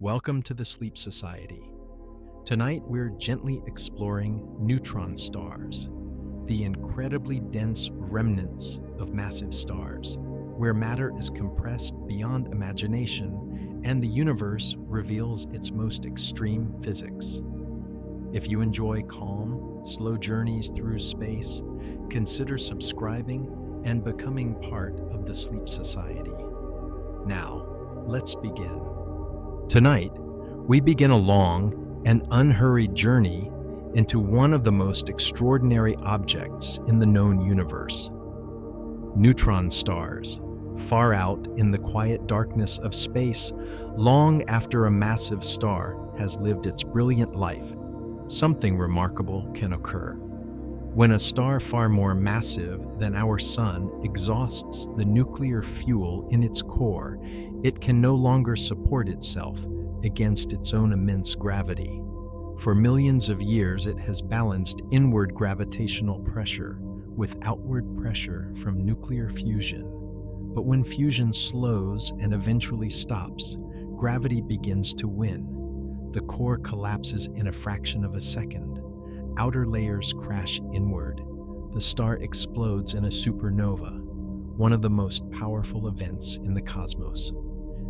Welcome to the Sleep Society. Tonight we're gently exploring neutron stars, the incredibly dense remnants of massive stars, where matter is compressed beyond imagination and the universe reveals its most extreme physics. If you enjoy calm, slow journeys through space, consider subscribing and becoming part of the Sleep Society. Now, let's begin. Tonight, we begin a long and unhurried journey into one of the most extraordinary objects in the known universe. Neutron stars, far out in the quiet darkness of space, long after a massive star has lived its brilliant life, something remarkable can occur. When a star far more massive than our Sun exhausts the nuclear fuel in its core, it can no longer support itself against its own immense gravity. For millions of years, it has balanced inward gravitational pressure with outward pressure from nuclear fusion. But when fusion slows and eventually stops, gravity begins to win. The core collapses in a fraction of a second. Outer layers crash inward. The star explodes in a supernova, one of the most powerful events in the cosmos.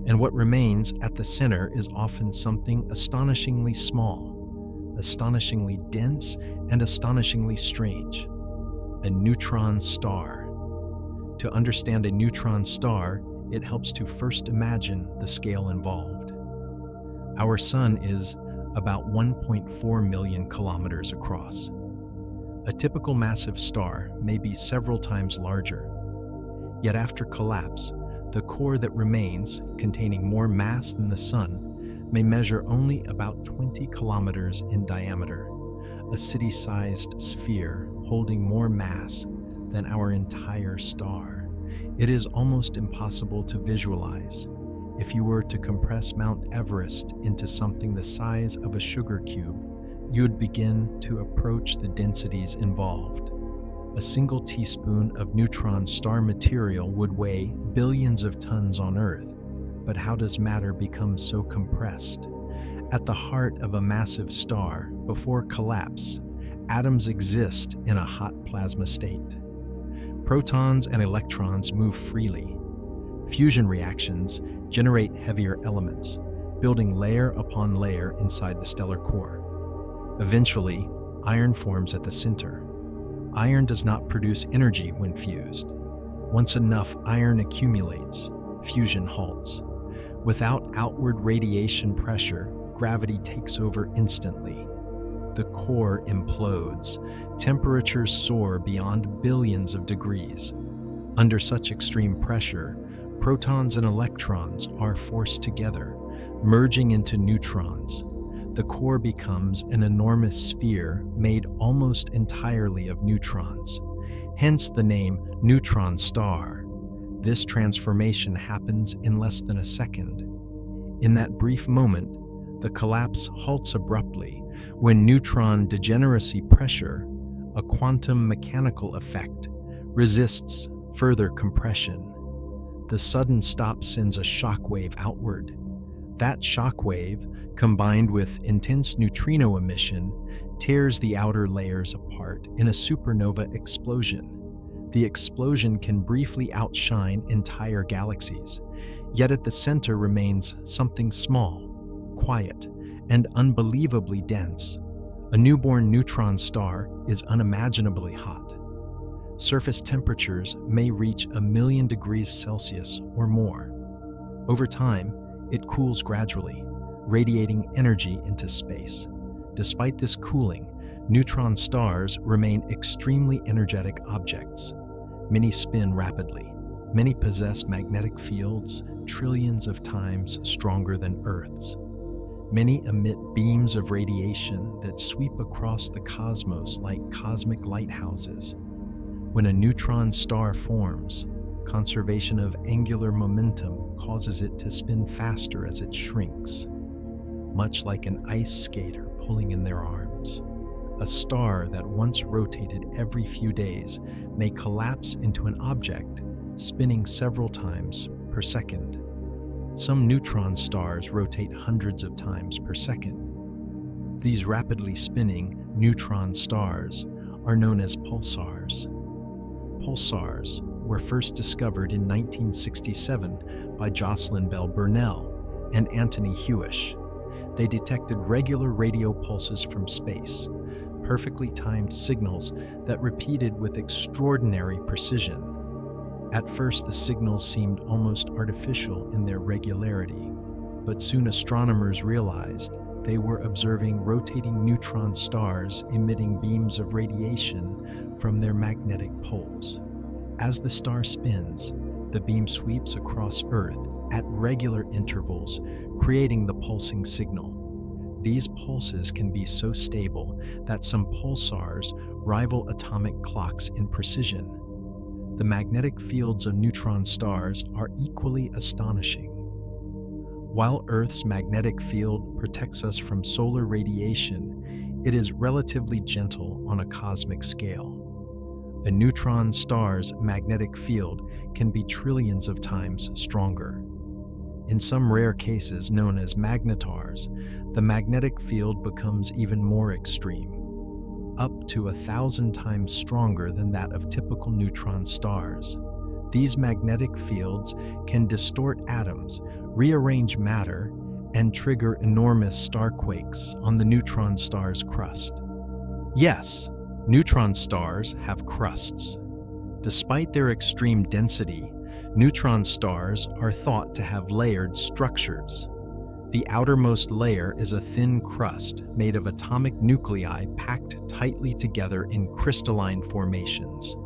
And what remains at the center is often something astonishingly small, astonishingly dense, and astonishingly strange. A neutron star. To understand a neutron star, it helps to first imagine the scale involved. Our Sun is about 1.4 million kilometers across. A typical massive star may be several times larger. Yet after collapse, the core that remains, containing more mass than the Sun, may measure only about 20 kilometers in diameter, a city-sized sphere holding more mass than our entire star. It is almost impossible to visualize. If you were to compress Mount Everest into something the size of a sugar cube, you would begin to approach the densities involved. A single teaspoon of neutron star material would weigh billions of tons on Earth. But how does matter become so compressed? At the heart of a massive star, before collapse, atoms exist in a hot plasma state. Protons and electrons move freely. Fusion reactions generate heavier elements, building layer upon layer inside the stellar core. Eventually, iron forms at the center. Iron does not produce energy when fused. Once enough iron accumulates, fusion halts. Without outward radiation pressure, gravity takes over instantly. The core implodes. Temperatures soar beyond billions of degrees. Under such extreme pressure, protons and electrons are forced together, merging into neutrons. The core becomes an enormous sphere made almost entirely of neutrons, hence the name neutron star. This transformation happens in less than a second. In that brief moment, the collapse halts abruptly when neutron degeneracy pressure, a quantum mechanical effect, resists further compression. The sudden stop sends a shock wave outward. That shock wave, combined with intense neutrino emission, tears the outer layers apart in a supernova explosion. The explosion can briefly outshine entire galaxies, yet at the center remains something small, quiet, and unbelievably dense. A newborn neutron star is unimaginably hot. Surface temperatures may reach 1,000,000 degrees Celsius or more. Over time, it cools gradually, radiating energy into space. Despite this cooling, neutron stars remain extremely energetic objects. Many spin rapidly. Many possess magnetic fields trillions of times stronger than Earth's. Many emit beams of radiation that sweep across the cosmos like cosmic lighthouses. When a neutron star forms, conservation of angular momentum causes it to spin faster as it shrinks, much like an ice skater pulling in their arms. A star that once rotated every few days may collapse into an object spinning several times per second. Some neutron stars rotate hundreds of times per second. These rapidly spinning neutron stars are known as pulsars. Pulsars were first discovered in 1967 by Jocelyn Bell Burnell and Anthony Hewish. They detected regular radio pulses from space, perfectly timed signals that repeated with extraordinary precision. At first, the signals seemed almost artificial in their regularity, but soon astronomers realized they were observing rotating neutron stars emitting beams of radiation from their magnetic poles. As the star spins, the beam sweeps across Earth at regular intervals, creating the pulsing signal. These pulses can be so stable that some pulsars rival atomic clocks in precision. The magnetic fields of neutron stars are equally astonishing. While Earth's magnetic field protects us from solar radiation, it is relatively gentle on a cosmic scale. A neutron star's magnetic field can be trillions of times stronger. In some rare cases known as magnetars, the magnetic field becomes even more extreme, up to 1,000 times stronger than that of typical neutron stars. These magnetic fields can distort atoms, rearrange matter, and trigger enormous starquakes on the neutron star's crust. Yes, neutron stars have crusts. Despite their extreme density, neutron stars are thought to have layered structures. The outermost layer is a thin crust made of atomic nuclei packed tightly together in crystalline formations.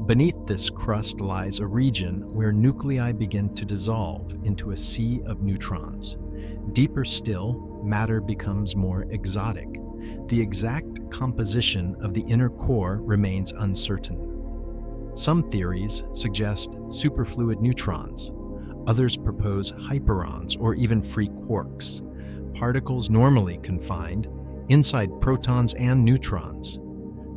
Beneath this crust lies a region where nuclei begin to dissolve into a sea of neutrons. Deeper still, matter becomes more exotic. The exact composition of the inner core remains uncertain. Some theories suggest superfluid neutrons. Others propose hyperons or even free quarks, particles normally confined inside protons and neutrons.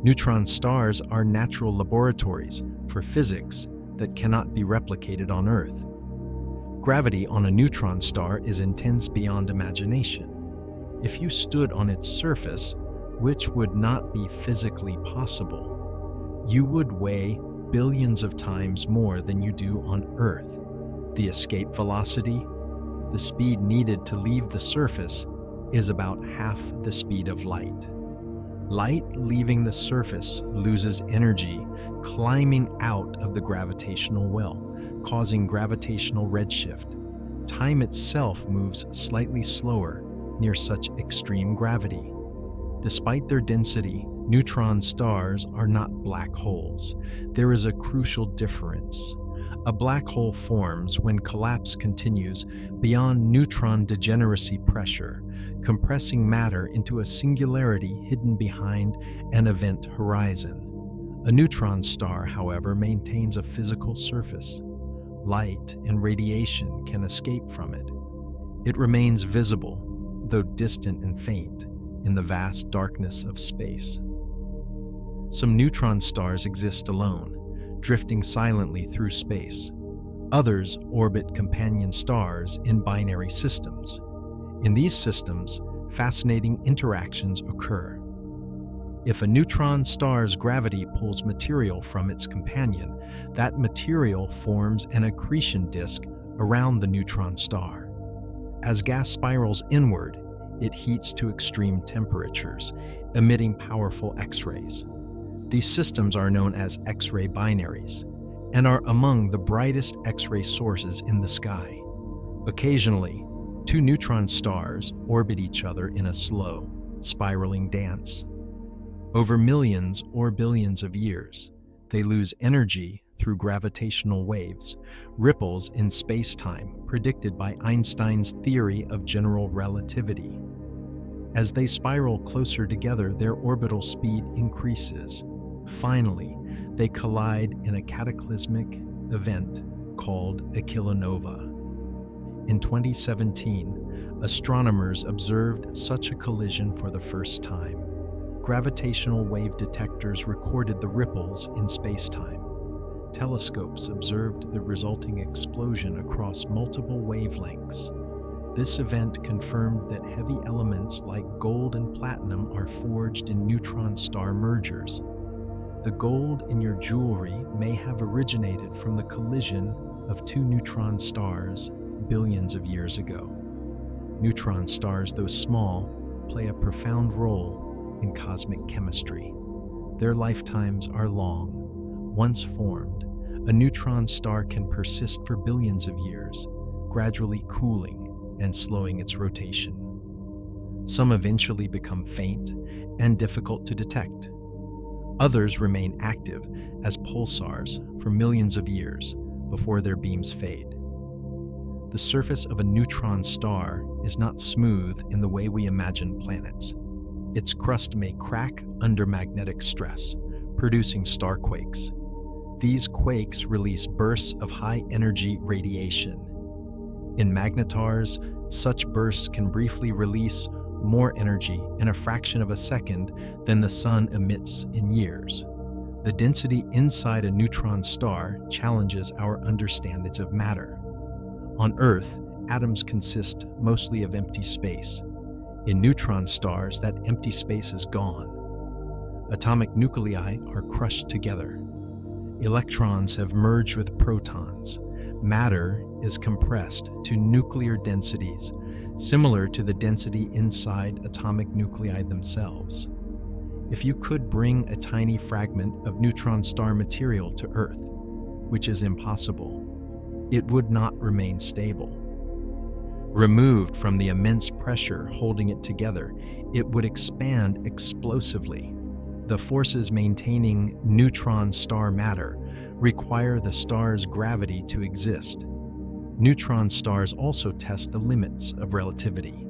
Neutron stars are natural laboratories for physics that cannot be replicated on Earth. Gravity on a neutron star is intense beyond imagination. If you stood on its surface, which would not be physically possible, you would weigh billions of times more than you do on Earth. The escape velocity, the speed needed to leave the surface, is about half the speed of light. Light leaving the surface loses energy, climbing out of the gravitational well, causing gravitational redshift. Time itself moves slightly slower near such extreme gravity. Despite their density, neutron stars are not black holes. There is a crucial difference. A black hole forms when collapse continues beyond neutron degeneracy pressure, compressing matter into a singularity hidden behind an event horizon. A neutron star, however, maintains a physical surface. Light and radiation can escape from it. It remains visible, though distant and faint, in the vast darkness of space. Some neutron stars exist alone, drifting silently through space. Others orbit companion stars in binary systems. In these systems, fascinating interactions occur. If a neutron star's gravity pulls material from its companion, that material forms an accretion disk around the neutron star. As gas spirals inward, it heats to extreme temperatures, emitting powerful X-rays. These systems are known as X-ray binaries and are among the brightest X-ray sources in the sky. Occasionally, two neutron stars orbit each other in a slow, spiraling dance. Over millions or billions of years, they lose energy through gravitational waves, ripples in space-time predicted by Einstein's theory of general relativity. As they spiral closer together, their orbital speed increases. Finally, they collide in a cataclysmic event called a kilonova. In 2017, astronomers observed such a collision for the first time. Gravitational wave detectors recorded the ripples in space-time. Telescopes observed the resulting explosion across multiple wavelengths. This event confirmed that heavy elements like gold and platinum are forged in neutron star mergers. The gold in your jewelry may have originated from the collision of two neutron stars billions of years ago. Neutron stars, though small, play a profound role in cosmic chemistry. Their lifetimes are long. Once formed, a neutron star can persist for billions of years, gradually cooling and slowing its rotation. Some eventually become faint and difficult to detect. Others remain active as pulsars for millions of years before their beams fade. The surface of a neutron star is not smooth in the way we imagine planets. Its crust may crack under magnetic stress, producing starquakes. These quakes release bursts of high-energy radiation. In magnetars, such bursts can briefly release more energy in a fraction of a second than the sun emits in years. The density inside a neutron star challenges our understandings of matter. On Earth, atoms consist mostly of empty space. In neutron stars, that empty space is gone. Atomic nuclei are crushed together. Electrons have merged with protons. Matter is compressed to nuclear densities, similar to the density inside atomic nuclei themselves. If you could bring a tiny fragment of neutron star material to Earth, which is impossible, it would not remain stable. Removed from the immense pressure holding it together, it would expand explosively. The forces maintaining neutron star matter require the star's gravity to exist. Neutron stars also test the limits of relativity.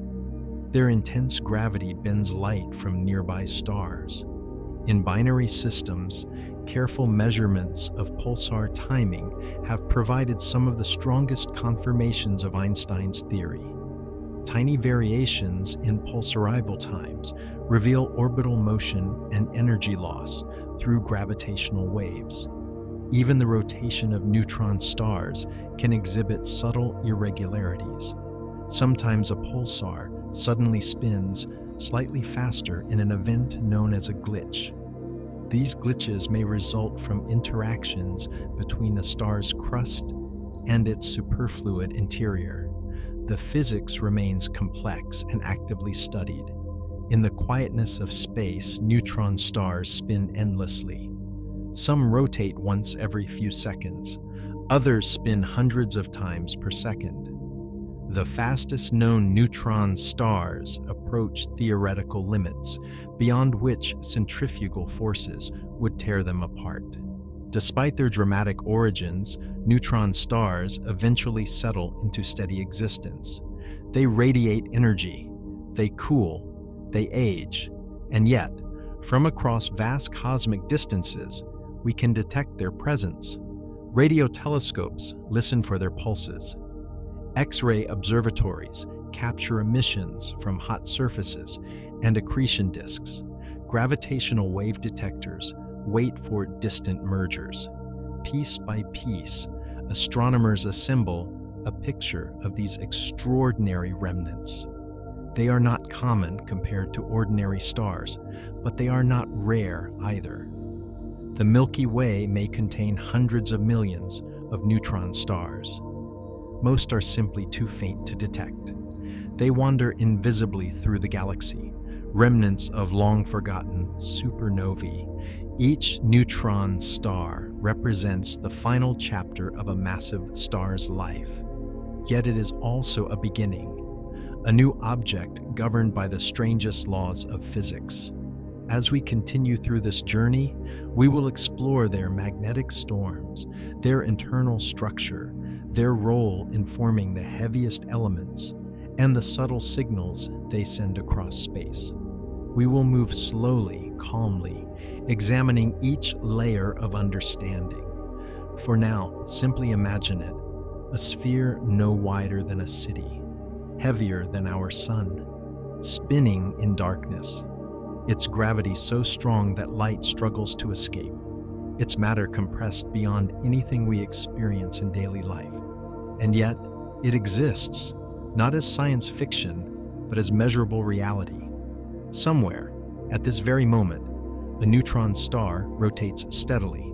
Their intense gravity bends light from nearby stars. In binary systems, careful measurements of pulsar timing have provided some of the strongest confirmations of Einstein's theory. Tiny variations in pulse arrival times reveal orbital motion and energy loss through gravitational waves. Even the rotation of neutron stars can exhibit subtle irregularities. Sometimes a pulsar suddenly spins slightly faster in an event known as a glitch. These glitches may result from interactions between a star's crust and its superfluid interior. The physics remains complex and actively studied. In the quietness of space, neutron stars spin endlessly. Some rotate once every few seconds. Others spin hundreds of times per second. The fastest known neutron stars approach theoretical limits, beyond which centrifugal forces would tear them apart. Despite their dramatic origins, neutron stars eventually settle into steady existence. They radiate energy, they cool, they age, and yet, from across vast cosmic distances, we can detect their presence. Radio telescopes listen for their pulses. X-ray observatories capture emissions from hot surfaces and accretion disks. Gravitational wave detectors wait for distant mergers. Piece by piece, astronomers assemble a picture of these extraordinary remnants. They are not common compared to ordinary stars, but they are not rare either. The Milky Way may contain hundreds of millions of neutron stars. Most are simply too faint to detect. They wander invisibly through the galaxy, remnants of long-forgotten supernovae. Each neutron star represents the final chapter of a massive star's life. Yet it is also a beginning, a new object governed by the strangest laws of physics. As we continue through this journey, we will explore their magnetic storms, their internal structure, their role in forming the heaviest elements, and the subtle signals they send across space. We will move slowly, calmly, examining each layer of understanding. For now, simply imagine it, a sphere no wider than a city, heavier than our sun, spinning in darkness, its gravity so strong that light struggles to escape. It's matter compressed beyond anything we experience in daily life. And yet, it exists, not as science fiction, but as measurable reality. Somewhere, at this very moment, a neutron star rotates steadily.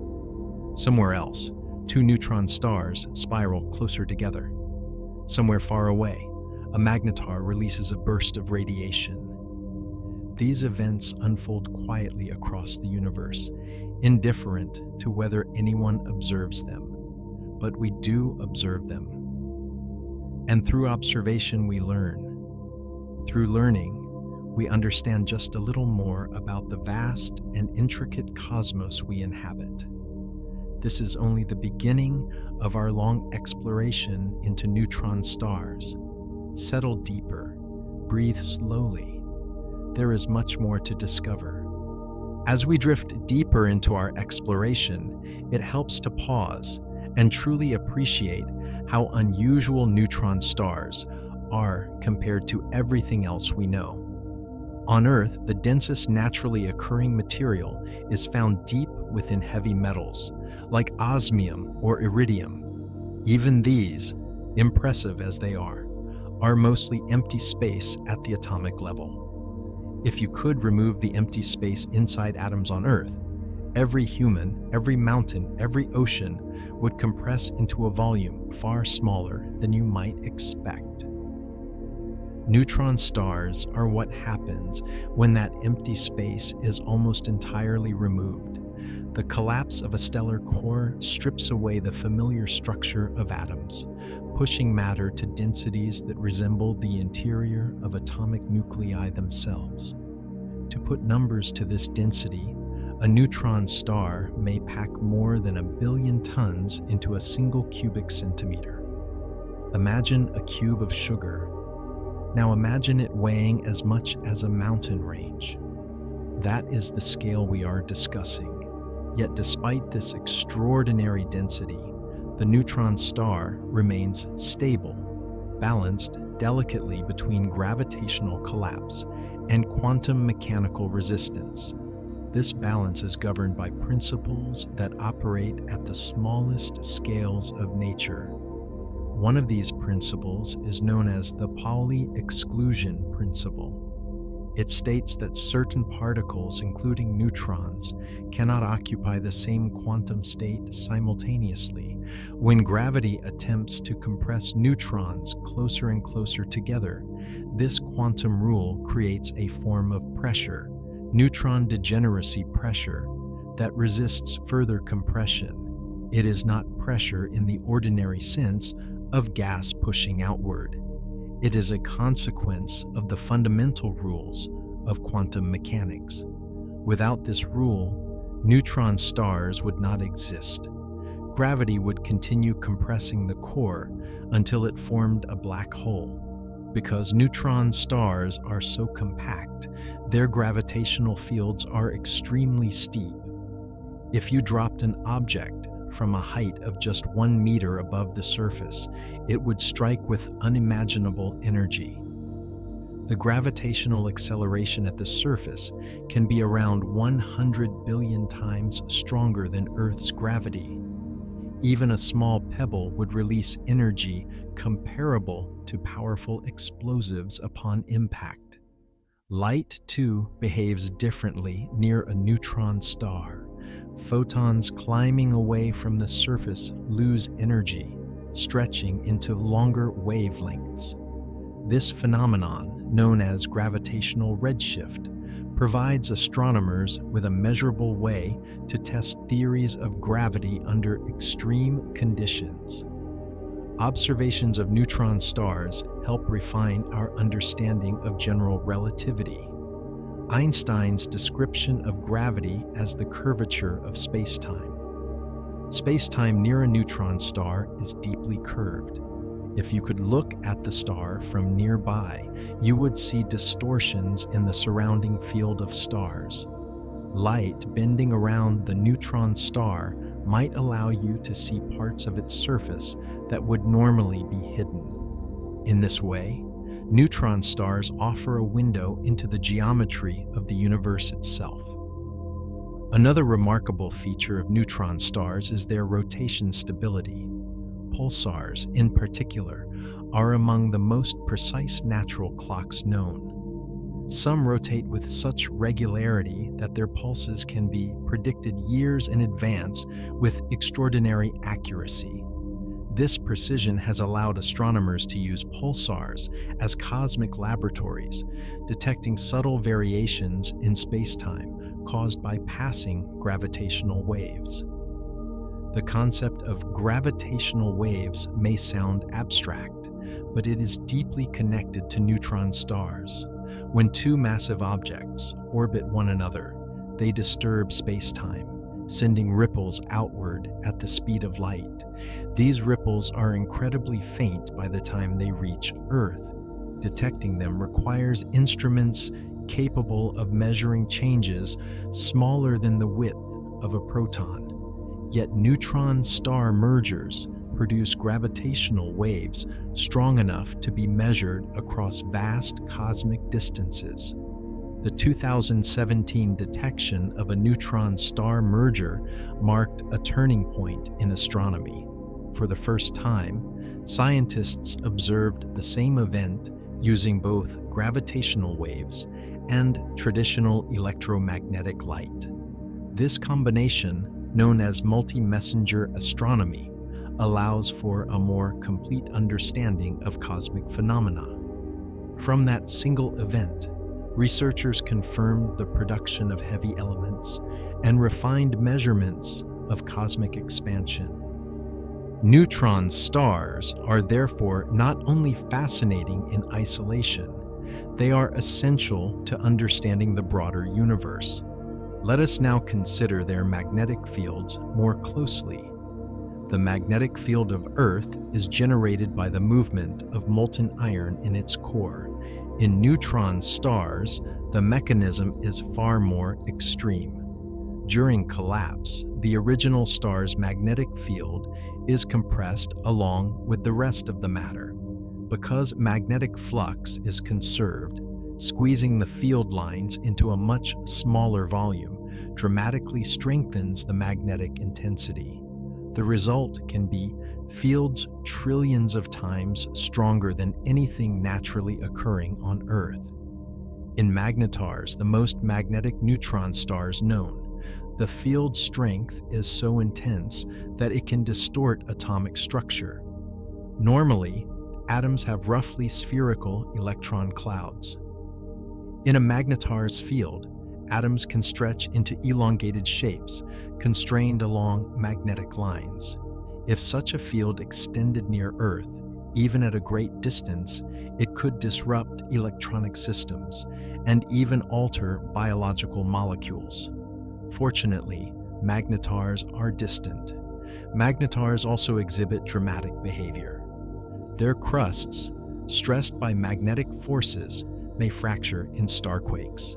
Somewhere else, two neutron stars spiral closer together. Somewhere far away, a magnetar releases a burst of radiation. These events unfold quietly across the universe, indifferent to whether anyone observes them. But we do observe them. And through observation, we learn. Through learning, we understand just a little more about the vast and intricate cosmos we inhabit. This is only the beginning of our long exploration into neutron stars. Settle deeper, breathe slowly. There is much more to discover. As we drift deeper into our exploration, it helps to pause and truly appreciate how unusual neutron stars are compared to everything else we know. On Earth, the densest naturally occurring material is found deep within heavy metals, like osmium or iridium. Even these, impressive as they are mostly empty space at the atomic level. If you could remove the empty space inside atoms on Earth, every human, every mountain, every ocean would compress into a volume far smaller than you might expect. Neutron stars are what happens when that empty space is almost entirely removed. The collapse of a stellar core strips away the familiar structure of atoms, pushing matter to densities that resemble the interior of atomic nuclei themselves. To put numbers to this density, a neutron star may pack more than 1 billion tons into a single cubic centimeter. Imagine a cube of sugar. Now imagine it weighing as much as a mountain range. That is the scale we are discussing. Yet despite this extraordinary density, the neutron star remains stable, balanced delicately between gravitational collapse and quantum mechanical resistance. This balance is governed by principles that operate at the smallest scales of nature. One of these principles is known as the Pauli exclusion principle. It states that certain particles, including neutrons, cannot occupy the same quantum state simultaneously. When gravity attempts to compress neutrons closer and closer together, this quantum rule creates a form of pressure, neutron degeneracy pressure, that resists further compression. It is not pressure in the ordinary sense of gas pushing outward. It is a consequence of the fundamental rules of quantum mechanics. Without this rule, neutron stars would not exist. Gravity would continue compressing the core until it formed a black hole. Because neutron stars are so compact, their gravitational fields are extremely steep. If you dropped an object from a height of just 1 meter above the surface, it would strike with unimaginable energy. The gravitational acceleration at the surface can be around 100 billion times stronger than Earth's gravity. Even a small pebble would release energy comparable to powerful explosives upon impact. Light, too, behaves differently near a neutron star. Photons climbing away from the surface lose energy, stretching into longer wavelengths. This phenomenon, known as gravitational redshift, provides astronomers with a measurable way to test theories of gravity under extreme conditions. Observations of neutron stars help refine our understanding of general relativity. Einstein's description of gravity as the curvature of spacetime. Spacetime near a neutron star is deeply curved. If you could look at the star from nearby, you would see distortions in the surrounding field of stars. Light bending around the neutron star might allow you to see parts of its surface that would normally be hidden. In this way, neutron stars offer a window into the geometry of the universe itself. Another remarkable feature of neutron stars is their rotation stability. Pulsars, in particular, are among the most precise natural clocks known. Some rotate with such regularity that their pulses can be predicted years in advance with extraordinary accuracy. This precision has allowed astronomers to use pulsars as cosmic laboratories, detecting subtle variations in spacetime caused by passing gravitational waves. The concept of gravitational waves may sound abstract, but it is deeply connected to neutron stars. When two massive objects orbit one another, they disturb spacetime, sending ripples outward at the speed of light. These ripples are incredibly faint by the time they reach Earth. Detecting them requires instruments capable of measuring changes smaller than the width of a proton. Yet neutron star mergers produce gravitational waves strong enough to be measured across vast cosmic distances. The 2017 detection of a neutron star merger marked a turning point in astronomy. For the first time, scientists observed the same event using both gravitational waves and traditional electromagnetic light. This combination, known as multi-messenger astronomy, allows for a more complete understanding of cosmic phenomena. From that single event, researchers confirmed the production of heavy elements and refined measurements of cosmic expansion. Neutron stars are therefore not only fascinating in isolation, they are essential to understanding the broader universe. Let us now consider their magnetic fields more closely. The magnetic field of Earth is generated by the movement of molten iron in its core. In neutron stars, the mechanism is far more extreme. During collapse, the original star's magnetic field is compressed along with the rest of the matter. Because magnetic flux is conserved, squeezing the field lines into a much smaller volume dramatically strengthens the magnetic intensity. The result can be fields trillions of times stronger than anything naturally occurring on Earth. In magnetars, the most magnetic neutron stars known, the field strength is so intense that it can distort atomic structure. Normally, atoms have roughly spherical electron clouds. In a magnetar's field, atoms can stretch into elongated shapes, constrained along magnetic lines. If such a field extended near Earth, even at a great distance, it could disrupt electronic systems and even alter biological molecules. Fortunately, magnetars are distant. Magnetars also exhibit dramatic behavior. Their crusts, stressed by magnetic forces, may fracture in starquakes.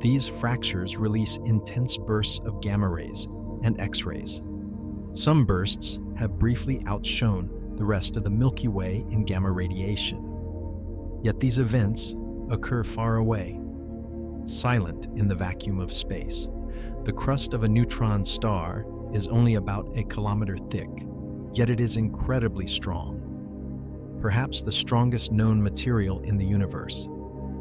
These fractures release intense bursts of gamma rays and X-rays. Some bursts have briefly outshone the rest of the Milky Way in gamma radiation. Yet these events occur far away, silent in the vacuum of space. The crust of a neutron star is only about a kilometer thick, yet it is incredibly strong. Perhaps the strongest known material in the universe.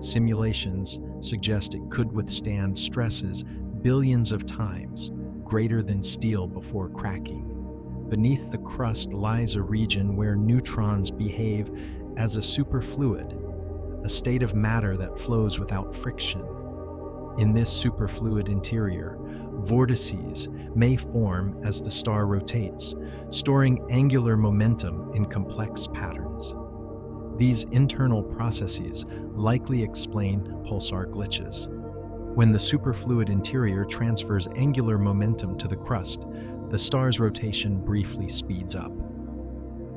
Simulations suggest it could withstand stresses billions of times greater than steel before cracking. Beneath the crust lies a region where neutrons behave as a superfluid, a state of matter that flows without friction. In this superfluid interior, vortices may form as the star rotates, storing angular momentum in complex patterns. These internal processes likely explain pulsar glitches. When the superfluid interior transfers angular momentum to the crust, the star's rotation briefly speeds up.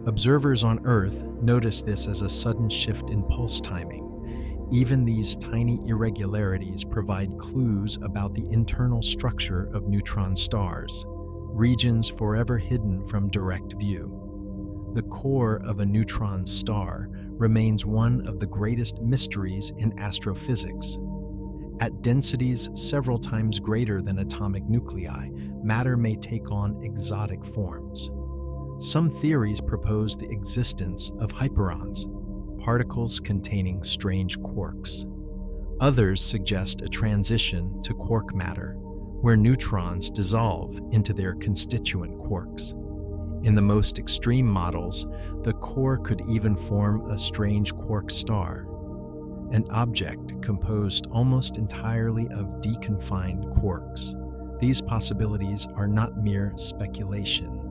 Observers on Earth notice this as a sudden shift in pulse timing. Even these tiny irregularities provide clues about the internal structure of neutron stars, regions forever hidden from direct view. The core of a neutron star remains one of the greatest mysteries in astrophysics. At densities several times greater than atomic nuclei, matter may take on exotic forms. Some theories propose the existence of hyperons, particles containing strange quarks. Others suggest a transition to quark matter, where neutrons dissolve into their constituent quarks. In the most extreme models, the core could even form a strange quark star, an object composed almost entirely of deconfined quarks. These possibilities are not mere speculation.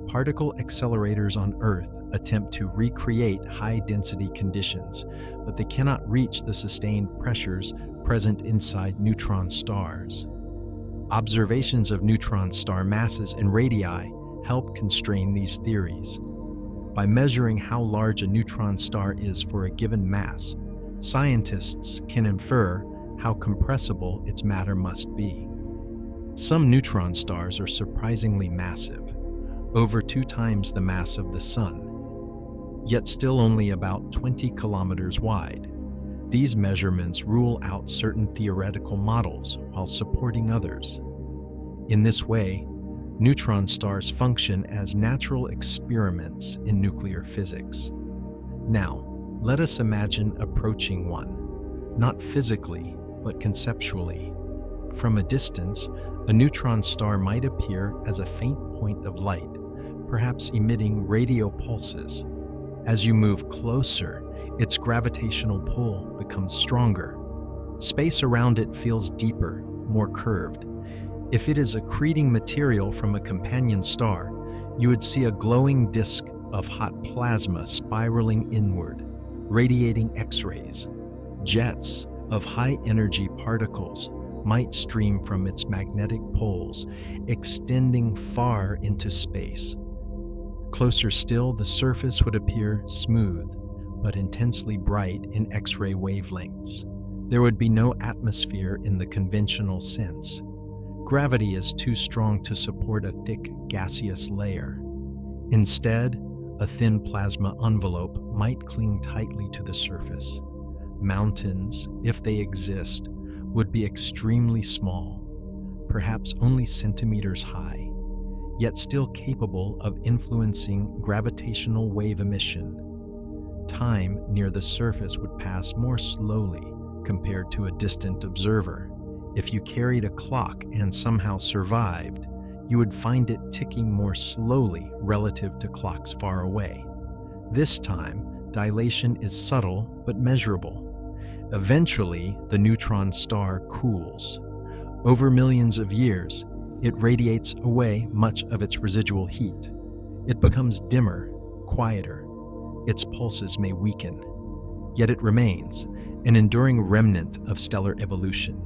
Particle accelerators on Earth attempt to recreate high-density conditions, but they cannot reach the sustained pressures present inside neutron stars. Observations of neutron star masses and radii help constrain these theories. By measuring how large a neutron star is for a given mass, scientists can infer how compressible its matter must be. Some neutron stars are surprisingly massive, over 2 times the mass of the Sun, yet still only about 20 kilometers wide. These measurements rule out certain theoretical models while supporting others. In this way, neutron stars function as natural experiments in nuclear physics. Now, let us imagine approaching one, not physically, but conceptually. From a distance, a neutron star might appear as a faint point of light, perhaps emitting radio pulses. As you move closer, its gravitational pull becomes stronger. Space around it feels deeper, more curved. If it is accreting material from a companion star, you would see a glowing disk of hot plasma spiraling inward, radiating X-rays. Jets of high-energy particles might stream from its magnetic poles, extending far into space. Closer still, the surface would appear smooth, but intensely bright in X-ray wavelengths. There would be no atmosphere in the conventional sense. Gravity is too strong to support a thick gaseous layer. Instead, a thin plasma envelope might cling tightly to the surface. Mountains, if they exist, would be extremely small, perhaps only centimeters high, yet still capable of influencing gravitational wave emission. Time near the surface would pass more slowly compared to a distant observer. If you carried a clock and somehow survived, you would find it ticking more slowly relative to clocks far away. This time, dilation is subtle but measurable. Eventually, the neutron star cools. Over millions of years, it radiates away much of its residual heat. It becomes dimmer, quieter. Its pulses may weaken, yet it remains, an enduring remnant of stellar evolution.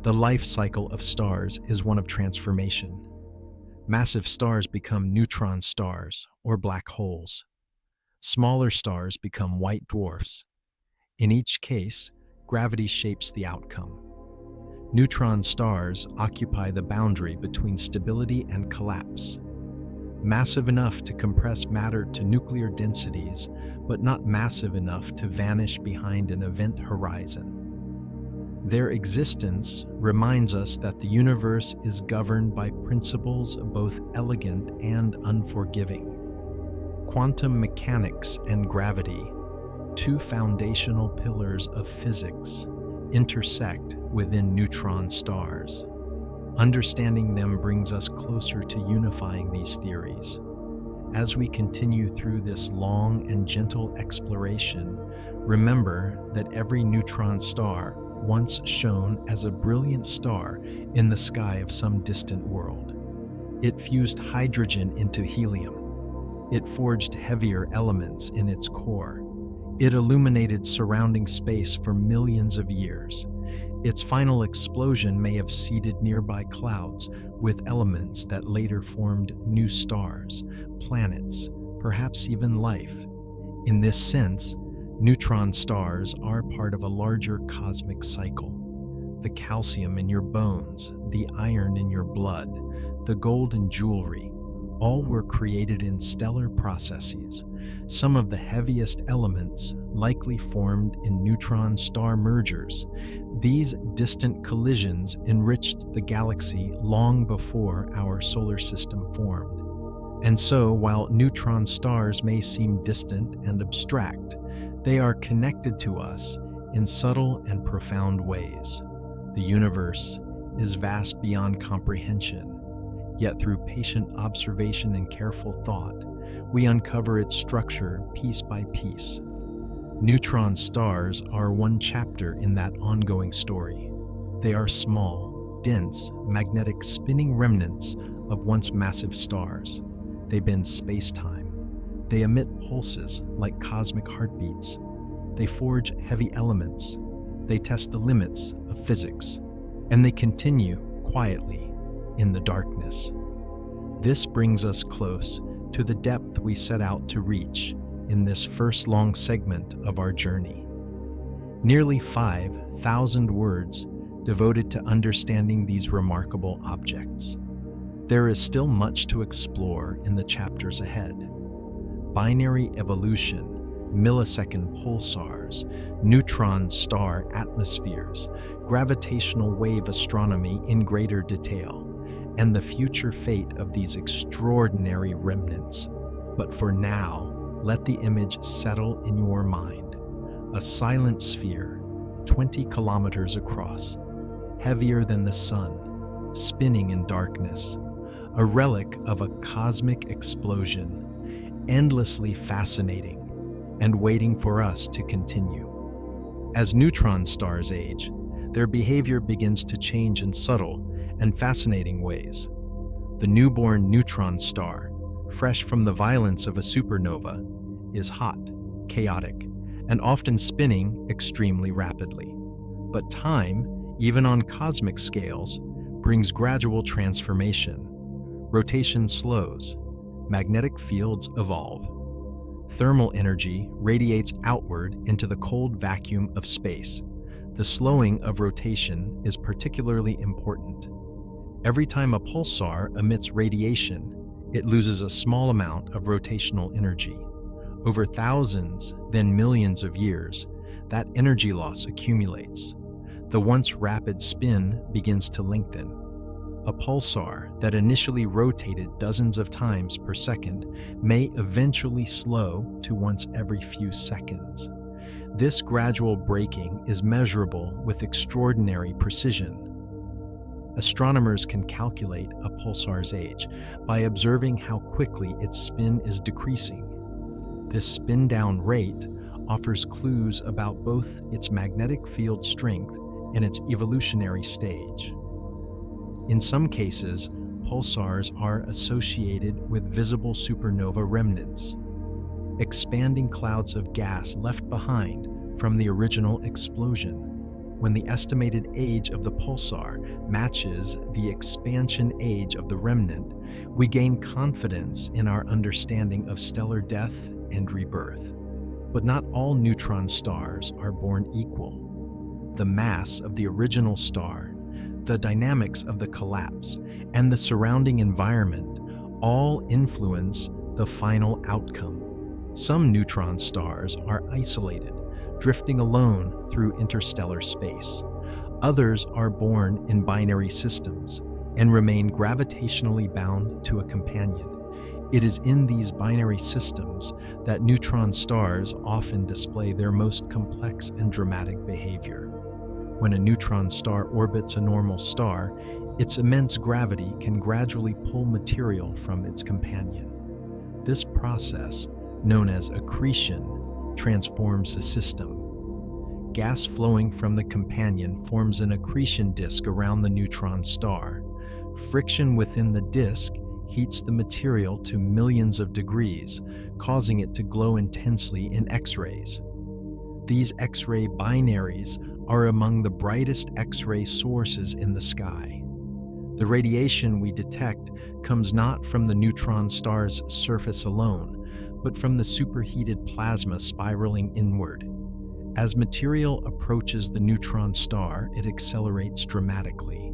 The life cycle of stars is one of transformation. Massive stars become neutron stars, or black holes. Smaller stars become white dwarfs. In each case, gravity shapes the outcome. Neutron stars occupy the boundary between stability and collapse. Massive enough to compress matter to nuclear densities, but not massive enough to vanish behind an event horizon. Their existence reminds us that the universe is governed by principles both elegant and unforgiving. Quantum mechanics and gravity, 2 foundational pillars of physics, intersect within neutron stars. Understanding them brings us closer to unifying these theories. As we continue through this long and gentle exploration, remember that every neutron star once shone as a brilliant star in the sky of some distant world. It fused hydrogen into helium. It forged heavier elements in its core. It illuminated surrounding space for millions of years. Its final explosion may have seeded nearby clouds with elements that later formed new stars, planets, perhaps even life. In this sense, neutron stars are part of a larger cosmic cycle. The calcium in your bones, the iron in your blood, the gold in jewelry, all were created in stellar processes. Some of the heaviest elements likely formed in neutron star mergers. These distant collisions enriched the galaxy long before our solar system formed. And so, while neutron stars may seem distant and abstract, they are connected to us in subtle and profound ways. The universe is vast beyond comprehension, yet through patient observation and careful thought, we uncover its structure piece by piece. Neutron stars are one chapter in that ongoing story. They are small, dense, magnetic spinning remnants of once massive stars. They bend space-time. They emit pulses like cosmic heartbeats. They forge heavy elements. They test the limits of physics. And they continue quietly in the darkness. This brings us close to the depth we set out to reach in this first long segment of our journey. Nearly 5,000 words devoted to understanding these remarkable objects. There is still much to explore in the chapters ahead. Binary evolution, millisecond pulsars, neutron star atmospheres, gravitational wave astronomy in greater detail, and the future fate of these extraordinary remnants. But for now, let the image settle in your mind. A silent sphere, 20 kilometers across, heavier than the sun, spinning in darkness, a relic of a cosmic explosion, endlessly fascinating and waiting for us to continue. As neutron stars age, their behavior begins to change in subtle and fascinating ways. The newborn neutron star, fresh from the violence of a supernova, is hot, chaotic, and often spinning extremely rapidly. But time, even on cosmic scales, brings gradual transformation. Rotation slows, magnetic fields evolve. Thermal energy radiates outward into the cold vacuum of space. The slowing of rotation is particularly important. Every time a pulsar emits radiation, it loses a small amount of rotational energy. Over thousands, then millions of years, that energy loss accumulates. The once rapid spin begins to lengthen. A pulsar that initially rotated dozens of times per second may eventually slow to once every few seconds. This gradual breaking is measurable with extraordinary precision. Astronomers can calculate a pulsar's age by observing how quickly its spin is decreasing. This spin-down rate offers clues about both its magnetic field strength and its evolutionary stage. In some cases, pulsars are associated with visible supernova remnants, expanding clouds of gas left behind from the original explosion. When the estimated age of the pulsar matches the expansion age of the remnant, we gain confidence in our understanding of stellar death and rebirth. But not all neutron stars are born equal. The mass of the original star, the dynamics of the collapse, and the surrounding environment all influence the final outcome. Some neutron stars are isolated, drifting alone through interstellar space. Others are born in binary systems and remain gravitationally bound to a companion. It is in these binary systems that neutron stars often display their most complex and dramatic behavior. When a neutron star orbits a normal star, its immense gravity can gradually pull material from its companion. This process, known as accretion, transforms the system. Gas flowing from the companion forms an accretion disk around the neutron star. Friction within the disk heats the material to millions of degrees, causing it to glow intensely in X-rays. These X-ray binaries are among the brightest X-ray sources in the sky. The radiation we detect comes not from the neutron star's surface alone, but from the superheated plasma spiraling inward. As material approaches the neutron star, it accelerates dramatically.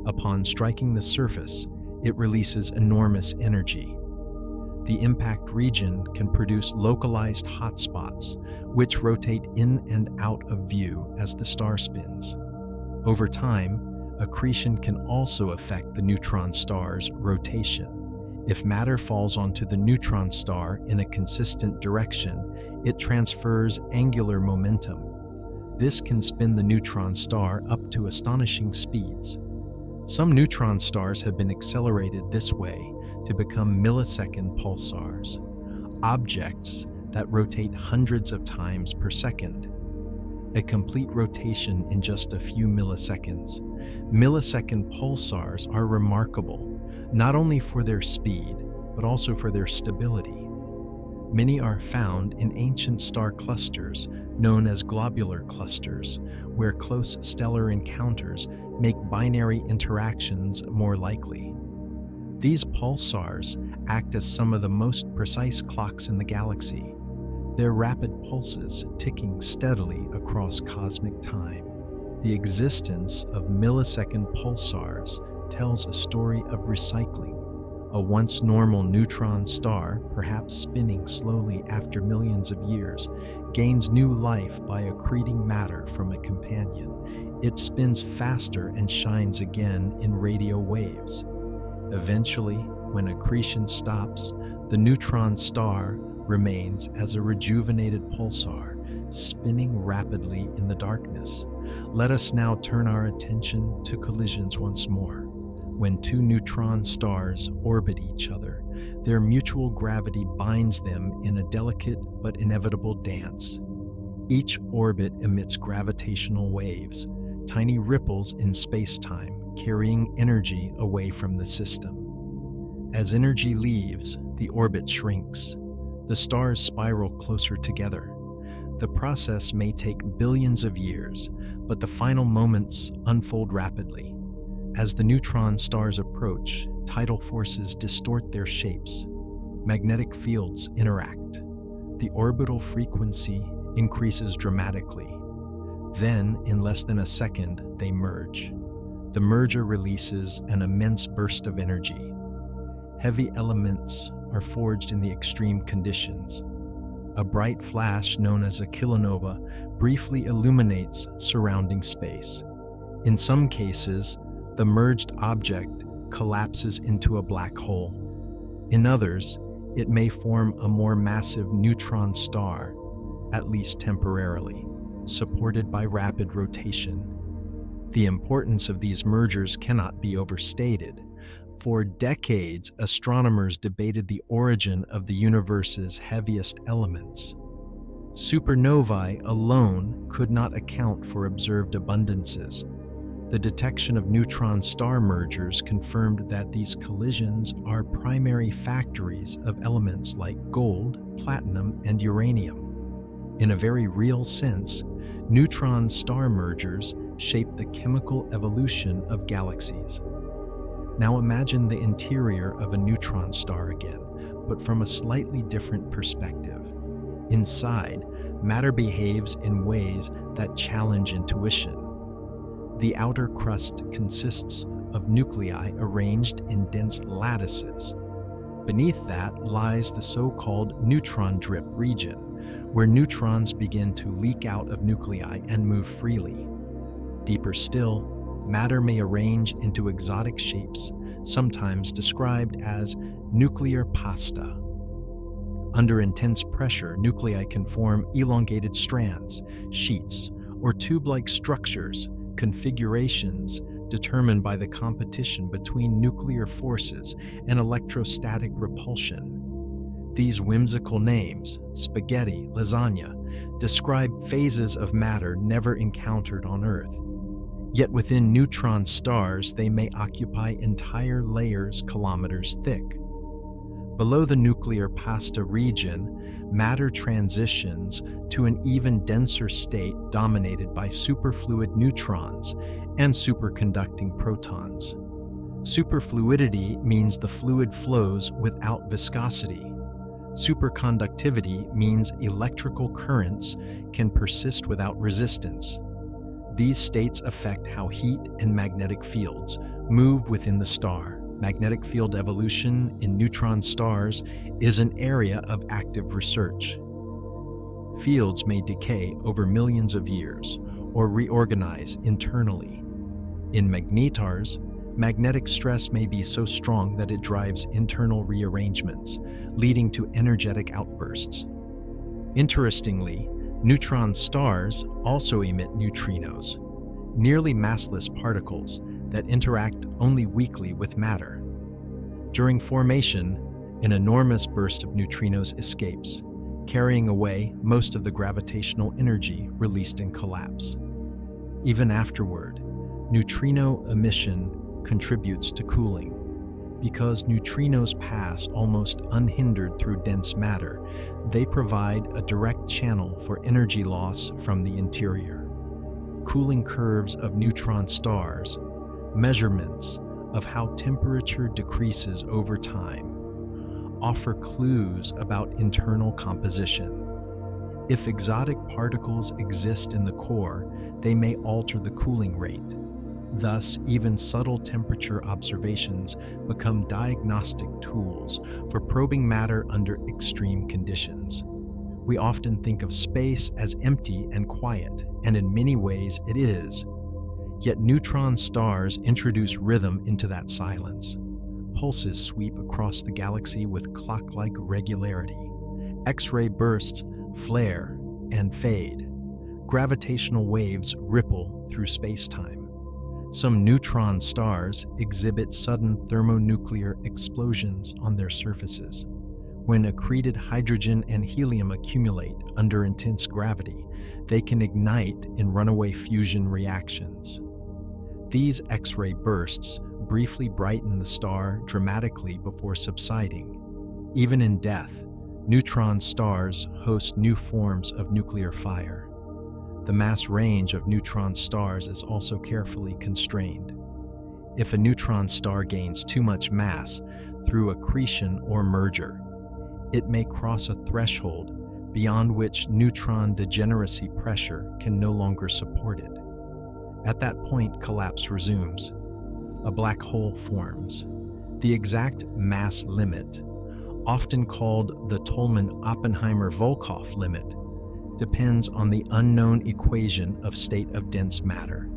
Upon striking the surface, it releases enormous energy. The impact region can produce localized hotspots, which rotate in and out of view as the star spins. Over time, accretion can also affect the neutron star's rotation. If matter falls onto the neutron star in a consistent direction, it transfers angular momentum. This can spin the neutron star up to astonishing speeds. Some neutron stars have been accelerated this way to become millisecond pulsars, objects that rotate hundreds of times per second. A complete rotation in just a few milliseconds. Millisecond pulsars are remarkable, not only for their speed, but also for their stability. Many are found in ancient star clusters known as globular clusters, where close stellar encounters make binary interactions more likely. These pulsars act as some of the most precise clocks in the galaxy, their rapid pulses ticking steadily across cosmic time. The existence of millisecond pulsars tells a story of recycling. A once normal neutron star, perhaps spinning slowly after millions of years, gains new life by accreting matter from a companion. It spins faster and shines again in radio waves. Eventually, when accretion stops, the neutron star remains as a rejuvenated pulsar, spinning rapidly in the darkness. Let us now turn our attention to collisions once more. When two neutron stars orbit each other, their mutual gravity binds them in a delicate but inevitable dance. Each orbit emits gravitational waves, tiny ripples in space-time, carrying energy away from the system. As energy leaves, the orbit shrinks. The stars spiral closer together. The process may take billions of years, but the final moments unfold rapidly. As the neutron stars approach, tidal forces distort their shapes. Magnetic fields interact. The orbital frequency increases dramatically. Then, in less than a second, they merge. The merger releases an immense burst of energy. Heavy elements are forged in the extreme conditions. A bright flash known as a kilonova briefly illuminates surrounding space. In some cases, the merged object collapses into a black hole. In others, it may form a more massive neutron star, at least temporarily, supported by rapid rotation. The importance of these mergers cannot be overstated. For decades, astronomers debated the origin of the universe's heaviest elements. Supernovae alone could not account for observed abundances. The detection of neutron star mergers confirmed that these collisions are primary factories of elements like gold, platinum, and uranium. In a very real sense, neutron star mergers shape the chemical evolution of galaxies. Now imagine the interior of a neutron star again, but from a slightly different perspective. Inside, matter behaves in ways that challenge intuition. The outer crust consists of nuclei arranged in dense lattices. Beneath that lies the so-called neutron drip region, where neutrons begin to leak out of nuclei and move freely. Deeper still, matter may arrange into exotic shapes, sometimes described as nuclear pasta. Under intense pressure, nuclei can form elongated strands, sheets, or tube-like structures, configurations determined by the competition between nuclear forces and electrostatic repulsion. These whimsical names, spaghetti, lasagna, describe phases of matter never encountered on Earth. Yet within neutron stars, they may occupy entire layers kilometers thick. Below the nuclear pasta region, matter transitions to an even denser state dominated by superfluid neutrons and superconducting protons. Superfluidity means the fluid flows without viscosity. Superconductivity means electrical currents can persist without resistance. These states affect how heat and magnetic fields move within the star. Magnetic field evolution in neutron stars is an area of active research. Fields may decay over millions of years or reorganize internally. In magnetars, magnetic stress may be so strong that it drives internal rearrangements, leading to energetic outbursts. Interestingly, neutron stars also emit neutrinos, nearly massless particles that interact only weakly with matter. During formation, an enormous burst of neutrinos escapes, carrying away most of the gravitational energy released in collapse. Even afterward, neutrino emission contributes to cooling. Because neutrinos pass almost unhindered through dense matter, they provide a direct channel for energy loss from the interior. Cooling curves of neutron stars, measurements of how temperature decreases over time, offer clues about internal composition. If exotic particles exist in the core, they may alter the cooling rate. Thus, even subtle temperature observations become diagnostic tools for probing matter under extreme conditions. We often think of space as empty and quiet, and in many ways it is. Yet neutron stars introduce rhythm into that silence. Pulses sweep across the galaxy with clock-like regularity. X-ray bursts flare and fade. Gravitational waves ripple through space-time. Some neutron stars exhibit sudden thermonuclear explosions on their surfaces. When accreted hydrogen and helium accumulate under intense gravity, they can ignite in runaway fusion reactions. These X-ray bursts briefly brighten the star dramatically before subsiding. Even in death, neutron stars host new forms of nuclear fire. The mass range of neutron stars is also carefully constrained. If a neutron star gains too much mass through accretion or merger, it may cross a threshold beyond which neutron degeneracy pressure can no longer support it. At that point, collapse resumes. A black hole forms. The exact mass limit, often called the Tolman-Oppenheimer-Volkoff limit, depends on the unknown equation of state of dense matter.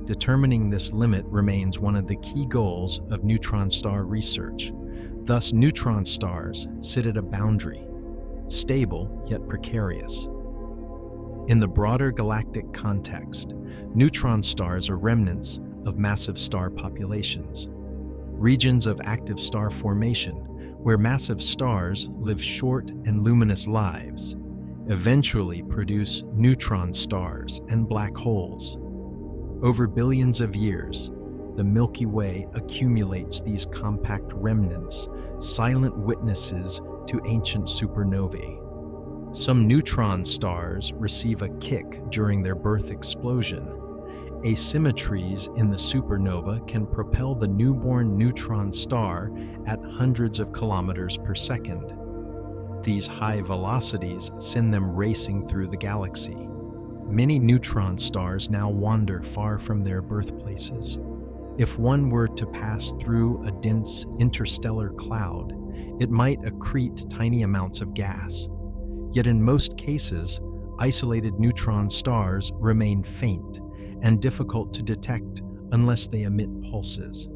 Determining this limit remains one of the key goals of neutron star research. Thus, neutron stars sit at a boundary, stable yet precarious. In the broader galactic context, neutron stars are remnants of massive star populations, regions of active star formation where massive stars live short and luminous lives, eventually produce neutron stars and black holes. Over billions of years, the Milky Way accumulates these compact remnants, silent witnesses to ancient supernovae. Some neutron stars receive a kick during their birth explosion. Asymmetries in the supernova can propel the newborn neutron star at hundreds of kilometers per second. These high velocities send them racing through the galaxy. Many neutron stars now wander far from their birthplaces. If one were to pass through a dense interstellar cloud, it might accrete tiny amounts of gas. Yet in most cases, isolated neutron stars remain faint and difficult to detect unless they emit pulses.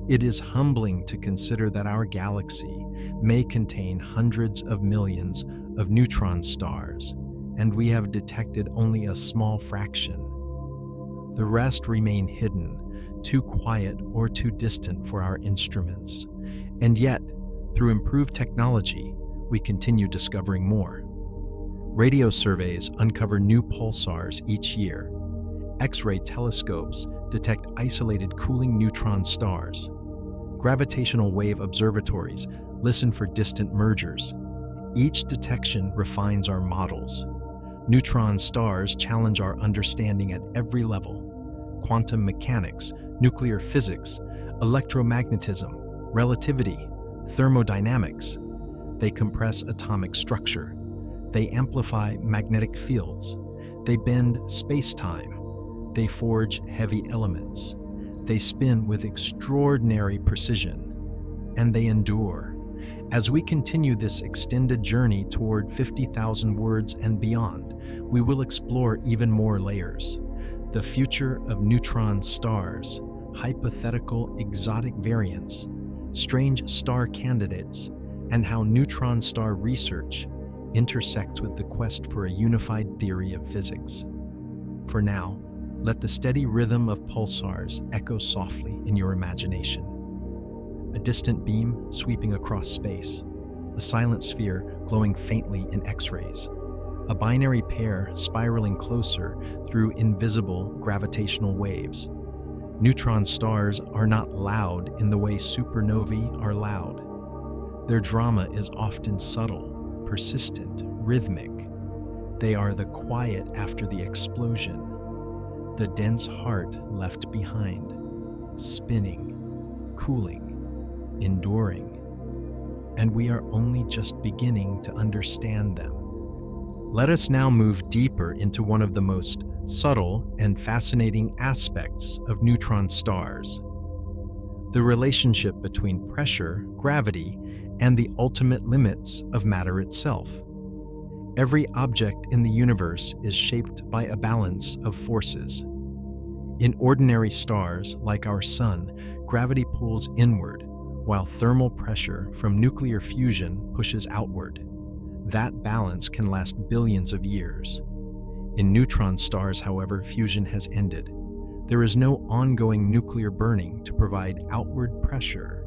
It is humbling to consider that our galaxy may contain hundreds of millions of neutron stars, and we have detected only a small fraction. The rest remain hidden, too quiet or too distant for our instruments. And yet, through improved technology, we continue discovering more. Radio surveys uncover new pulsars each year. X-ray telescopes detect isolated cooling neutron stars. Gravitational wave observatories listen for distant mergers. Each detection refines our models. Neutron stars challenge our understanding at every level: quantum mechanics, nuclear physics, electromagnetism, relativity, thermodynamics. They compress atomic structure. They amplify magnetic fields. They bend space-time. They forge heavy elements. They spin with extraordinary precision. And they endure. As we continue this extended journey toward 50,000 words and beyond, we will explore even more layers. The future of neutron stars, hypothetical exotic variants, strange star candidates, and how neutron star research intersects with the quest for a unified theory of physics. For now, let the steady rhythm of pulsars echo softly in your imagination. A distant beam sweeping across space, a silent sphere glowing faintly in X-rays, a binary pair spiraling closer through invisible gravitational waves. Neutron stars are not loud in the way supernovae are loud. Their drama is often subtle, persistent, rhythmic. They are the quiet after the explosion, the dense heart left behind, spinning, cooling, enduring. And we are only just beginning to understand them. Let us now move deeper into one of the most subtle and fascinating aspects of neutron stars: the relationship between pressure, gravity, and the ultimate limits of matter itself. Every object in the universe is shaped by a balance of forces. In ordinary stars like our Sun, gravity pulls inward, while thermal pressure from nuclear fusion pushes outward. That balance can last billions of years. In neutron stars, however, fusion has ended. There is no ongoing nuclear burning to provide outward pressure.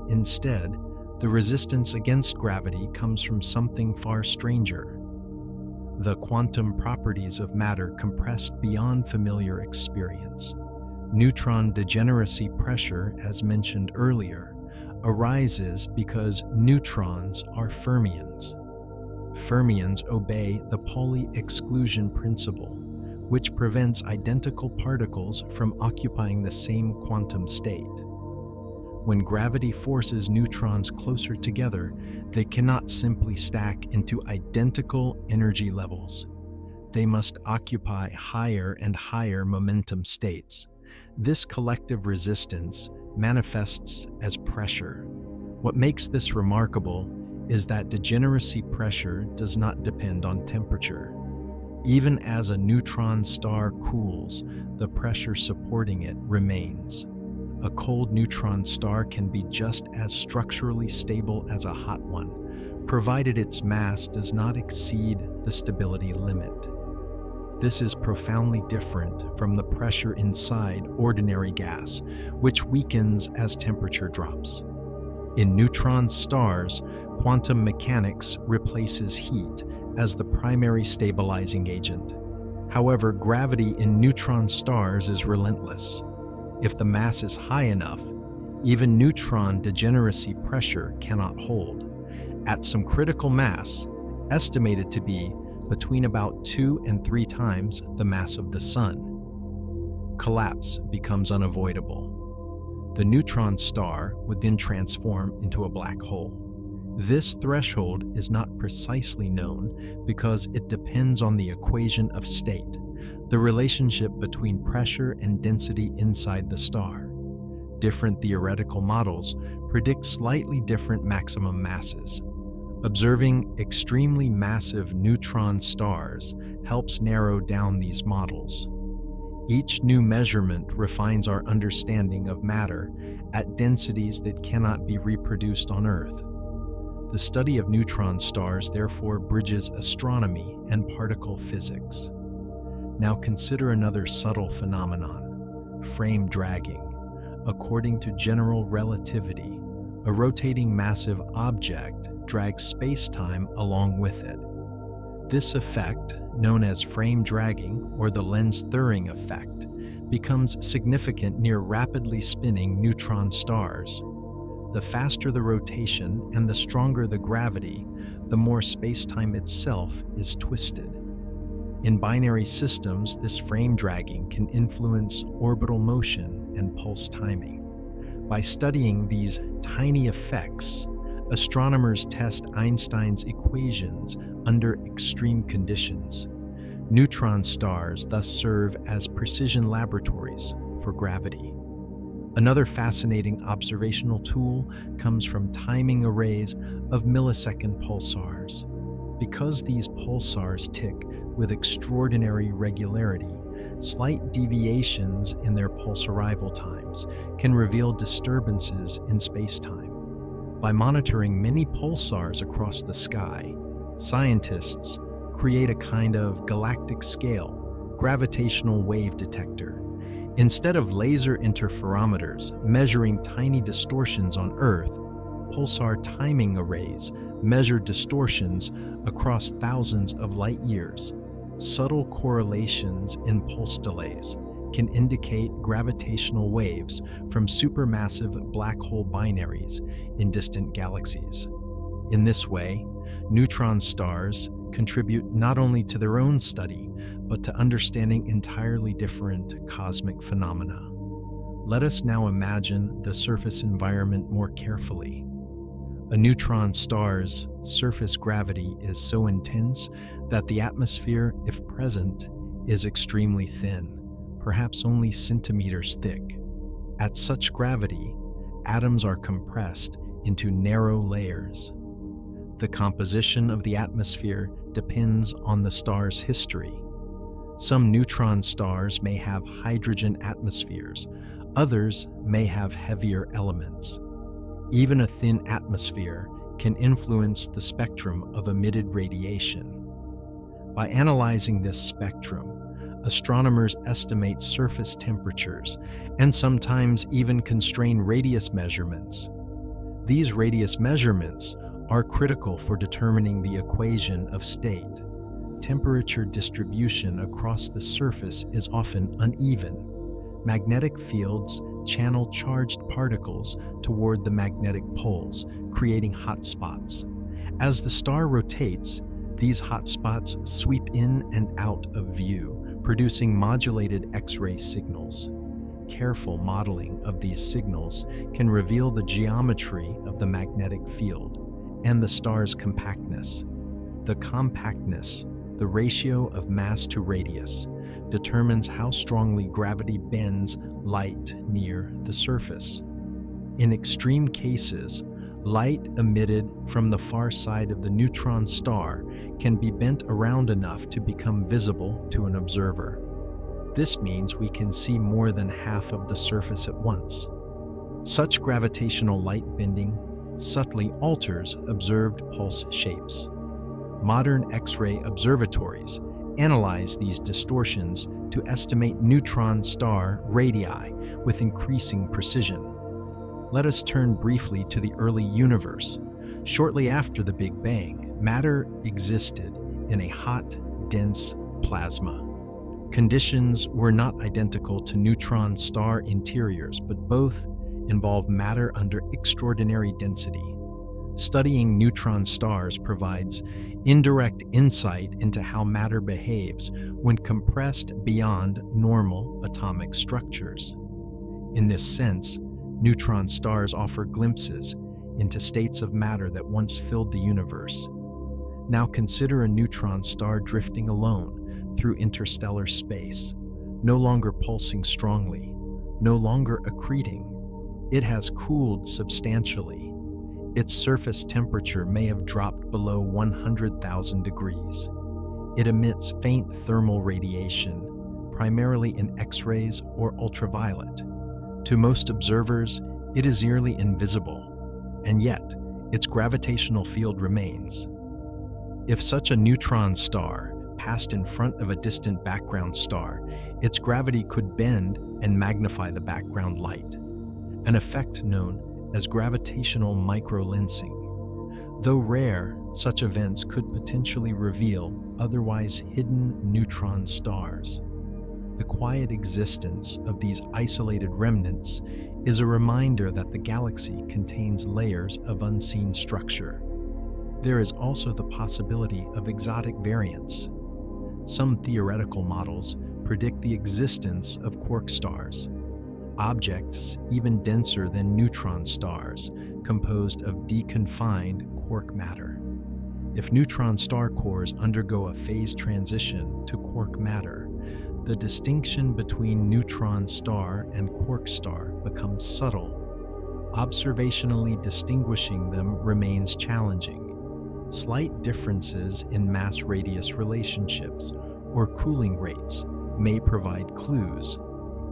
Instead, the resistance against gravity comes from something far stranger: the quantum properties of matter compressed beyond familiar experience. Neutron degeneracy pressure, as mentioned earlier, arises because neutrons are fermions. Fermions obey the Pauli exclusion principle, which prevents identical particles from occupying the same quantum state. When gravity forces neutrons closer together, they cannot simply stack into identical energy levels. They must occupy higher and higher momentum states. This collective resistance manifests as pressure. What makes this remarkable is that degeneracy pressure does not depend on temperature. Even as a neutron star cools, the pressure supporting it remains. A cold neutron star can be just as structurally stable as a hot one, provided its mass does not exceed the stability limit. This is profoundly different from the pressure inside ordinary gas, which weakens as temperature drops. In neutron stars, quantum mechanics replaces heat as the primary stabilizing agent. However, gravity in neutron stars is relentless. If the mass is high enough, even neutron degeneracy pressure cannot hold. At some critical mass, estimated to be between about 2 and 3 times the mass of the Sun, collapse becomes unavoidable. The neutron star would then transform into a black hole. This threshold is not precisely known because it depends on the equation of state, the relationship between pressure and density inside the star. Different theoretical models predict slightly different maximum masses. Observing extremely massive neutron stars helps narrow down these models. Each new measurement refines our understanding of matter at densities that cannot be reproduced on Earth. The study of neutron stars therefore bridges astronomy and particle physics. Now consider another subtle phenomenon: frame dragging. According to general relativity, a rotating massive object drags space-time along with it. This effect, known as frame dragging or the Lenz-Thirring effect, becomes significant near rapidly spinning neutron stars. The faster the rotation and the stronger the gravity, the more space-time itself is twisted. In binary systems, this frame dragging can influence orbital motion and pulse timing. By studying these tiny effects, astronomers test Einstein's equations under extreme conditions. Neutron stars thus serve as precision laboratories for gravity. Another fascinating observational tool comes from timing arrays of millisecond pulsars. Because these pulsars tick with extraordinary regularity, Slight deviations in their pulse arrival times can reveal disturbances in space-time. By monitoring many pulsars across the sky, scientists create a kind of galactic scale gravitational wave detector. Instead of laser interferometers measuring tiny distortions on Earth, pulsar timing arrays measure distortions across thousands of light years. Subtle correlations in pulse delays can indicate gravitational waves from supermassive black hole binaries in distant galaxies. In this way, neutron stars contribute not only to their own study, but to understanding entirely different cosmic phenomena. Let us now imagine the surface environment more carefully. A neutron star's surface gravity is so intense that the atmosphere, if present, is extremely thin, perhaps only centimeters thick. At such gravity, atoms are compressed into narrow layers. The composition of the atmosphere depends on the star's history. Some neutron stars may have hydrogen atmospheres, others may have heavier elements. Even a thin atmosphere can influence the spectrum of emitted radiation. By analyzing this spectrum, astronomers estimate surface temperatures and sometimes even constrain radius measurements. These radius measurements are critical for determining the equation of state. Temperature distribution across the surface is often uneven. Magnetic fields channel charged particles toward the magnetic poles, creating hot spots. As the star rotates, these hot spots sweep in and out of view, producing modulated X-ray signals. Careful modeling of these signals can reveal the geometry of the magnetic field and the star's compactness. The compactness, the ratio of mass to radius, determines how strongly gravity bends light near the surface. In extreme cases, light emitted from the far side of the neutron star can be bent around enough to become visible to an observer. This means we can see more than half of the surface at once. Such gravitational light bending subtly alters observed pulse shapes. Modern X-ray observatories analyze these distortions to estimate neutron star radii with increasing precision. Let us turn briefly to the early universe. Shortly after the Big Bang, matter existed in a hot, dense plasma. Conditions were not identical to neutron star interiors, but both involve matter under extraordinary density. Studying neutron stars provides indirect insight into how matter behaves when compressed beyond normal atomic structures. In this sense, neutron stars offer glimpses into states of matter that once filled the universe. Now consider a neutron star drifting alone through interstellar space, no longer pulsing strongly, no longer accreting. It has cooled substantially. Its surface temperature may have dropped below 100,000 degrees. It emits faint thermal radiation, primarily in X-rays or ultraviolet. To most observers, it is nearly invisible, and yet its gravitational field remains. If such a neutron star passed in front of a distant background star, its gravity could bend and magnify the background light, an effect known as gravitational microlensing. Though rare, such events could potentially reveal otherwise hidden neutron stars. The quiet existence of these isolated remnants is a reminder that the galaxy contains layers of unseen structure. There is also the possibility of exotic variants. Some theoretical models predict the existence of quark stars, objects even denser than neutron stars, composed of deconfined quark matter. If neutron star cores undergo a phase transition to quark matter, the distinction between neutron star and quark star becomes subtle. Observationally distinguishing them remains challenging. Slight differences in mass-radius relationships or cooling rates may provide clues.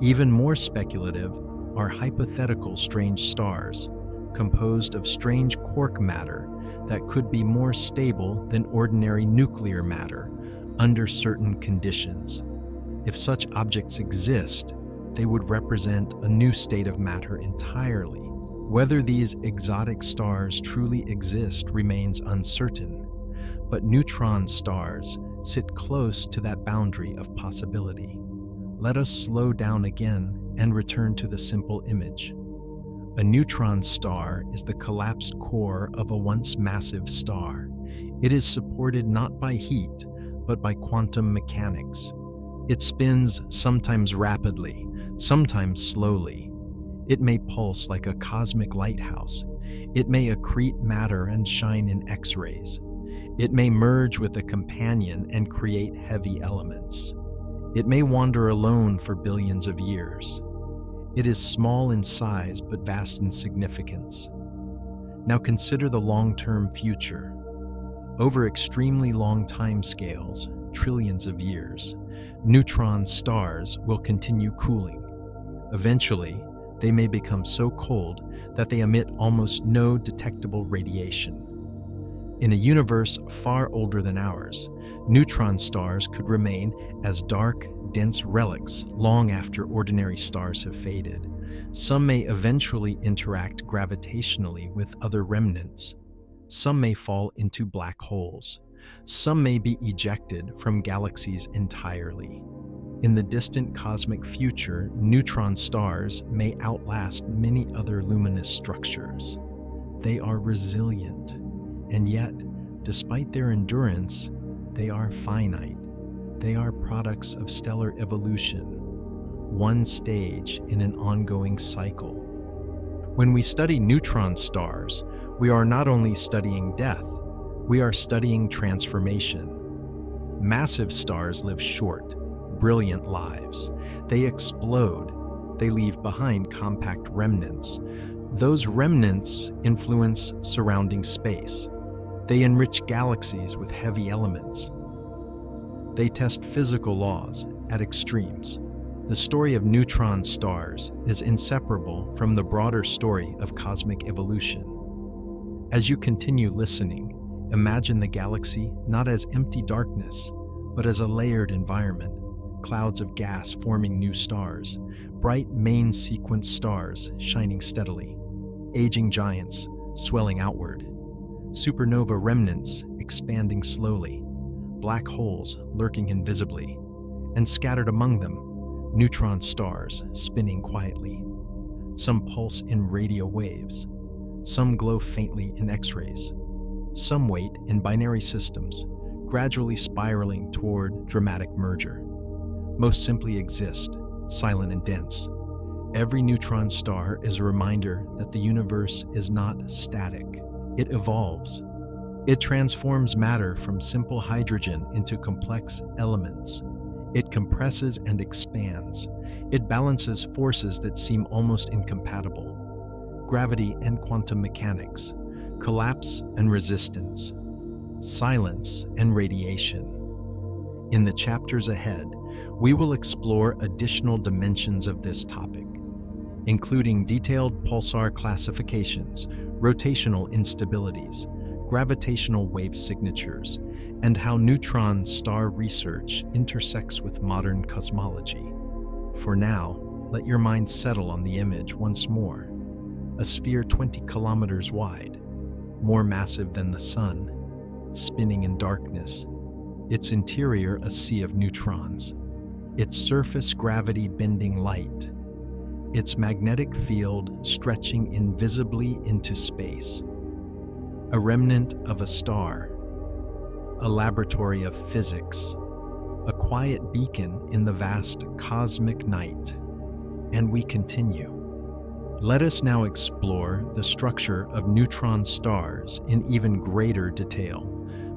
Even more speculative are hypothetical strange stars, composed of strange quark matter that could be more stable than ordinary nuclear matter under certain conditions. If such objects exist, they would represent a new state of matter entirely. Whether these exotic stars truly exist remains uncertain, but neutron stars sit close to that boundary of possibility. Let us slow down again and return to the simple image. A neutron star is the collapsed core of a once massive star. It is supported not by heat, but by quantum mechanics. It spins sometimes rapidly, sometimes slowly. It may pulse like a cosmic lighthouse. It may accrete matter and shine in X-rays. It may merge with a companion and create heavy elements. It may wander alone for billions of years. It is small in size but vast in significance. Now consider the long-term future. Over extremely long timescales, trillions of years, neutron stars will continue cooling. Eventually, they may become so cold that they emit almost no detectable radiation. In a universe far older than ours, neutron stars could remain as dark, dense relics long after ordinary stars have faded. Some may eventually interact gravitationally with other remnants. Some may fall into black holes. Some may be ejected from galaxies entirely. In the distant cosmic future, neutron stars may outlast many other luminous structures. They are resilient, and yet, despite their endurance, they are finite. They are products of stellar evolution, one stage in an ongoing cycle. When we study neutron stars, we are not only studying death, we are studying transformation. Massive stars live short, brilliant lives. They explode. They leave behind compact remnants. Those remnants influence surrounding space. They enrich galaxies with heavy elements. They test physical laws at extremes. The story of neutron stars is inseparable from the broader story of cosmic evolution. As you continue listening, imagine the galaxy not as empty darkness, but as a layered environment, clouds of gas forming new stars, bright main sequence stars shining steadily, aging giants swelling outward, supernova remnants expanding slowly, black holes lurking invisibly, and scattered among them, neutron stars spinning quietly. Some pulse in radio waves, some glow faintly in X-rays, some wait in binary systems, gradually spiraling toward dramatic merger. Most simply exist, silent and dense. Every neutron star is a reminder that the universe is not static. It evolves. It transforms matter from simple hydrogen into complex elements. It compresses and expands. It balances forces that seem almost incompatible. Gravity and quantum mechanics, collapse and resistance, silence and radiation. In the chapters ahead, we will explore additional dimensions of this topic, including detailed pulsar classifications, rotational instabilities, gravitational wave signatures, and how neutron star research intersects with modern cosmology. For now, let your mind settle on the image once more. A sphere 20 kilometers wide, more massive than the Sun, spinning in darkness, its interior a sea of neutrons, its surface gravity bending light, its magnetic field stretching invisibly into space. A remnant of a star, a laboratory of physics, a quiet beacon in the vast cosmic night. And we continue. Let us now explore the structure of neutron stars in even greater detail,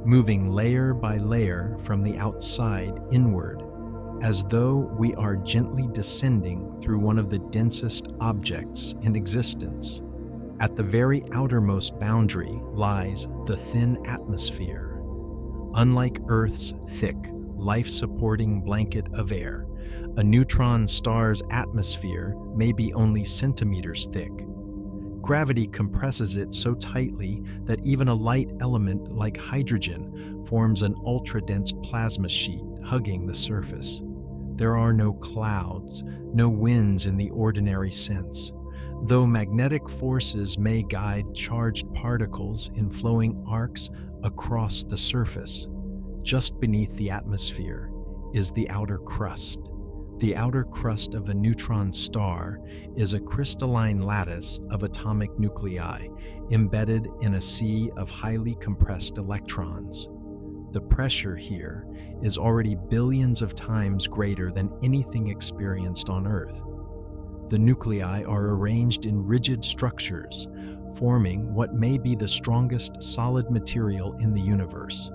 moving layer by layer from the outside inward, as though we are gently descending through one of the densest objects in existence. At the very outermost boundary lies the thin atmosphere. Unlike Earth's thick, life-supporting blanket of air, A neutron star's atmosphere may be only centimeters thick. Gravity compresses it so tightly that even a light element like hydrogen forms an ultra-dense plasma sheet hugging the surface. There are no clouds, no winds in the ordinary sense, though magnetic forces may guide charged particles in flowing arcs across the surface. Just beneath the atmosphere is the outer crust. The outer crust of a neutron star is a crystalline lattice of atomic nuclei embedded in a sea of highly compressed electrons. The pressure here is already billions of times greater than anything experienced on Earth. The nuclei are arranged in rigid structures, forming what may be the strongest solid material in the universe.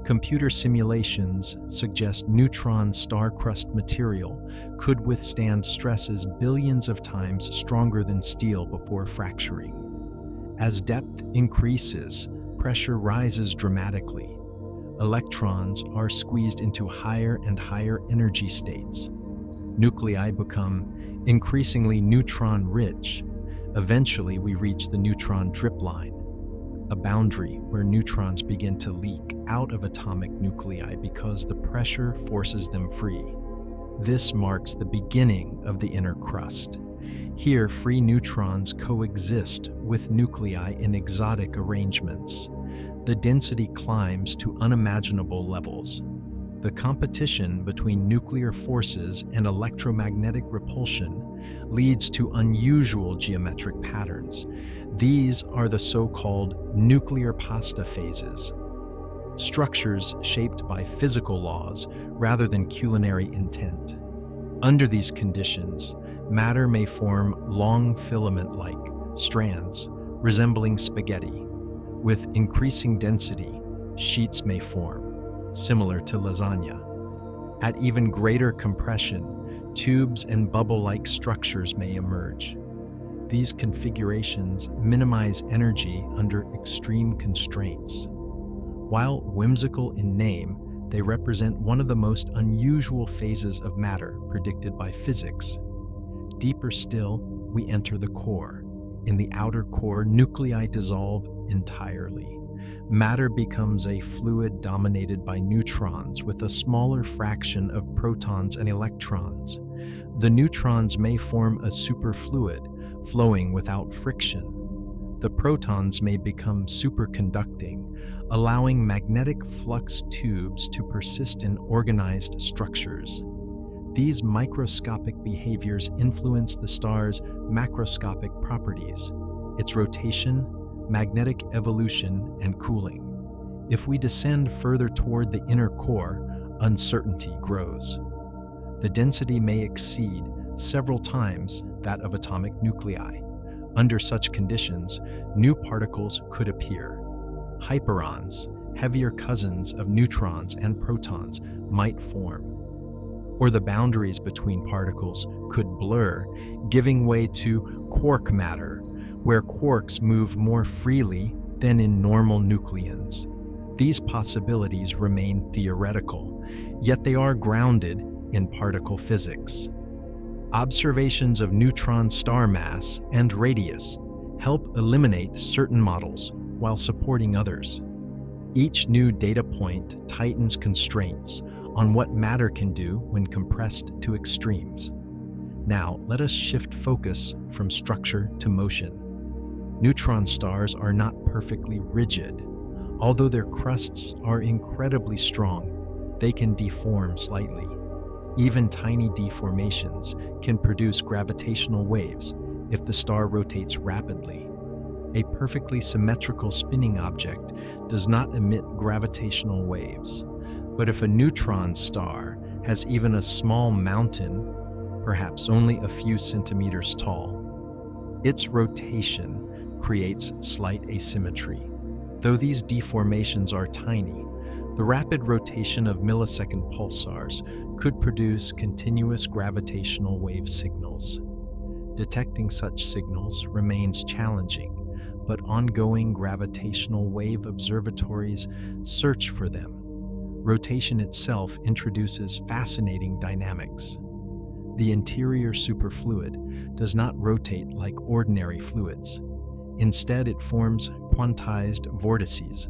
Computer simulations suggest neutron star crust material could withstand stresses billions of times stronger than steel before fracturing. As depth increases, pressure rises dramatically. Electrons are squeezed into higher and higher energy states. Nuclei become increasingly neutron-rich. Eventually, we reach the neutron drip line, a boundary where neutrons begin to leak out of atomic nuclei because the pressure forces them free. This marks the beginning of the inner crust. Here, free neutrons coexist with nuclei in exotic arrangements. The density climbs to unimaginable levels. The competition between nuclear forces and electromagnetic repulsion leads to unusual geometric patterns. These are the so-called nuclear pasta phases, structures shaped by physical laws rather than culinary intent. Under these conditions, matter may form long filament-like strands resembling spaghetti. With increasing density, sheets may form, similar to lasagna. At even greater compression, tubes and bubble-like structures may emerge. These configurations minimize energy under extreme constraints. While whimsical in name, they represent one of the most unusual phases of matter predicted by physics. Deeper still, we enter the core. In the outer core, nuclei dissolve entirely. Matter becomes a fluid dominated by neutrons with a smaller fraction of protons and electrons. The neutrons may form a superfluid, flowing without friction. The protons may become superconducting, allowing magnetic flux tubes to persist in organized structures. These microscopic behaviors influence the star's macroscopic properties, its rotation, magnetic evolution, and cooling. If we descend further toward the inner core, uncertainty grows. The density may exceed several times that of atomic nuclei. Under such conditions, new particles could appear. Hyperons, heavier cousins of neutrons and protons, might form. Or the boundaries between particles could blur, giving way to quark matter, where quarks move more freely than in normal nucleons. These possibilities remain theoretical, yet they are grounded in particle physics. Observations of neutron star mass and radius help eliminate certain models while supporting others. Each new data point tightens constraints on what matter can do when compressed to extremes. Now, let us shift focus from structure to motion. Neutron stars are not perfectly rigid. Although their crusts are incredibly strong, they can deform slightly. Even tiny deformations can produce gravitational waves if the star rotates rapidly. A perfectly symmetrical spinning object does not emit gravitational waves. But if a neutron star has even a small mountain, perhaps only a few centimeters tall, its rotation creates slight asymmetry. Though these deformations are tiny, the rapid rotation of millisecond pulsars could produce continuous gravitational wave signals. Detecting such signals remains challenging, but ongoing gravitational wave observatories search for them. Rotation itself introduces fascinating dynamics. The interior superfluid does not rotate like ordinary fluids. Instead, it forms quantized vortices,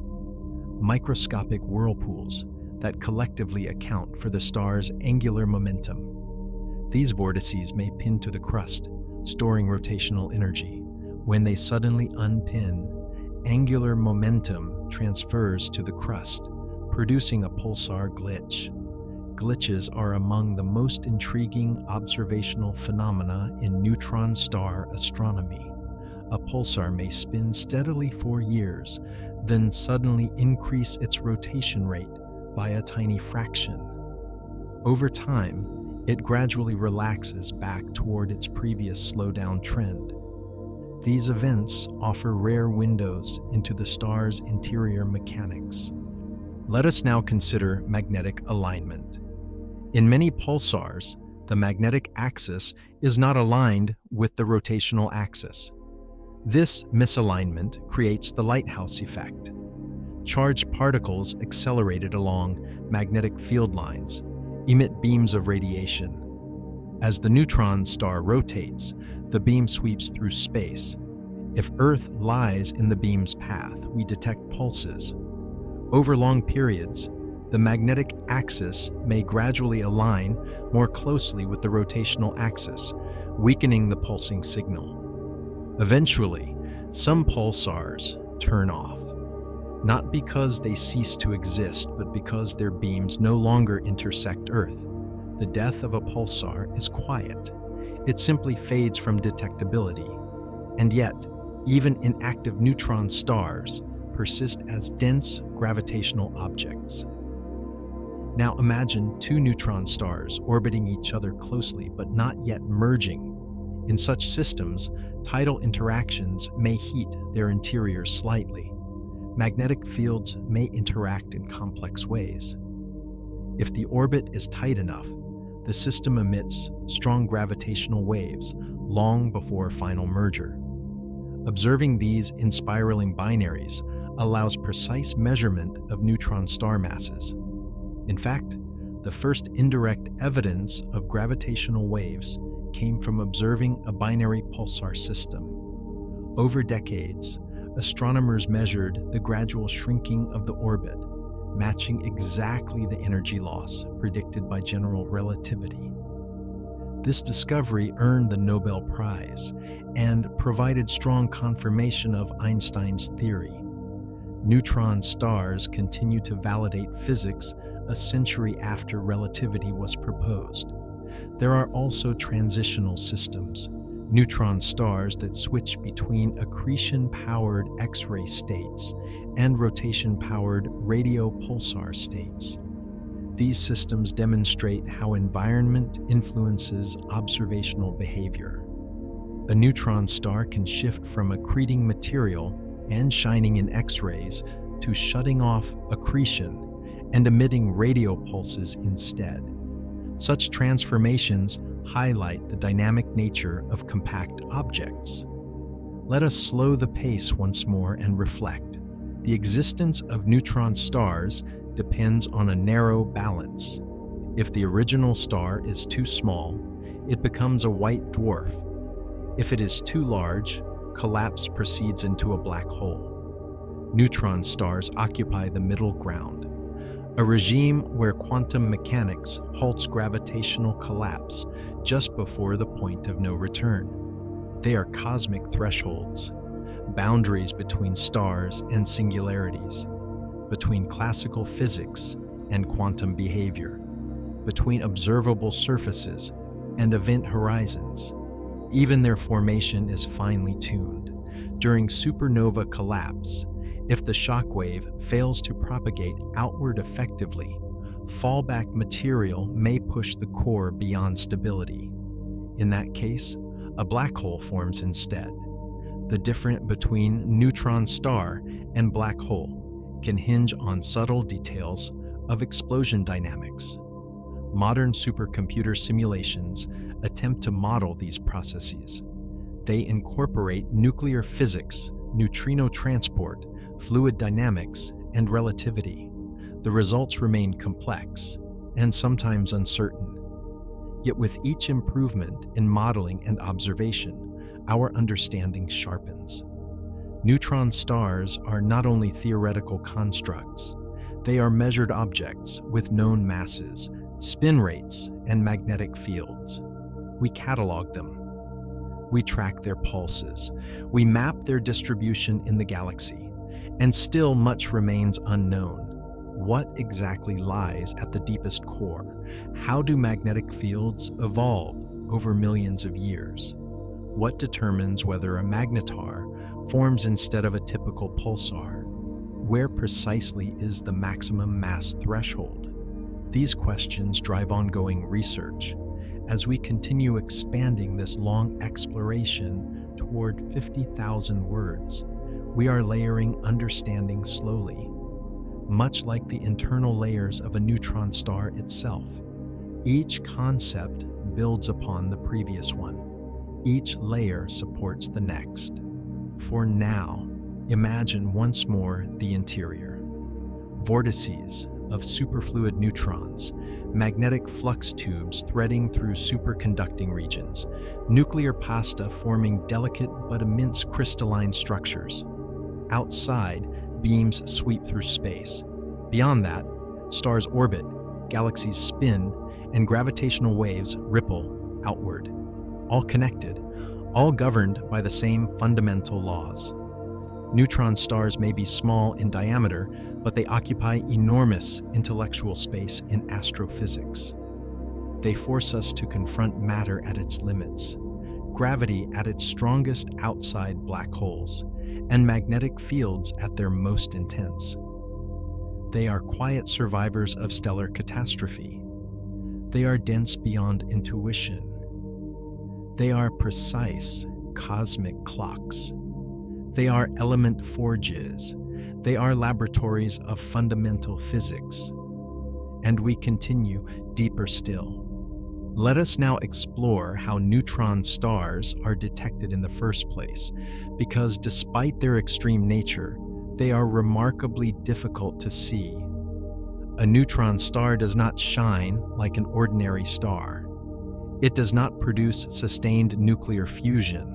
microscopic whirlpools that collectively account for the star's angular momentum. These vortices may pin to the crust, storing rotational energy. When they suddenly unpin, angular momentum transfers to the crust, producing a pulsar glitch. Glitches are among the most intriguing observational phenomena in neutron star astronomy. A pulsar may spin steadily for years, then suddenly increase its rotation rate by a tiny fraction. Over time, it gradually relaxes back toward its previous slowdown trend. These events offer rare windows into the star's interior mechanics. Let us now consider magnetic alignment. In many pulsars, the magnetic axis is not aligned with the rotational axis. This misalignment creates the lighthouse effect. Charged particles accelerated along magnetic field lines emit beams of radiation. As the neutron star rotates, the beam sweeps through space. If Earth lies in the beam's path, we detect pulses. Over long periods, the magnetic axis may gradually align more closely with the rotational axis, weakening the pulsing signal. Eventually, some pulsars turn off, not because they cease to exist, but because their beams no longer intersect Earth. The death of a pulsar is quiet. It simply fades from detectability. And yet, even inactive neutron stars persist as dense gravitational objects. Now imagine two neutron stars orbiting each other closely but not yet merging. In such systems, tidal interactions may heat their interiors slightly. Magnetic fields may interact in complex ways. If the orbit is tight enough, the system emits strong gravitational waves long before final merger. Observing these in spiraling binaries allows precise measurement of neutron star masses. In fact, the first indirect evidence of gravitational waves came from observing a binary pulsar system. Over decades, astronomers measured the gradual shrinking of the orbit, matching exactly the energy loss predicted by general relativity. This discovery earned the Nobel Prize and provided strong confirmation of Einstein's theory. Neutron stars continue to validate physics a century after relativity was proposed. There are also transitional systems, neutron stars that switch between accretion-powered X-ray states and rotation-powered radio pulsar states. These systems demonstrate how environment influences observational behavior. A neutron star can shift from accreting material and shining in X-rays to shutting off accretion and emitting radio pulses instead. Such transformations highlight the dynamic nature of compact objects. Let us slow the pace once more and reflect. The existence of neutron stars depends on a narrow balance. If the original star is too small, it becomes a white dwarf. If it is too large, collapse proceeds into a black hole. Neutron stars occupy the middle ground, a regime where quantum mechanics halts gravitational collapse just before the point of no return. They are cosmic thresholds, boundaries between stars and singularities, between classical physics and quantum behavior, between observable surfaces and event horizons. Even their formation is finely tuned. During supernova collapse, if the shockwave fails to propagate outward effectively, fallback material may push the core beyond stability. In that case, a black hole forms instead. The difference between neutron star and black hole can hinge on subtle details of explosion dynamics. Modern supercomputer simulations attempt to model these processes. They incorporate nuclear physics, neutrino transport, fluid dynamics, and relativity. The results remain complex and sometimes uncertain. Yet with each improvement in modeling and observation, our understanding sharpens. Neutron stars are not only theoretical constructs, they are measured objects with known masses, spin rates, and magnetic fields. We catalog them. We track their pulses. We map their distribution in the galaxy. And still much remains unknown. What exactly lies at the deepest core? How do magnetic fields evolve over millions of years? What determines whether a magnetar forms instead of a typical pulsar? Where precisely is the maximum mass threshold? These questions drive ongoing research. As we continue expanding this long exploration toward 50,000 words, we are layering understanding slowly, much like the internal layers of a neutron star itself. Each concept builds upon the previous one. Each layer supports the next. For now, imagine once more the interior. Vortices of superfluid neutrons, magnetic flux tubes threading through superconducting regions, nuclear pasta forming delicate but immense crystalline structures. Outside, beams sweep through space. Beyond that, stars orbit, galaxies spin, and gravitational waves ripple outward. All connected, all governed by the same fundamental laws. Neutron stars may be small in diameter, but they occupy enormous intellectual space in astrophysics. They force us to confront matter at its limits, gravity at its strongest outside black holes, and magnetic fields at their most intense. They are quiet survivors of stellar catastrophe. They are dense beyond intuition. They are precise cosmic clocks. They are element forges. They are laboratories of fundamental physics. And we continue deeper still. Let us now explore how neutron stars are detected in the first place, because despite their extreme nature, they are remarkably difficult to see. A neutron star does not shine like an ordinary star. It does not produce sustained nuclear fusion.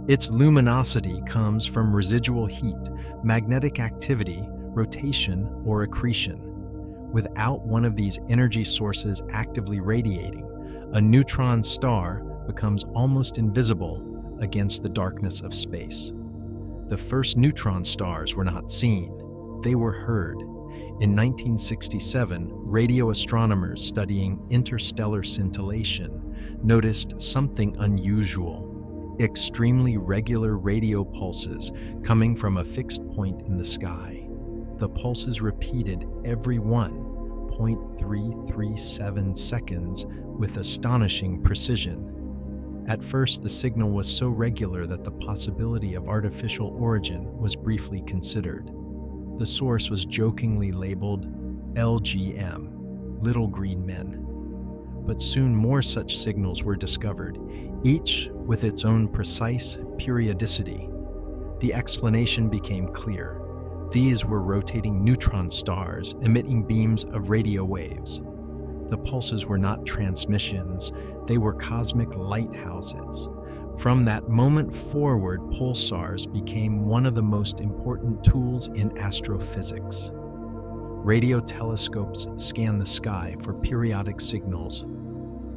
Its luminosity comes from residual heat, magnetic activity, rotation, or accretion. Without one of these energy sources actively radiating, a neutron star becomes almost invisible against the darkness of space. The first neutron stars were not seen, they were heard. In 1967, radio astronomers studying interstellar scintillation noticed something unusual. Extremely regular radio pulses coming from a fixed point in the sky. The pulses repeated every 1.337 seconds with astonishing precision. At first, the signal was so regular that the possibility of artificial origin was briefly considered. The source was jokingly labeled LGM, Little Green Men. But soon more such signals were discovered, each with its own precise periodicity. The explanation became clear. These were rotating neutron stars emitting beams of radio waves. The pulses were not transmissions, they were cosmic lighthouses. From that moment forward, pulsars became one of the most important tools in astrophysics. Radio telescopes scan the sky for periodic signals.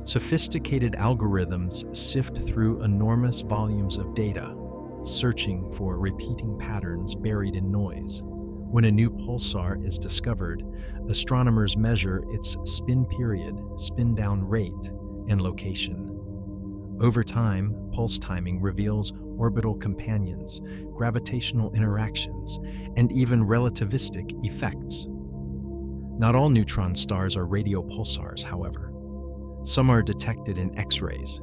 Sophisticated algorithms sift through enormous volumes of data, searching for repeating patterns buried in noise. When a new pulsar is discovered, astronomers measure its spin period, spin down rate, and location. Over time, pulse timing reveals orbital companions, gravitational interactions, and even relativistic effects. Not all neutron stars are radio pulsars, however. Some are detected in X-rays.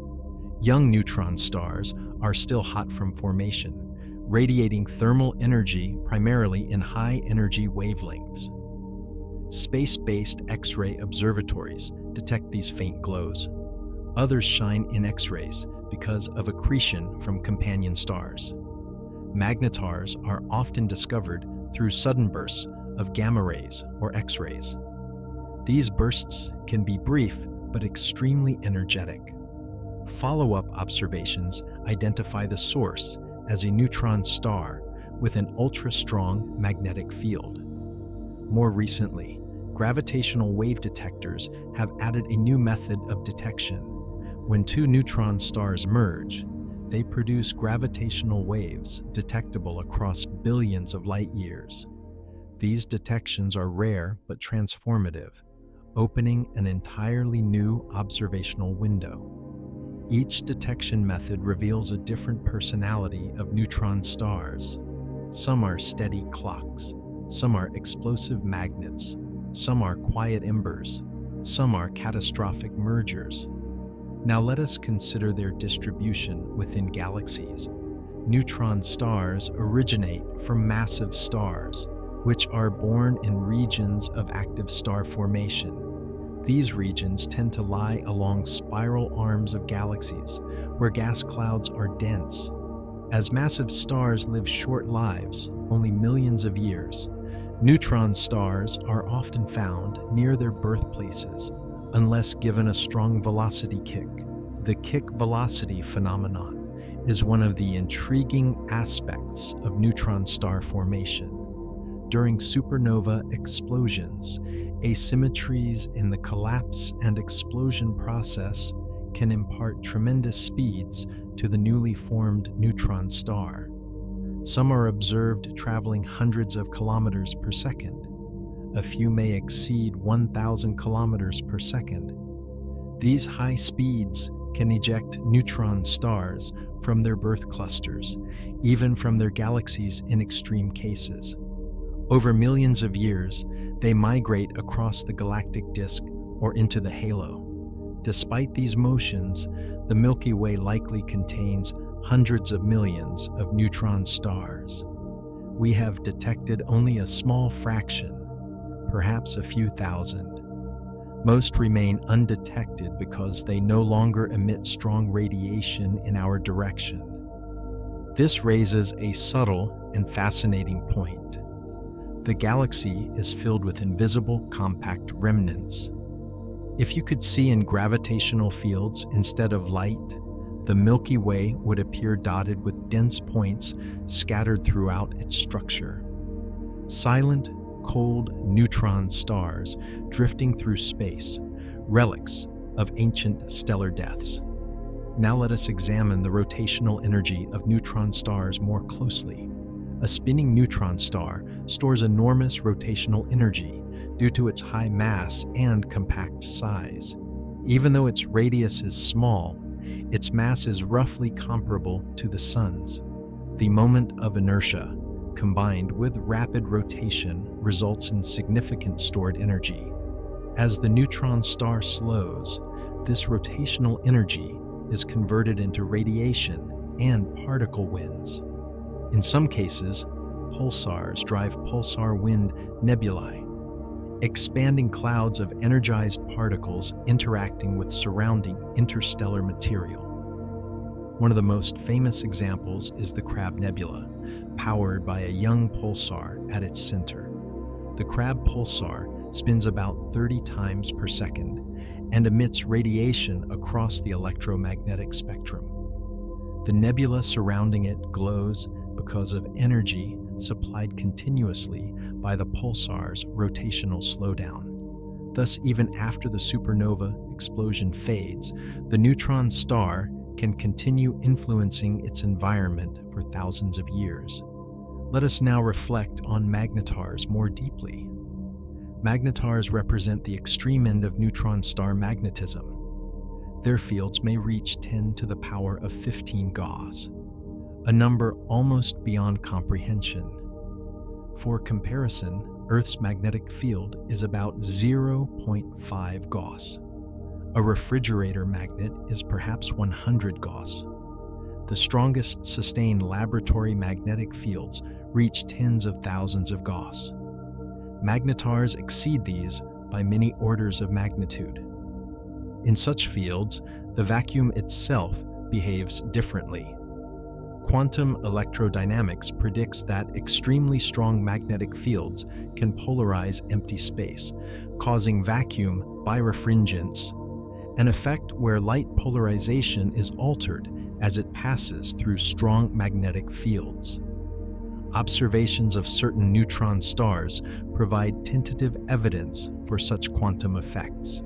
Young neutron stars are still hot from formation, radiating thermal energy primarily in high-energy wavelengths. Space-based X-ray observatories detect these faint glows. Others shine in X-rays because of accretion from companion stars. Magnetars are often discovered through sudden bursts of gamma rays or X-rays. These bursts can be brief but extremely energetic. Follow-up observations identify the source as a neutron star with an ultra-strong magnetic field. More recently, gravitational wave detectors have added a new method of detection. When two neutron stars merge, they produce gravitational waves detectable across billions of light years. These detections are rare but transformative, opening an entirely new observational window. Each detection method reveals a different personality of neutron stars. Some are steady clocks, some are explosive magnets, some are quiet embers, some are catastrophic mergers. Now let us consider their distribution within galaxies. Neutron stars originate from massive stars, which are born in regions of active star formation. These regions tend to lie along spiral arms of galaxies, where gas clouds are dense. As massive stars live short lives, only millions of years, neutron stars are often found near their birthplaces, unless given a strong velocity kick. The kick velocity phenomenon is one of the intriguing aspects of neutron star formation. During supernova explosions, asymmetries in the collapse and explosion process can impart tremendous speeds to the newly formed neutron star. Some are observed traveling hundreds of kilometers per second. A few may exceed 1,000 kilometers per second. These high speeds can eject neutron stars from their birth clusters, even from their galaxies in extreme cases. Over millions of years, they migrate across the galactic disk or into the halo. Despite these motions, the Milky Way likely contains hundreds of millions of neutron stars. We have detected only a small fraction, perhaps a few thousand. Most remain undetected because they no longer emit strong radiation in our direction. This raises a subtle and fascinating point. The galaxy is filled with invisible, compact remnants. If you could see in gravitational fields instead of light, the Milky Way would appear dotted with dense points scattered throughout its structure. Silent, cold neutron stars drifting through space, relics of ancient stellar deaths. Now let us examine the rotational energy of neutron stars more closely. A spinning neutron star stores enormous rotational energy due to its high mass and compact size. Even though its radius is small, its mass is roughly comparable to the Sun's. The moment of inertia, combined with rapid rotation, results in significant stored energy. As the neutron star slows, this rotational energy is converted into radiation and particle winds. In some cases, pulsars drive pulsar wind nebulae, expanding clouds of energized particles interacting with surrounding interstellar material. One of the most famous examples is the Crab Nebula, powered by a young pulsar at its center. The Crab pulsar spins about 30 times per second and emits radiation across the electromagnetic spectrum. The nebula surrounding it glows because of energy supplied continuously by the pulsar's rotational slowdown. Thus, even after the supernova explosion fades, the neutron star can continue influencing its environment for thousands of years. Let us now reflect on magnetars more deeply. Magnetars represent the extreme end of neutron star magnetism. Their fields may reach 10 to the power of 15 Gauss, a number almost beyond comprehension. For comparison, Earth's magnetic field is about 0.5 Gauss. A refrigerator magnet is perhaps 100 Gauss. The strongest sustained laboratory magnetic fields reach tens of thousands of Gauss. Magnetars exceed these by many orders of magnitude. In such fields, the vacuum itself behaves differently. Quantum electrodynamics predicts that extremely strong magnetic fields can polarize empty space, causing vacuum birefringence. an effect where light polarization is altered as it passes through strong magnetic fields. Observations of certain neutron stars provide tentative evidence for such quantum effects.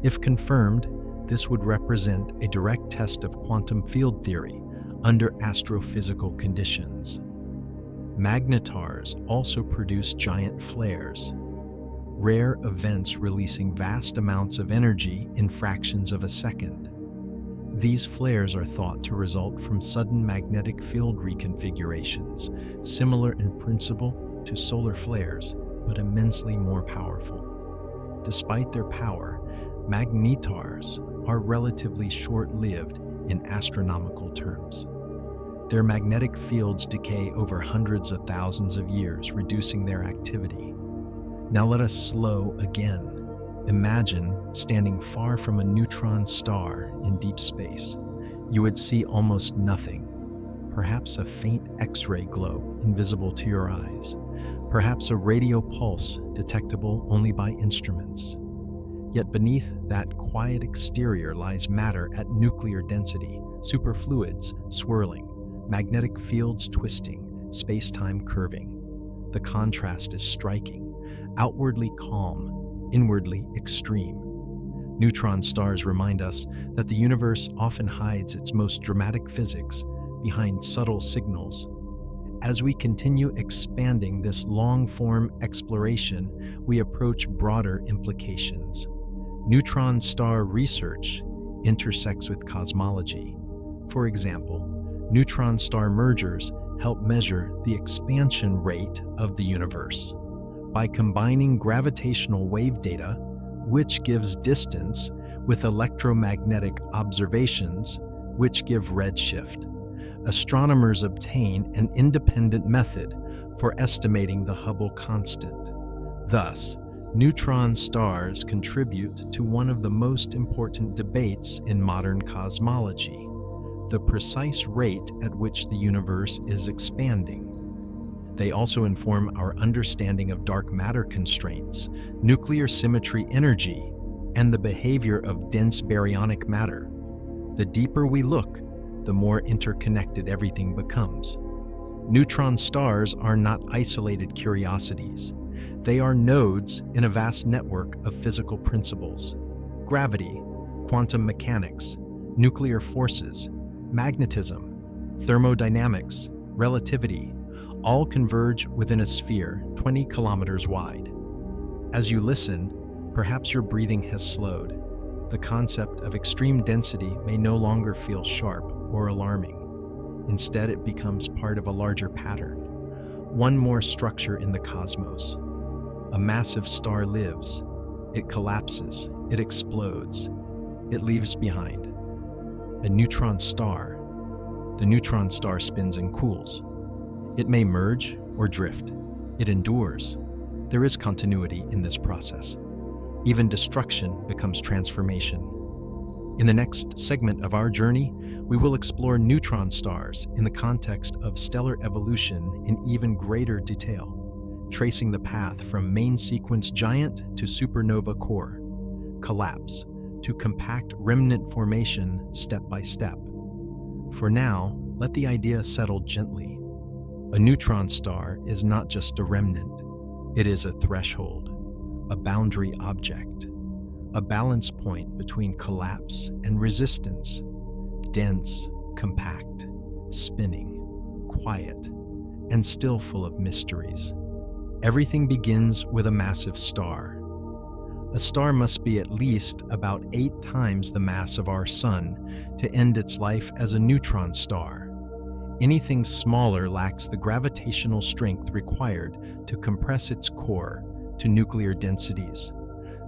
If confirmed, this would represent a direct test of quantum field theory under astrophysical conditions. Magnetars also produce giant flares, rare events releasing vast amounts of energy in fractions of a second. These flares are thought to result from sudden magnetic field reconfigurations, similar in principle to solar flares, but immensely more powerful. Despite their power, magnetars are relatively short-lived in astronomical terms. Their magnetic fields decay over hundreds of thousands of years, reducing their activity. Now let us slow again. Imagine standing far from a neutron star in deep space. You would see almost nothing. Perhaps a faint X-ray glow invisible to your eyes. Perhaps a radio pulse detectable only by instruments. Yet beneath that quiet exterior lies matter at nuclear density, superfluids swirling, magnetic fields twisting, space-time curving. The contrast is striking, outwardly calm, inwardly extreme. Neutron stars remind us that the universe often hides its most dramatic physics behind subtle signals. As we continue expanding this long-form exploration, we approach broader implications. Neutron star research intersects with cosmology. For example, neutron star mergers help measure the expansion rate of the universe. By combining gravitational wave data, which gives distance, with electromagnetic observations, which give redshift, astronomers obtain an independent method for estimating the Hubble constant. Thus, neutron stars contribute to one of the most important debates in modern cosmology: the precise rate at which the universe is expanding. They also inform our understanding of dark matter constraints, nuclear symmetry energy, and the behavior of dense baryonic matter. The deeper we look, the more interconnected everything becomes. Neutron stars are not isolated curiosities. They are nodes in a vast network of physical principles: gravity, quantum mechanics, nuclear forces, magnetism, thermodynamics, relativity, all converge within a sphere 20 kilometers wide. As you listen, perhaps your breathing has slowed. The concept of extreme density may no longer feel sharp or alarming. Instead, it becomes part of a larger pattern, one more structure in the cosmos. A massive star lives. It collapses. It explodes. It leaves behind a neutron star. The neutron star spins and cools. It may merge or drift. It endures. There is continuity in this process. Even destruction becomes transformation. In the next segment of our journey, we will explore neutron stars in the context of stellar evolution in even greater detail, tracing the path from main sequence giant to supernova core, collapse to compact remnant formation step by step. For now, let the idea settle gently. A neutron star is not just a remnant. It is a threshold, a boundary object, a balance point between collapse and resistance, dense, compact, spinning, quiet, and still full of mysteries. Everything begins with a massive star. A star must be at least about 8 times the mass of our Sun to end its life as a neutron star. Anything smaller lacks the gravitational strength required to compress its core to nuclear densities.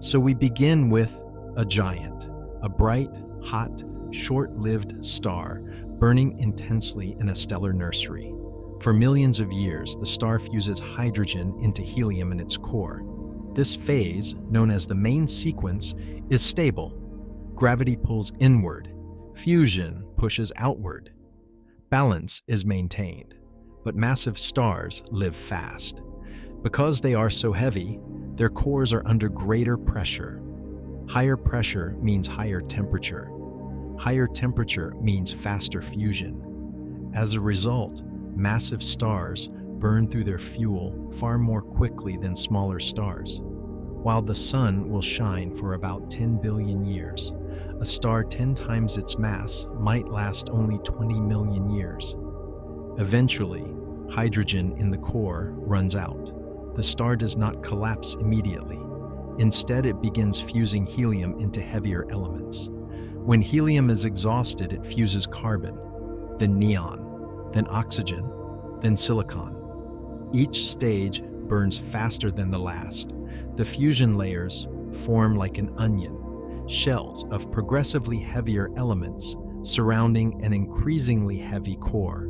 So we begin with a giant, a bright, hot, short-lived star burning intensely in a stellar nursery. For millions of years, the star fuses hydrogen into helium in its core. This phase, known as the main sequence, is stable. Gravity pulls inward. Fusion pushes outward. Balance is maintained, but massive stars live fast. Because they are so heavy, their cores are under greater pressure. Higher pressure means higher temperature. Higher temperature means faster fusion. As a result, massive stars burn through their fuel far more quickly than smaller stars. While the sun will shine for about 10 billion years, a star 10 times its mass might last only 20 million years. Eventually, hydrogen in the core runs out. The star does not collapse immediately. Instead, it begins fusing helium into heavier elements. When helium is exhausted, it fuses carbon, then neon, then oxygen, then silicon. Each stage burns faster than the last. The fusion layers form like an onion, shells of progressively heavier elements surrounding an increasingly heavy core.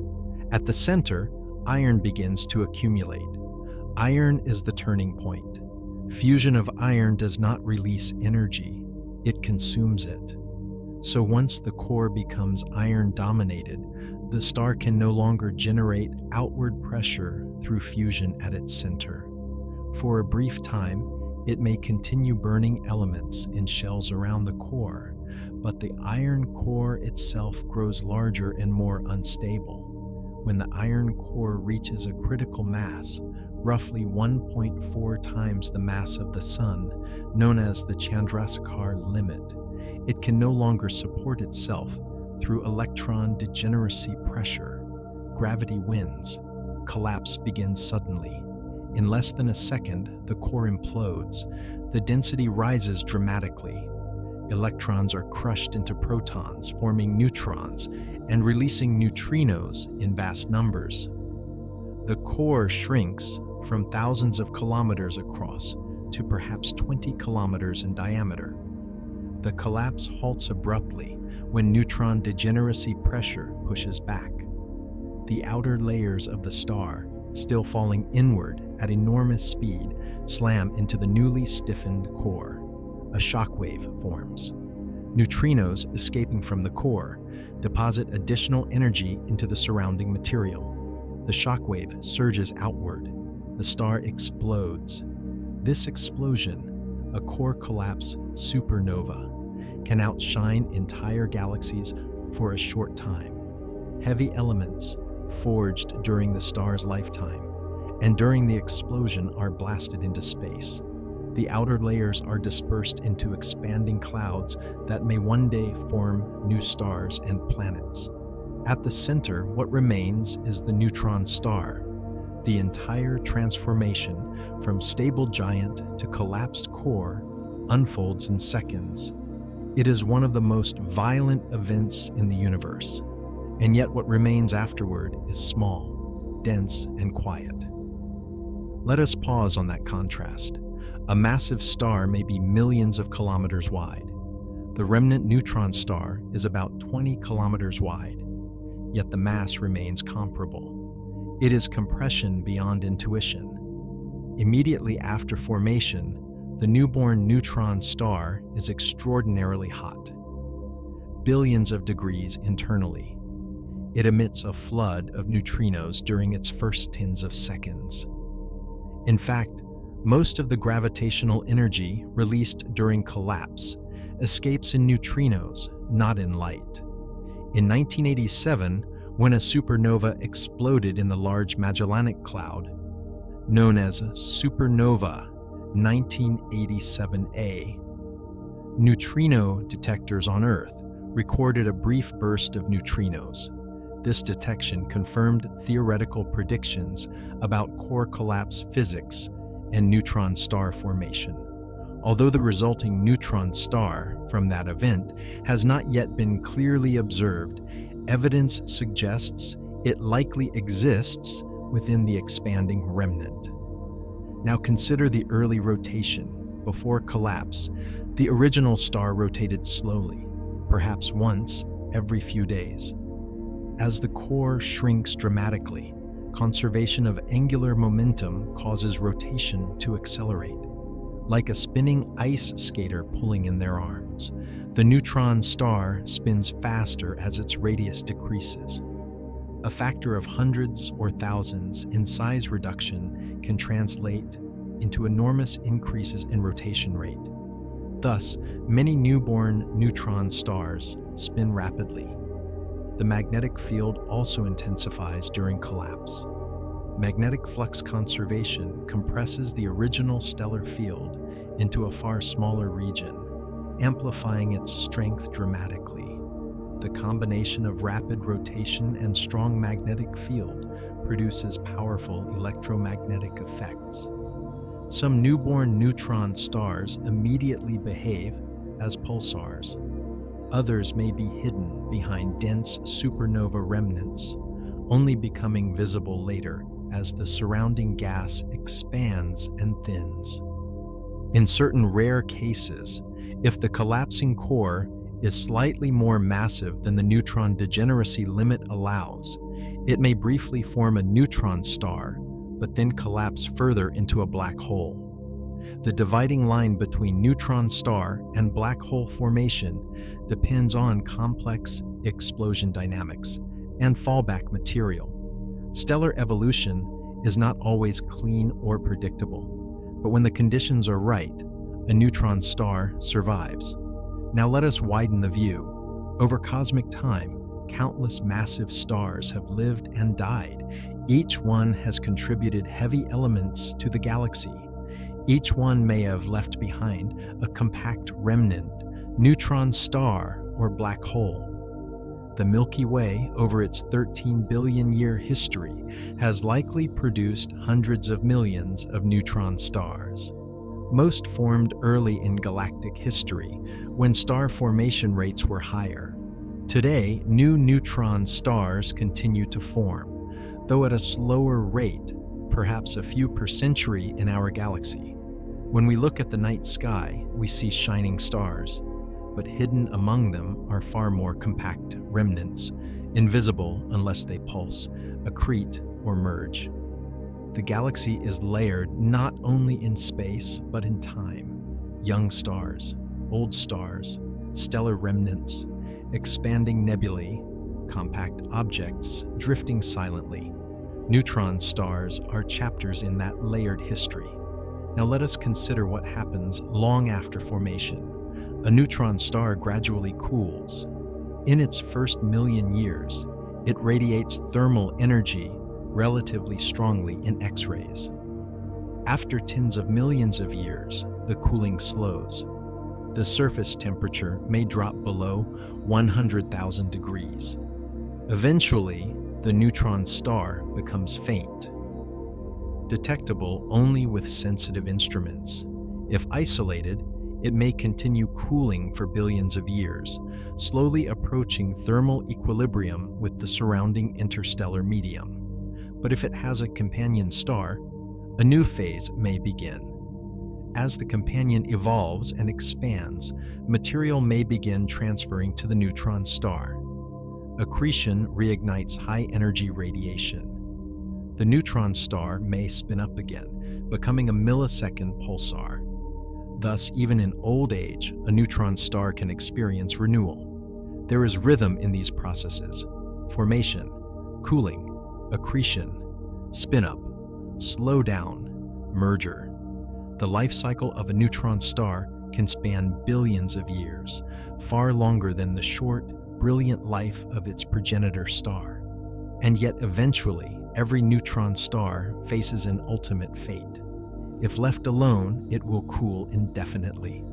At the center, iron begins to accumulate. Iron is the turning point. Fusion of iron does not release energy, it consumes it. So once the core becomes iron-dominated, the star can no longer generate outward pressure through fusion at its center. For a brief time, it may continue burning elements in shells around the core, but the iron core itself grows larger and more unstable. When the iron core reaches a critical mass, roughly 1.4 times the mass of the Sun, known as the Chandrasekhar limit, it can no longer support itself through electron degeneracy pressure. Gravity wins. Collapse begins suddenly. In less than a second, the core implodes. The density rises dramatically. Electrons are crushed into protons, forming neutrons and releasing neutrinos in vast numbers. The core shrinks from thousands of kilometers across to perhaps 20 kilometers in diameter. The collapse halts abruptly when neutron degeneracy pressure pushes back. The outer layers of the star, still falling inward at enormous speed, slam into the newly stiffened core. A shockwave forms. Neutrinos escaping from the core deposit additional energy into the surrounding material. The shockwave surges outward. The star explodes. This explosion, a core collapse supernova, can outshine entire galaxies for a short time. Heavy elements forged during the star's lifetime and during the explosion are blasted into space. The outer layers are dispersed into expanding clouds that may one day form new stars and planets. At the center, what remains is the neutron star. The entire transformation from stable giant to collapsed core unfolds in seconds. It is one of the most violent events in the universe, and yet what remains afterward is small, dense, and quiet. Let us pause on that contrast. A massive star may be millions of kilometers wide. The remnant neutron star is about 20 kilometers wide, yet the mass remains comparable. It is compression beyond intuition. Immediately after formation, the newborn neutron star is extraordinarily hot, billions of degrees internally. It emits a flood of neutrinos during its first tens of seconds. In fact, most of the gravitational energy released during collapse escapes in neutrinos, not in light. In 1987, when a supernova exploded in the Large Magellanic Cloud, known as Supernova 1987A, neutrino detectors on Earth recorded a brief burst of neutrinos. This detection confirmed theoretical predictions about core collapse physics and neutron star formation. Although the resulting neutron star from that event has not yet been clearly observed, evidence suggests it likely exists within the expanding remnant. Now consider the early rotation. Before collapse, the original star rotated slowly, perhaps once every few days. As the core shrinks dramatically, conservation of angular momentum causes rotation to accelerate. Like a spinning ice skater pulling in their arms, the neutron star spins faster as its radius decreases. A factor of hundreds or thousands in size reduction can translate into enormous increases in rotation rate. Thus, many newborn neutron stars spin rapidly. The magnetic field also intensifies during collapse. Magnetic flux conservation compresses the original stellar field into a far smaller region, amplifying its strength dramatically. The combination of rapid rotation and strong magnetic field produces powerful electromagnetic effects. Some newborn neutron stars immediately behave as pulsars. Others may be hidden behind dense supernova remnants, only becoming visible later as the surrounding gas expands and thins. In certain rare cases, if the collapsing core is slightly more massive than the neutron degeneracy limit allows, it may briefly form a neutron star, but then collapse further into a black hole. The dividing line between neutron star and black hole formation depends on complex explosion dynamics and fallback material. Stellar evolution is not always clean or predictable, but when the conditions are right, a neutron star survives. Now let us widen the view. Over cosmic time, countless massive stars have lived and died. Each one has contributed heavy elements to the galaxy. Each one may have left behind a compact remnant, neutron star, or black hole. The Milky Way, over its 13 billion year history, has likely produced hundreds of millions of neutron stars. Most formed early in galactic history, when star formation rates were higher. Today, new neutron stars continue to form, though at a slower rate, perhaps a few per century in our galaxy. When we look at the night sky, we see shining stars, but hidden among them are far more compact remnants, invisible unless they pulse, accrete, or merge. The galaxy is layered not only in space, but in time. Young stars, old stars, stellar remnants, expanding nebulae, compact objects drifting silently. Neutron stars are chapters in that layered history. Now let us consider what happens long after formation. A neutron star gradually cools. In its first million years, it radiates thermal energy relatively strongly in X-rays. After tens of millions of years, the cooling slows. The surface temperature may drop below 100,000 degrees. Eventually, the neutron star becomes faint, detectable only with sensitive instruments. If isolated, it may continue cooling for billions of years, slowly approaching thermal equilibrium with the surrounding interstellar medium. But if it has a companion star, a new phase may begin. As the companion evolves and expands, material may begin transferring to the neutron star. Accretion reignites high-energy radiation. The neutron star may spin up again, becoming a millisecond pulsar. Thus, even in old age, a neutron star can experience renewal. There is rhythm in these processes: formation, cooling, accretion, spin-up, slow down, merger. The life cycle of a neutron star can span billions of years, far longer than the short, brilliant life of its progenitor star. And yet eventually, every neutron star faces an ultimate fate. If left alone, it will cool indefinitely.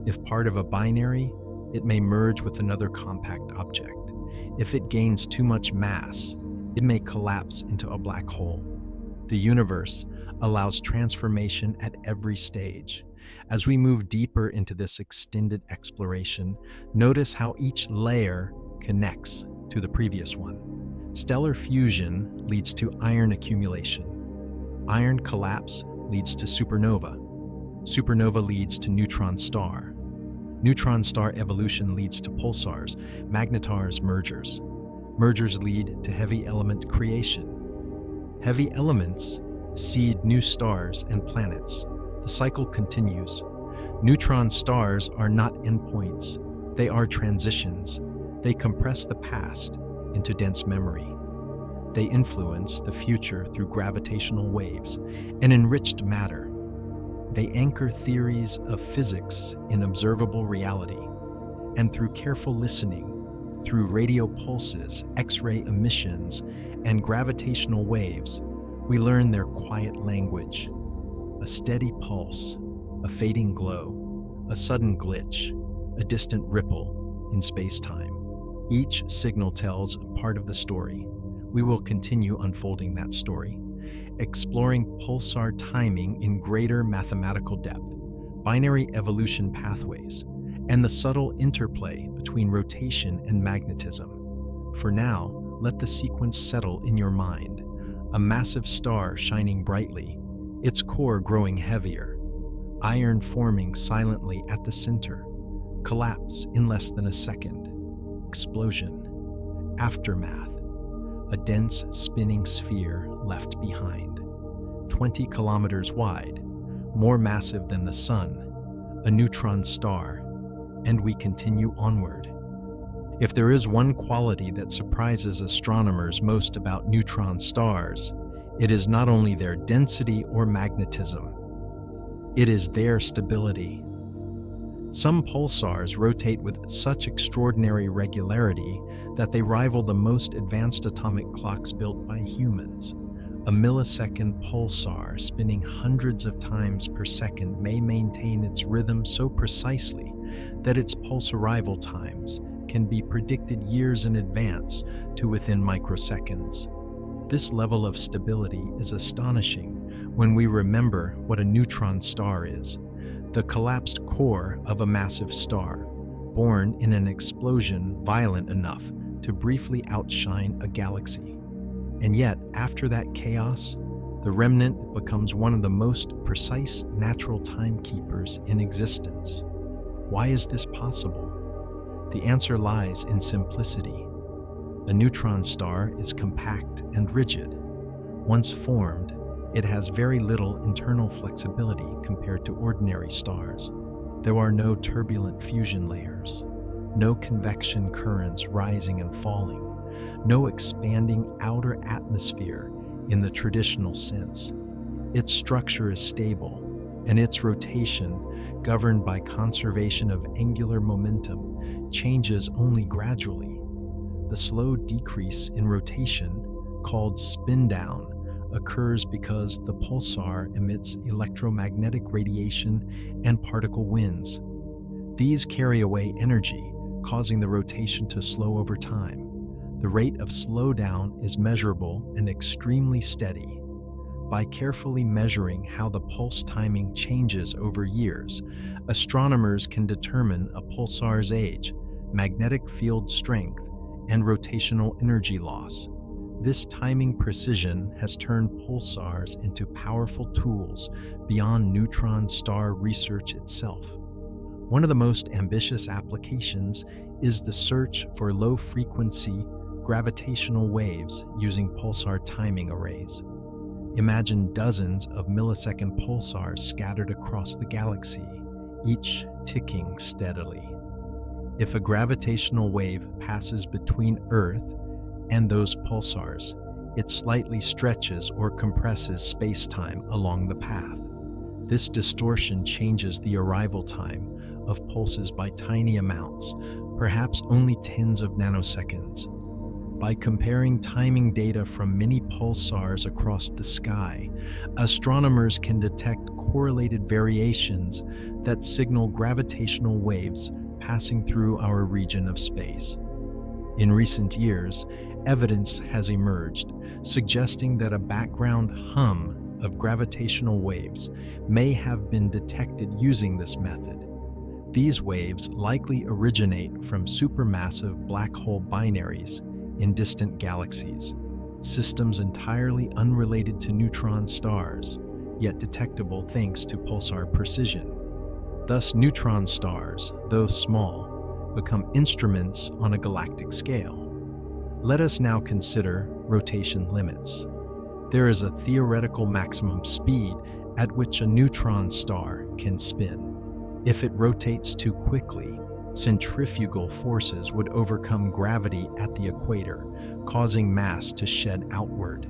If part of a binary, it may merge with another compact object. If it gains too much mass, it may collapse into a black hole. The universe allows transformation at every stage. As we move deeper into this extended exploration, notice how each layer connects to the previous one. Stellar fusion leads to iron accumulation. Iron collapse leads to supernova. Supernova leads to neutron star. Neutron star evolution leads to pulsars, magnetars, mergers. Mergers lead to heavy element creation. Heavy elements seed new stars and planets. The cycle continues. Neutron stars are not endpoints. They are transitions. They compress the past into dense memory. They influence the future through gravitational waves and enriched matter. They anchor theories of physics in observable reality, and through careful listening, through radio pulses, X-ray emissions, and gravitational waves, we learn their quiet language. A steady pulse, a fading glow, a sudden glitch, a distant ripple in space-time. Each signal tells a part of the story. We will continue unfolding that story, exploring pulsar timing in greater mathematical depth, binary evolution pathways, and the subtle interplay between rotation and magnetism. For now, let the sequence settle in your mind. A massive star shining brightly, its core growing heavier, iron forming silently at the center, collapse in less than a second, explosion, aftermath, a dense spinning sphere left behind, 20 kilometers wide, more massive than the sun, a neutron star, and we continue onward. If there is one quality that surprises astronomers most about neutron stars, it is not only their density or magnetism, it is their stability. Some pulsars rotate with such extraordinary regularity that they rival the most advanced atomic clocks built by humans. A millisecond pulsar spinning hundreds of times per second may maintain its rhythm so precisely that its pulse arrival times can be predicted years in advance to within microseconds. This level of stability is astonishing when we remember what a neutron star is: the collapsed core of a massive star, born in an explosion violent enough to briefly outshine a galaxy. And yet, after that chaos, the remnant becomes one of the most precise natural timekeepers in existence. Why is this possible? The answer lies in simplicity. A neutron star is compact and rigid. Once formed, it has very little internal flexibility compared to ordinary stars. There are no turbulent fusion layers, no convection currents rising and falling, no expanding outer atmosphere in the traditional sense. Its structure is stable, and its rotation, governed by conservation of angular momentum, changes only gradually. The slow decrease in rotation, called spin down, occurs because the pulsar emits electromagnetic radiation and particle winds. These carry away energy, causing the rotation to slow over time. The rate of slowdown is measurable and extremely steady. By carefully measuring how the pulse timing changes over years, astronomers can determine a pulsar's age, magnetic field strength, and rotational energy loss. This timing precision has turned pulsars into powerful tools beyond neutron star research itself. One of the most ambitious applications is the search for low-frequency gravitational waves using pulsar timing arrays. Imagine dozens of millisecond pulsars scattered across the galaxy, each ticking steadily. If a gravitational wave passes between Earth and those pulsars, it slightly stretches or compresses space-time along the path. This distortion changes the arrival time of pulses by tiny amounts, perhaps only tens of nanoseconds. By comparing timing data from many pulsars across the sky, astronomers can detect correlated variations that signal gravitational waves passing through our region of space. In recent years, evidence has emerged suggesting that a background hum of gravitational waves may have been detected using this method. These waves likely originate from supermassive black hole binaries in distant galaxies, systems entirely unrelated to neutron stars, yet detectable thanks to pulsar precision. Thus, neutron stars, though small, become instruments on a galactic scale. Let us now consider rotation limits. There is a theoretical maximum speed at which a neutron star can spin. If it rotates too quickly, centrifugal forces would overcome gravity at the equator, causing mass to shed outward.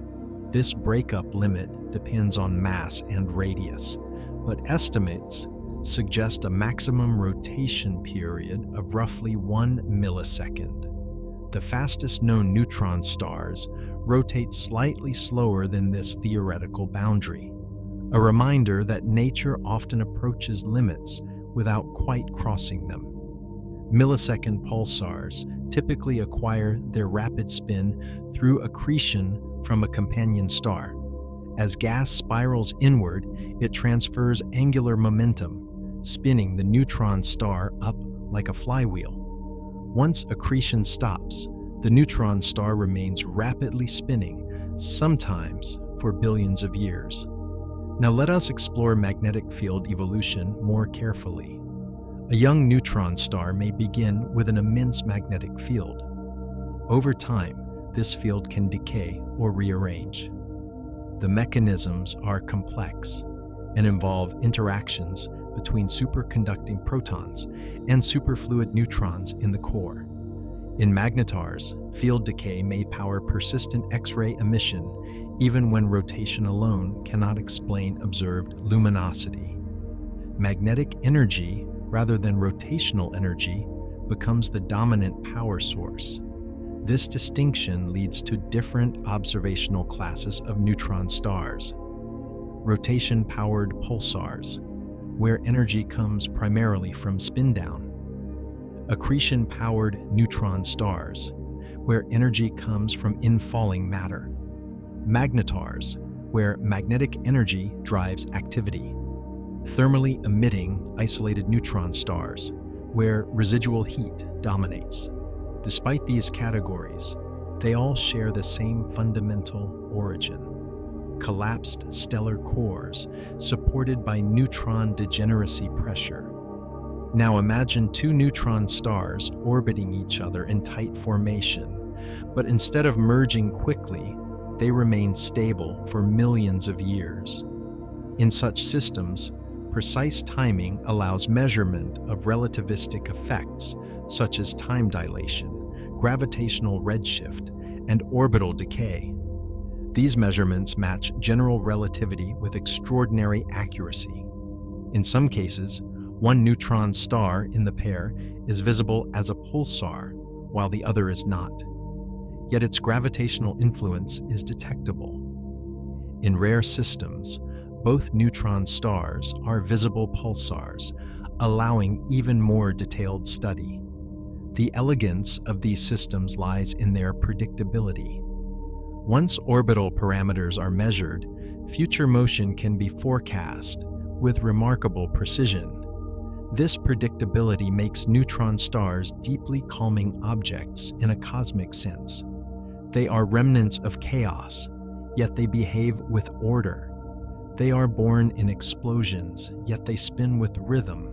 This breakup limit depends on mass and radius, but estimates suggest a maximum rotation period of roughly 1 millisecond. The fastest known neutron stars rotate slightly slower than this theoretical boundary, a reminder that nature often approaches limits without quite crossing them. Millisecond pulsars typically acquire their rapid spin through accretion from a companion star. As gas spirals inward, it transfers angular momentum, spinning the neutron star up like a flywheel. Once accretion stops, the neutron star remains rapidly spinning, sometimes for billions of years. Now let us explore magnetic field evolution more carefully. A young neutron star may begin with an immense magnetic field. Over time, this field can decay or rearrange. The mechanisms are complex and involve interactions between superconducting protons and superfluid neutrons in the core. In magnetars, field decay may power persistent X-ray emission even when rotation alone cannot explain observed luminosity. Magnetic energy, rather than rotational energy, becomes the dominant power source. This distinction leads to different observational classes of neutron stars. Rotation-powered pulsars, where energy comes primarily from spin-down. Accretion-powered neutron stars, where energy comes from infalling matter. Magnetars, where magnetic energy drives activity. Thermally emitting isolated neutron stars, where residual heat dominates. Despite these categories, they all share the same fundamental origin: collapsed stellar cores supported by neutron degeneracy pressure. Now imagine two neutron stars orbiting each other in tight formation, but instead of merging quickly, they remain stable for millions of years. In such systems, precise timing allows measurement of relativistic effects such as time dilation, gravitational redshift, and orbital decay. These measurements match general relativity with extraordinary accuracy. In some cases, one neutron star in the pair is visible as a pulsar, while the other is not. Yet its gravitational influence is detectable. In rare systems, both neutron stars are visible pulsars, allowing even more detailed study. The elegance of these systems lies in their predictability. Once orbital parameters are measured, future motion can be forecast with remarkable precision. This predictability makes neutron stars deeply calming objects in a cosmic sense. They are remnants of chaos, yet they behave with order. They are born in explosions, yet they spin with rhythm.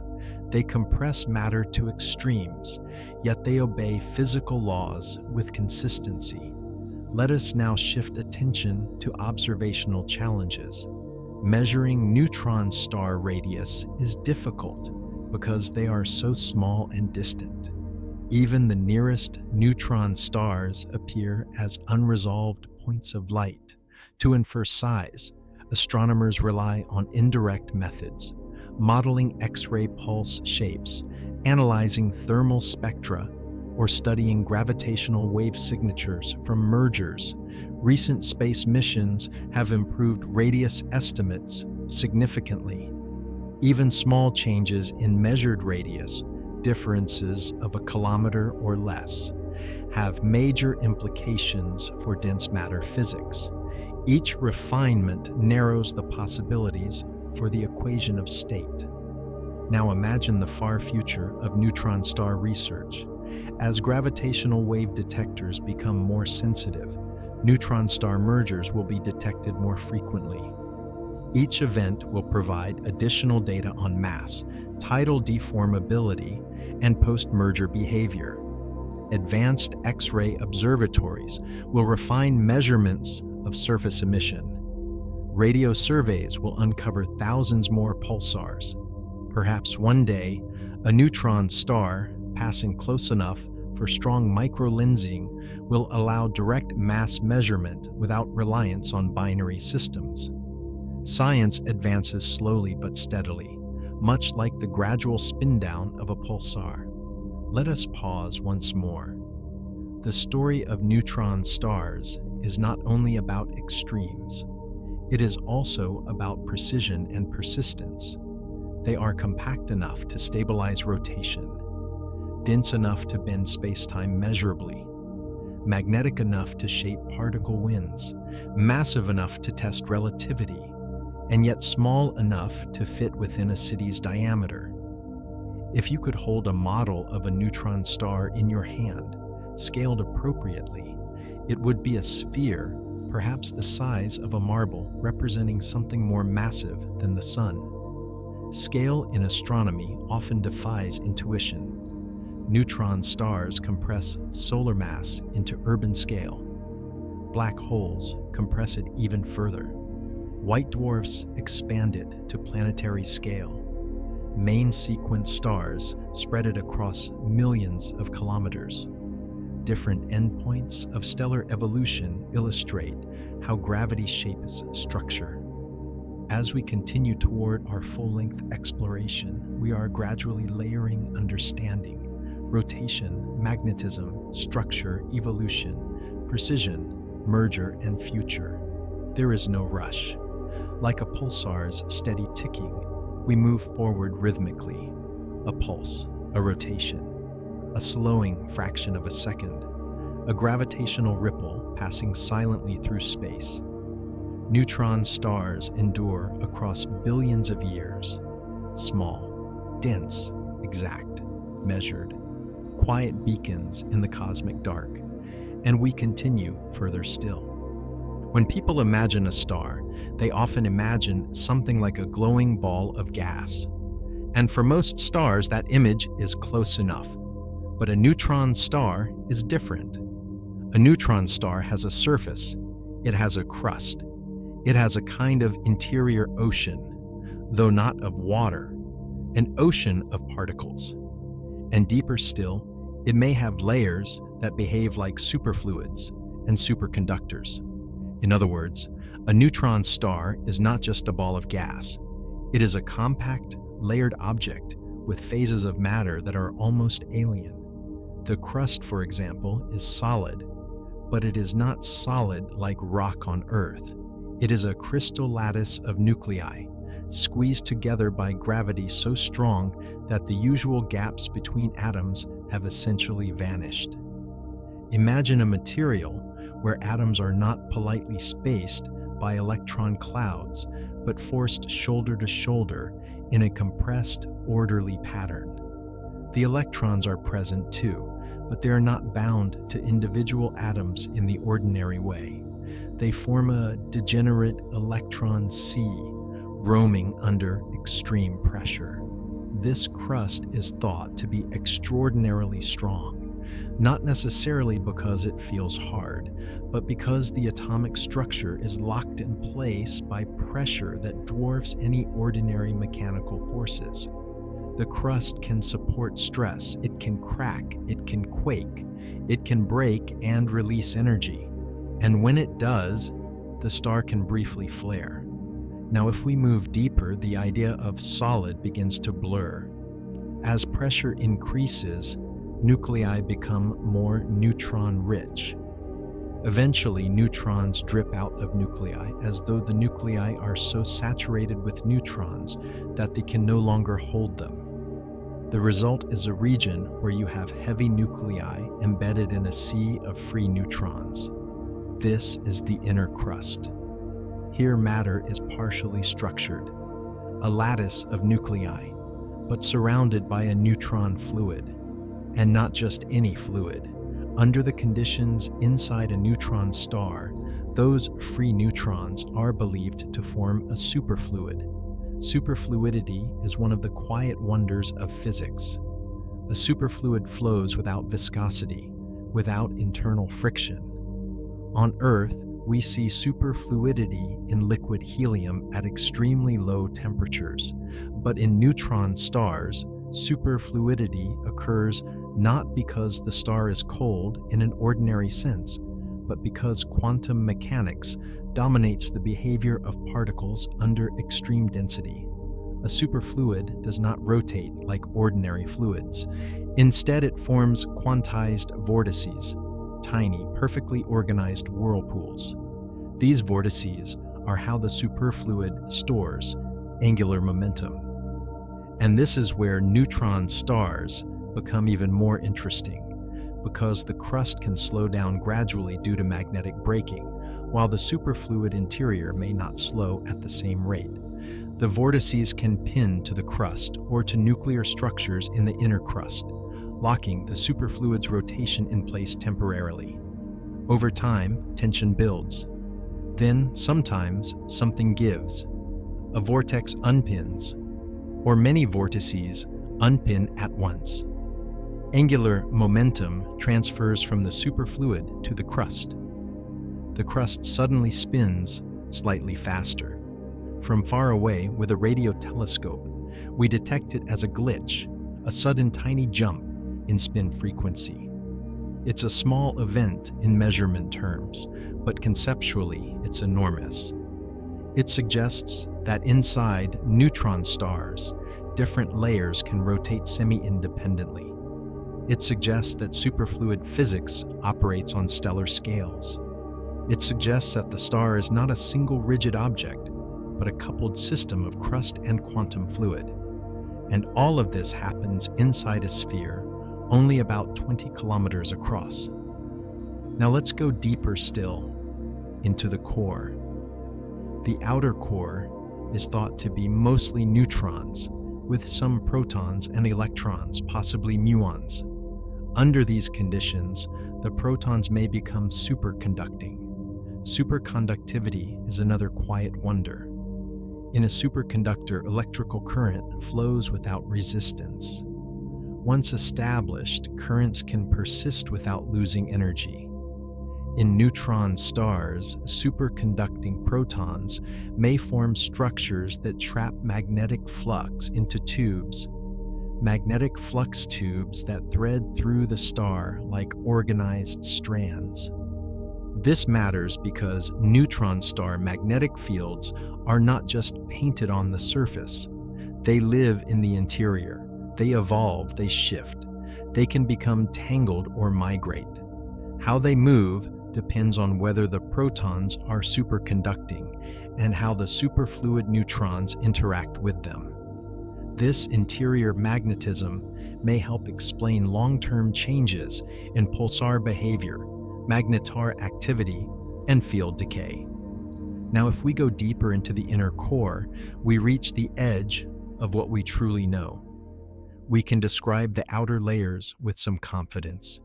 They compress matter to extremes, yet they obey physical laws with consistency. Let us now shift attention to observational challenges. Measuring neutron star radius is difficult because they are so small and distant. Even the nearest neutron stars appear as unresolved points of light. To infer size, astronomers rely on indirect methods, modeling X-ray pulse shapes, analyzing thermal spectra, or studying gravitational wave signatures from mergers. Recent space missions have improved radius estimates significantly. Even small changes in measured radius, differences of a kilometer or less, have major implications for dense matter physics. Each refinement narrows the possibilities for the equation of state. Now imagine the far future of neutron star research. As gravitational wave detectors become more sensitive, neutron star mergers will be detected more frequently. Each event will provide additional data on mass, tidal deformability, and post-merger behavior. Advanced X-ray observatories will refine measurements of surface emission. Radio surveys will uncover thousands more pulsars. Perhaps one day, a neutron star passing close enough for strong microlensing will allow direct mass measurement without reliance on binary systems. Science advances slowly but steadily, much like the gradual spin-down of a pulsar. Let us pause once more. The story of neutron stars is not only about extremes, it is also about precision and persistence. They are compact enough to stabilize rotation, dense enough to bend space-time measurably, magnetic enough to shape particle winds, massive enough to test relativity, and yet small enough to fit within a city's diameter. If you could hold a model of a neutron star in your hand, scaled appropriately, it would be a sphere, perhaps the size of a marble, representing something more massive than the sun. Scale in astronomy often defies intuition. Neutron stars compress solar mass into urban scale. Black holes compress it even further. White dwarfs expand it to planetary scale. Main sequence stars spread it across millions of kilometers. Different endpoints of stellar evolution illustrate how gravity shapes structure. As we continue toward our full-length exploration, we are gradually layering understanding: rotation, magnetism, structure, evolution, precision, merger, and future. There is no rush. Like a pulsar's steady ticking, we move forward rhythmically. A pulse, a rotation, a slowing fraction of a second, a gravitational ripple passing silently through space. Neutron stars endure across billions of years. Small, dense, exact, measured, quiet beacons in the cosmic dark, and we continue further still. When people imagine a star, they often imagine something like a glowing ball of gas. And for most stars, that image is close enough. But a neutron star is different. A neutron star has a surface. It has a crust. It has a kind of interior ocean, though not of water, an ocean of particles. And deeper still, it may have layers that behave like superfluids and superconductors. In other words, a neutron star is not just a ball of gas. It is a compact, layered object with phases of matter that are almost alien. The crust, for example, is solid, but it is not solid like rock on Earth. It is a crystal lattice of nuclei, squeezed together by gravity so strong that the usual gaps between atoms have essentially vanished. Imagine a material where atoms are not politely spaced by electron clouds, but forced shoulder to shoulder in a compressed, orderly pattern. The electrons are present too, but they are not bound to individual atoms in the ordinary way. They form a degenerate electron sea, roaming under extreme pressure. This crust is thought to be extraordinarily strong, not necessarily because it feels hard, but because the atomic structure is locked in place by pressure that dwarfs any ordinary mechanical forces. The crust can support stress, it can crack, it can quake, it can break and release energy. And when it does, the star can briefly flare. Now, if we move deeper, the idea of solid begins to blur. As pressure increases, nuclei become more neutron-rich. Eventually, neutrons drip out of nuclei as though the nuclei are so saturated with neutrons that they can no longer hold them. The result is a region where you have heavy nuclei embedded in a sea of free neutrons. This is the inner crust. Here matter is partially structured, a lattice of nuclei, but surrounded by a neutron fluid. And not just any fluid. Under the conditions inside a neutron star, those free neutrons are believed to form a superfluid. Superfluidity is one of the quiet wonders of physics. A superfluid flows without viscosity, without internal friction. On Earth, we see superfluidity in liquid helium at extremely low temperatures, but in neutron stars, superfluidity occurs not because the star is cold in an ordinary sense, but because quantum mechanics dominates the behavior of particles under extreme density. A superfluid does not rotate like ordinary fluids. Instead, it forms quantized vortices, tiny, perfectly organized whirlpools. These vortices are how the superfluid stores angular momentum. And this is where neutron stars become even more interesting, because the crust can slow down gradually due to magnetic braking, while the superfluid interior may not slow at the same rate. The vortices can pin to the crust or to nuclear structures in the inner crust, locking the superfluid's rotation in place temporarily. Over time, tension builds. Then, sometimes, something gives. A vortex unpins, or many vortices unpin at once. Angular momentum transfers from the superfluid to the crust. The crust suddenly spins slightly faster. From far away with a radio telescope, we detect it as a glitch, a sudden tiny jump in spin frequency. It's a small event in measurement terms, but conceptually it's enormous. It suggests that inside neutron stars, different layers can rotate semi-independently. It suggests that superfluid physics operates on stellar scales. It suggests that the star is not a single rigid object, but a coupled system of crust and quantum fluid. And all of this happens inside a sphere only about 20 kilometers across. Now let's go deeper still, into the core. The outer core is thought to be mostly neutrons, with some protons and electrons, possibly muons. Under these conditions, the protons may become superconducting. Superconductivity is another quiet wonder. In a superconductor, electrical current flows without resistance. Once established, currents can persist without losing energy. In neutron stars, superconducting protons may form structures that trap magnetic flux into tubes. Magnetic flux tubes that thread through the star like organized strands. This matters because neutron star magnetic fields are not just painted on the surface. They live in the interior. They evolve, they shift. They can become tangled or migrate. How they move depends on whether the protons are superconducting and how the superfluid neutrons interact with them. This interior magnetism may help explain long-term changes in pulsar behavior, magnetar activity, and field decay. Now, if we go deeper into the inner core, we reach the edge of what we truly know. We can describe the outer layers with some confidence.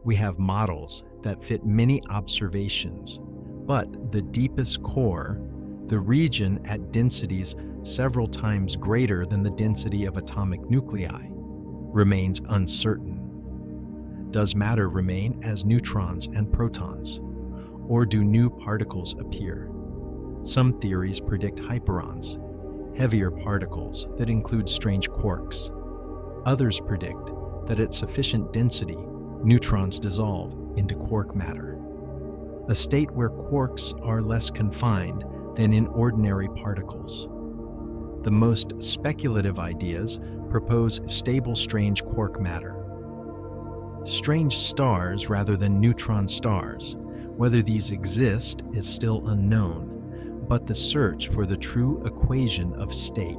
We have models that fit many observations, but the deepest core, the region at densities several times greater than the density of atomic nuclei, remains uncertain. Does matter remain as neutrons and protons, or do new particles appear? Some theories predict hyperons, heavier particles that include strange quarks. Others predict that at sufficient density, neutrons dissolve into quark matter, a state where quarks are less confined than in ordinary particles. The most speculative ideas propose stable strange quark matter. Strange stars rather than neutron stars. Whether these exist is still unknown, but the search for the true equation of state,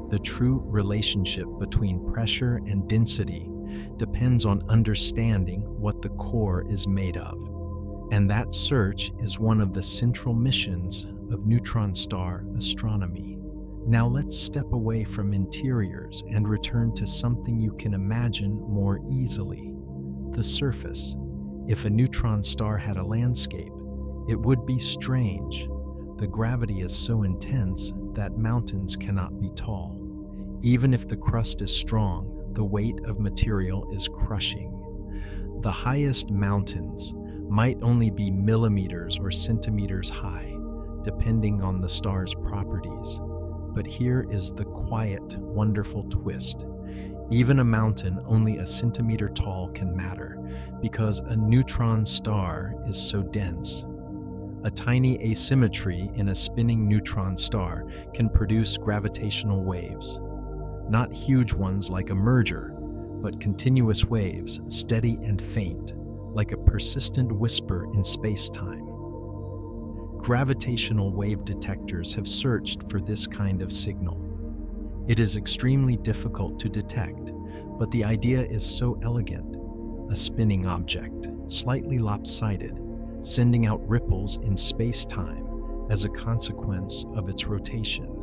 the true relationship between pressure and density, depends on understanding what the core is made of. And that search is one of the central missions of neutron star astronomy. Now let's step away from interiors and return to something you can imagine more easily: the surface. If a neutron star had a landscape, it would be strange. The gravity is so intense that mountains cannot be tall. Even if the crust is strong, the weight of material is crushing. The highest mountains might only be millimeters or centimeters high, depending on the star's properties. But here is the quiet, wonderful twist. Even a mountain only a centimeter tall can matter because a neutron star is so dense. A tiny asymmetry in a spinning neutron star can produce gravitational waves. Not huge ones like a merger, but continuous waves, steady and faint, like a persistent whisper in space-time. Gravitational wave detectors have searched for this kind of signal. It is extremely difficult to detect, but the idea is so elegant. A spinning object, slightly lopsided, sending out ripples in space-time as a consequence of its rotation.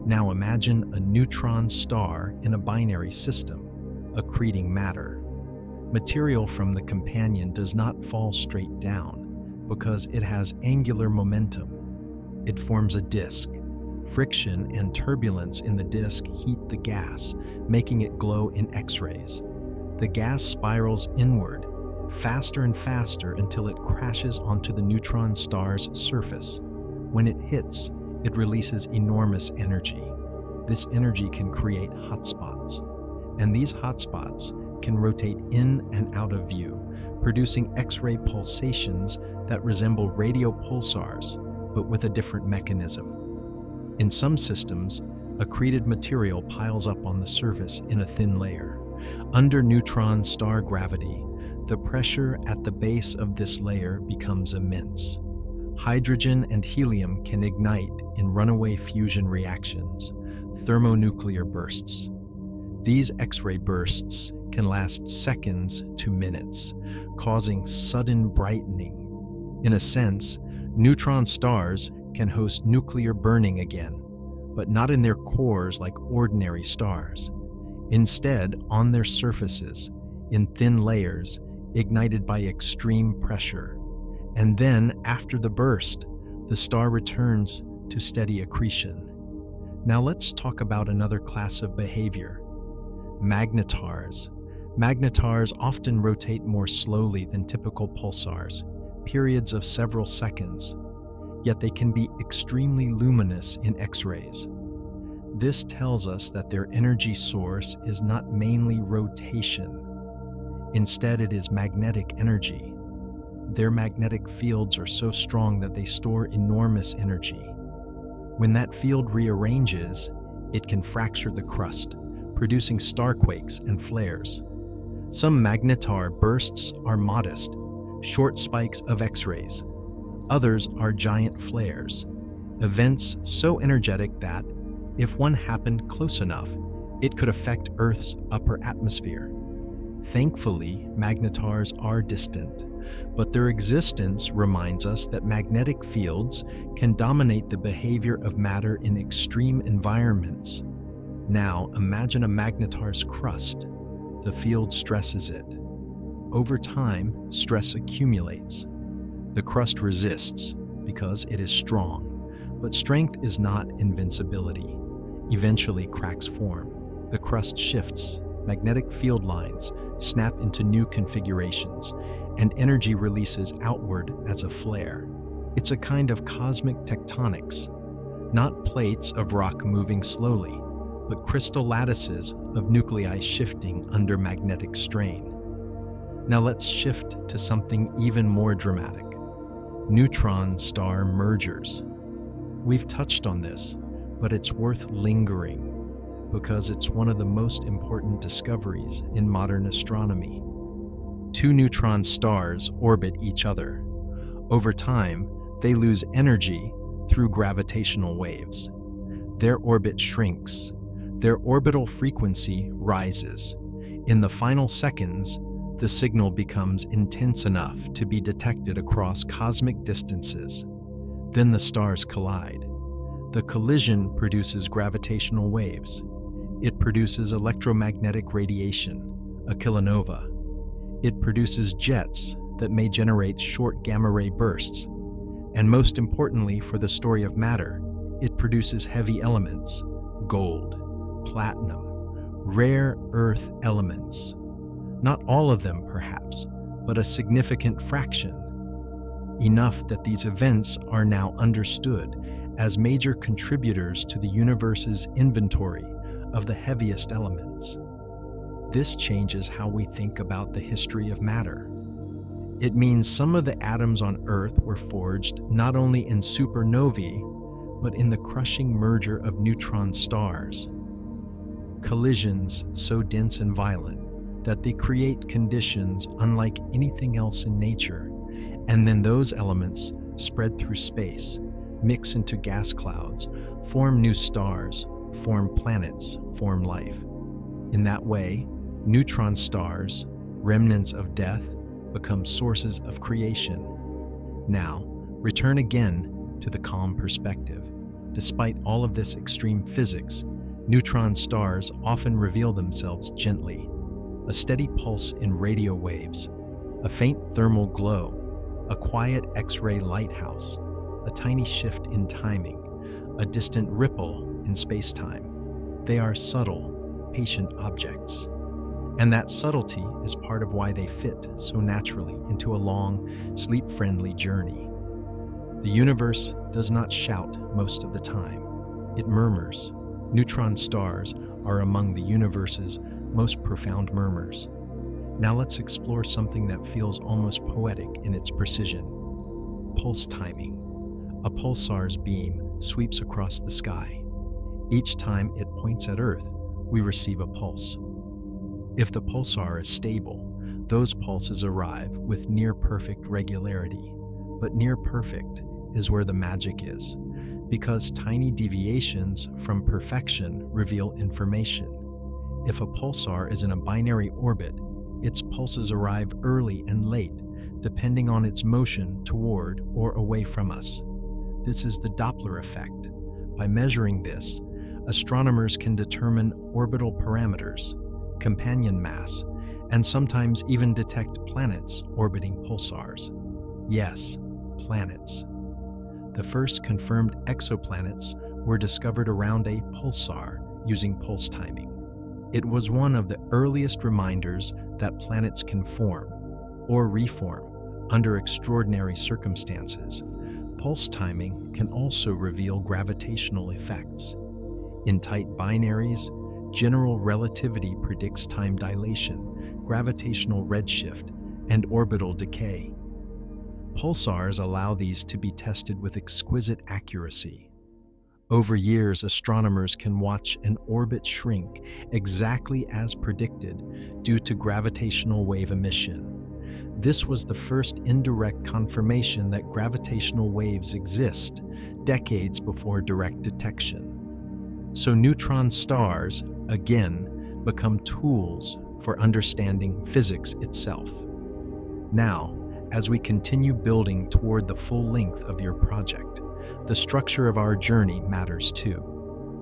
Now imagine a neutron star in a binary system, accreting matter. Material from the companion does not fall straight down because it has angular momentum. It forms a disk. Friction and turbulence in the disk heat the gas, making it glow in X-rays. The gas spirals inward, faster and faster until it crashes onto the neutron star's surface. When it hits, it releases enormous energy. This energy can create hotspots, and these hotspots can rotate in and out of view, producing X-ray pulsations that resemble radio pulsars, but with a different mechanism. In some systems, accreted material piles up on the surface in a thin layer. Under neutron star gravity, the pressure at the base of this layer becomes immense. Hydrogen and helium can ignite in runaway fusion reactions, thermonuclear bursts. These X-ray bursts can last seconds to minutes, causing sudden brightening. In a sense, neutron stars can host nuclear burning again, but not in their cores like ordinary stars. Instead, on their surfaces, in thin layers, ignited by extreme pressure. And then, after the burst, the star returns to steady accretion. Now let's talk about another class of behavior. Magnetars. Magnetars often rotate more slowly than typical pulsars, periods of several seconds. Yet they can be extremely luminous in X-rays. This tells us that their energy source is not mainly rotation. Instead, it is magnetic energy. Their magnetic fields are so strong that they store enormous energy. When that field rearranges, it can fracture the crust, producing starquakes and flares. Some magnetar bursts are modest, short spikes of X-rays. Others are giant flares, events so energetic that, if one happened close enough, it could affect Earth's upper atmosphere. Thankfully, magnetars are distant, but their existence reminds us that magnetic fields can dominate the behavior of matter in extreme environments. Now, imagine a magnetar's crust. The field stresses it. Over time, stress accumulates. The crust resists because it is strong, but strength is not invincibility. Eventually, cracks form. The crust shifts, magnetic field lines snap into new configurations, and energy releases outward as a flare. It's a kind of cosmic tectonics, not plates of rock moving slowly, but crystal lattices of nuclei shifting under magnetic strain. Now let's shift to something even more dramatic. Neutron star mergers. We've touched on this, but it's worth lingering because it's one of the most important discoveries in modern astronomy. Two neutron stars orbit each other. Over time, they lose energy through gravitational waves. Their orbit shrinks. Their orbital frequency rises. In the final seconds, the signal becomes intense enough to be detected across cosmic distances. Then the stars collide. The collision produces gravitational waves. It produces electromagnetic radiation, a kilonova. It produces jets that may generate short gamma-ray bursts. And most importantly for the story of matter, it produces heavy elements, gold, platinum, rare earth elements. Not all of them, perhaps, but a significant fraction. Enough that these events are now understood as major contributors to the universe's inventory of the heaviest elements. This changes how we think about the history of matter. It means some of the atoms on Earth were forged not only in supernovae, but in the crushing merger of neutron stars. Collisions so dense and violent that they create conditions unlike anything else in nature, and then those elements spread through space, mix into gas clouds, form new stars, form planets, form life. In that way, neutron stars, remnants of death, become sources of creation. Now, return again to the calm perspective. Despite all of this extreme physics, neutron stars often reveal themselves gently. A steady pulse in radio waves, a faint thermal glow, a quiet X-ray lighthouse, a tiny shift in timing, a distant ripple in space-time. They are subtle, patient objects. And that subtlety is part of why they fit so naturally into a long, sleep-friendly journey. The universe does not shout most of the time. It murmurs. Neutron stars are among the universe's most profound murmurs. Now let's explore something that feels almost poetic in its precision. Pulse timing. A pulsar's beam sweeps across the sky. Each time it points at Earth, we receive a pulse. If the pulsar is stable, those pulses arrive with near-perfect regularity. But near-perfect is where the magic is, because tiny deviations from perfection reveal information. If a pulsar is in a binary orbit, its pulses arrive early and late, depending on its motion toward or away from us. This is the Doppler effect. By measuring this, astronomers can determine orbital parameters, companion mass, and sometimes even detect planets orbiting pulsars. Yes, planets. The first confirmed exoplanets were discovered around a pulsar using pulse timing. It was one of the earliest reminders that planets can form or reform under extraordinary circumstances. Pulse timing can also reveal gravitational effects. In tight binaries, general relativity predicts time dilation, gravitational redshift, and orbital decay. Pulsars allow these to be tested with exquisite accuracy. Over years, astronomers can watch an orbit shrink exactly as predicted due to gravitational wave emission. This was the first indirect confirmation that gravitational waves exist, decades before direct detection. So neutron stars, again, become tools for understanding physics itself. Now, as we continue building toward the full length of your project, the structure of our journey matters too.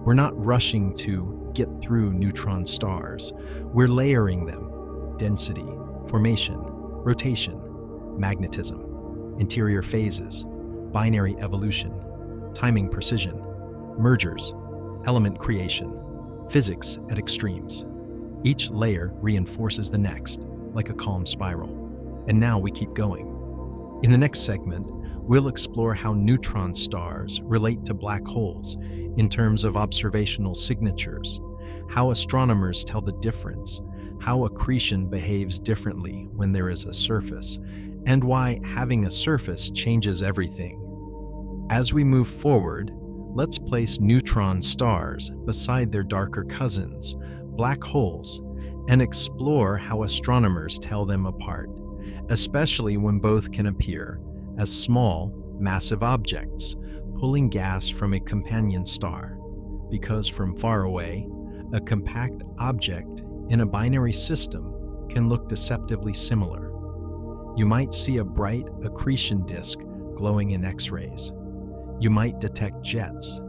We're not rushing to get through neutron stars. We're layering them: density, formation, rotation, magnetism, interior phases, binary evolution, timing precision, mergers, element creation, physics at extremes. Each layer reinforces the next, like a calm spiral. And now we keep going. In the next segment, we'll explore how neutron stars relate to black holes in terms of observational signatures, how astronomers tell the difference, how accretion behaves differently when there is a surface, and why having a surface changes everything. As we move forward, let's place neutron stars beside their darker cousins, black holes, and explore how astronomers tell them apart, especially when both can appear as small, massive objects pulling gas from a companion star, because from far away, a compact object in a binary system can look deceptively similar. You might see a bright accretion disk glowing in X-rays. You might detect jets.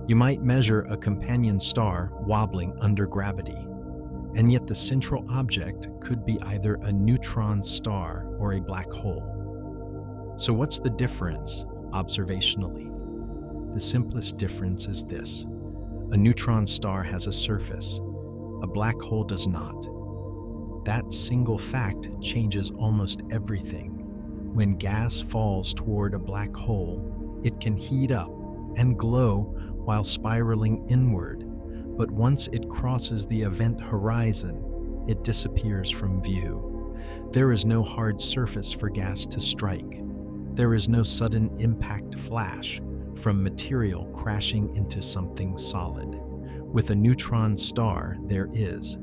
You might measure a companion star wobbling under gravity. And yet the central object could be either a neutron star or a black hole. So what's the difference observationally? The simplest difference is this: a neutron star has a surface, a black hole does not. That single fact changes almost everything. When gas falls toward a black hole, it can heat up and glow while spiraling inward. But once it crosses the event horizon, it disappears from view. There is no hard surface for gas to strike. There is no sudden impact flash from material crashing into something solid. With a neutron star, there is.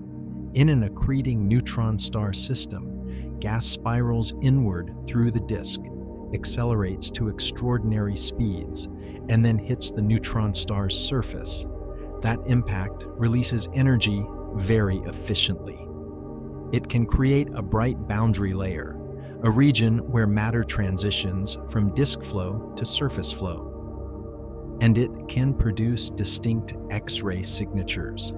In an accreting neutron star system, gas spirals inward through the disk, accelerates to extraordinary speeds, and then hits the neutron star's surface. That impact releases energy very efficiently. It can create a bright boundary layer, a region where matter transitions from disk flow to surface flow. And it can produce distinct X-ray signatures.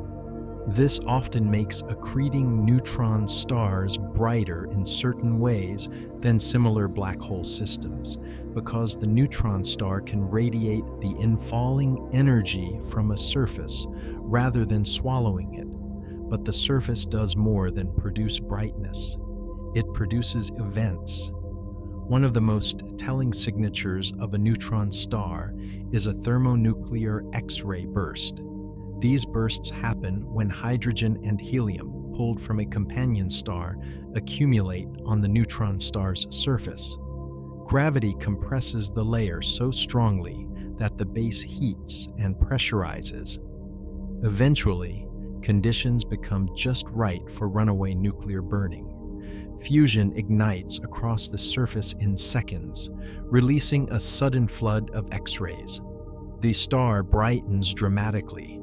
This often makes accreting neutron stars brighter in certain ways than similar black hole systems, because the neutron star can radiate the infalling energy from a surface rather than swallowing it. But the surface does more than produce brightness. It produces events. One of the most telling signatures of a neutron star is a thermonuclear X-ray burst. These bursts happen when hydrogen and helium pulled from a companion star accumulate on the neutron star's surface. Gravity compresses the layer so strongly that the base heats and pressurizes. Eventually, conditions become just right for runaway nuclear burning. Fusion ignites across the surface in seconds, releasing a sudden flood of X-rays. The star brightens dramatically,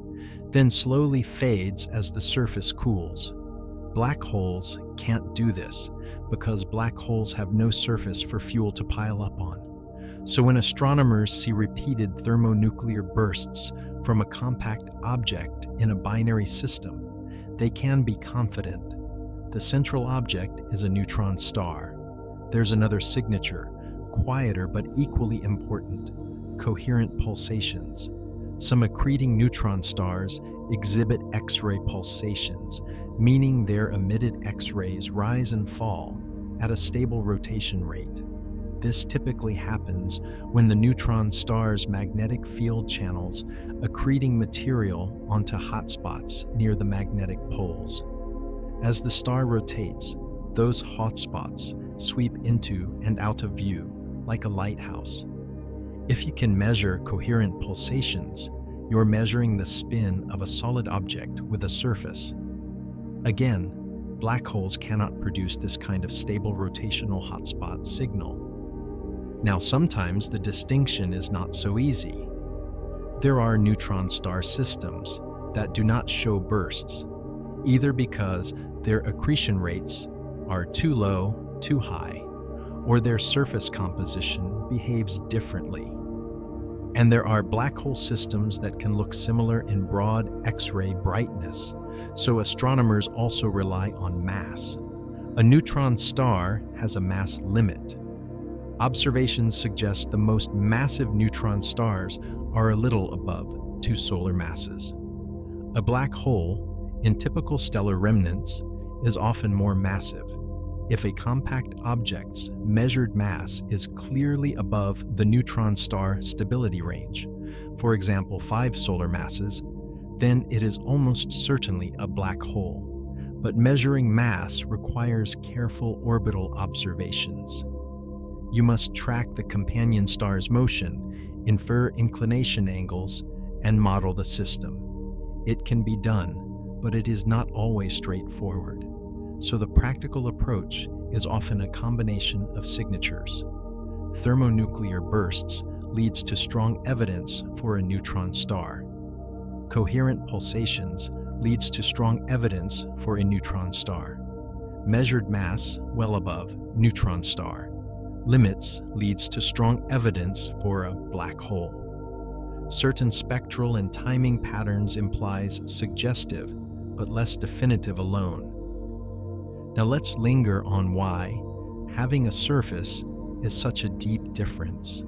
then slowly fades as the surface cools. Black holes can't do this because black holes have no surface for fuel to pile up on. So when astronomers see repeated thermonuclear bursts from a compact object in a binary system, they can be confident. The central object is a neutron star. There's another signature, quieter but equally important: coherent pulsations. Some accreting neutron stars exhibit X-ray pulsations, meaning their emitted X-rays rise and fall at a stable rotation rate. This typically happens when the neutron star's magnetic field channels accreting material onto hotspots near the magnetic poles. As the star rotates, those hotspots sweep into and out of view like a lighthouse. If you can measure coherent pulsations, you're measuring the spin of a solid object with a surface. Again, black holes cannot produce this kind of stable rotational hotspot signal. Now, sometimes the distinction is not so easy. There are neutron star systems that do not show bursts, either because their accretion rates are too low, too high, or their surface composition behaves differently. And there are black hole systems that can look similar in broad X-ray brightness, so astronomers also rely on mass. A neutron star has a mass limit. Observations suggest the most massive neutron stars are a little above 2 solar masses. A black hole, in typical stellar remnants, is often more massive. If a compact object's measured mass is clearly above the neutron star stability range, for example 5 solar masses, then it is almost certainly a black hole. But measuring mass requires careful orbital observations. You must track the companion star's motion, infer inclination angles, and model the system. It can be done, but it is not always straightforward. So the practical approach is often a combination of signatures. Thermonuclear bursts leads to strong evidence for a neutron star. Coherent pulsations leads to strong evidence for a neutron star. Measured mass well above neutron star. Limits leads to strong evidence for a black hole. Certain spectral and timing patterns implies suggestive, but less definitive alone. Now let's linger on why having a surface is such a deep difference,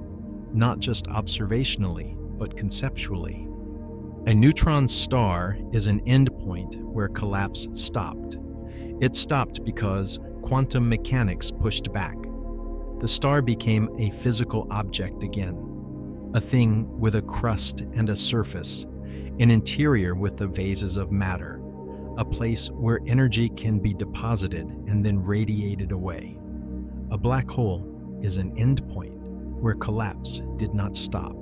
not just observationally, but conceptually. A neutron star is an endpoint where collapse stopped. It stopped because quantum mechanics pushed back. The star became a physical object again, a thing with a crust and a surface, an interior with the vases of matter, a place where energy can be deposited and then radiated away. A black hole is an endpoint where collapse did not stop.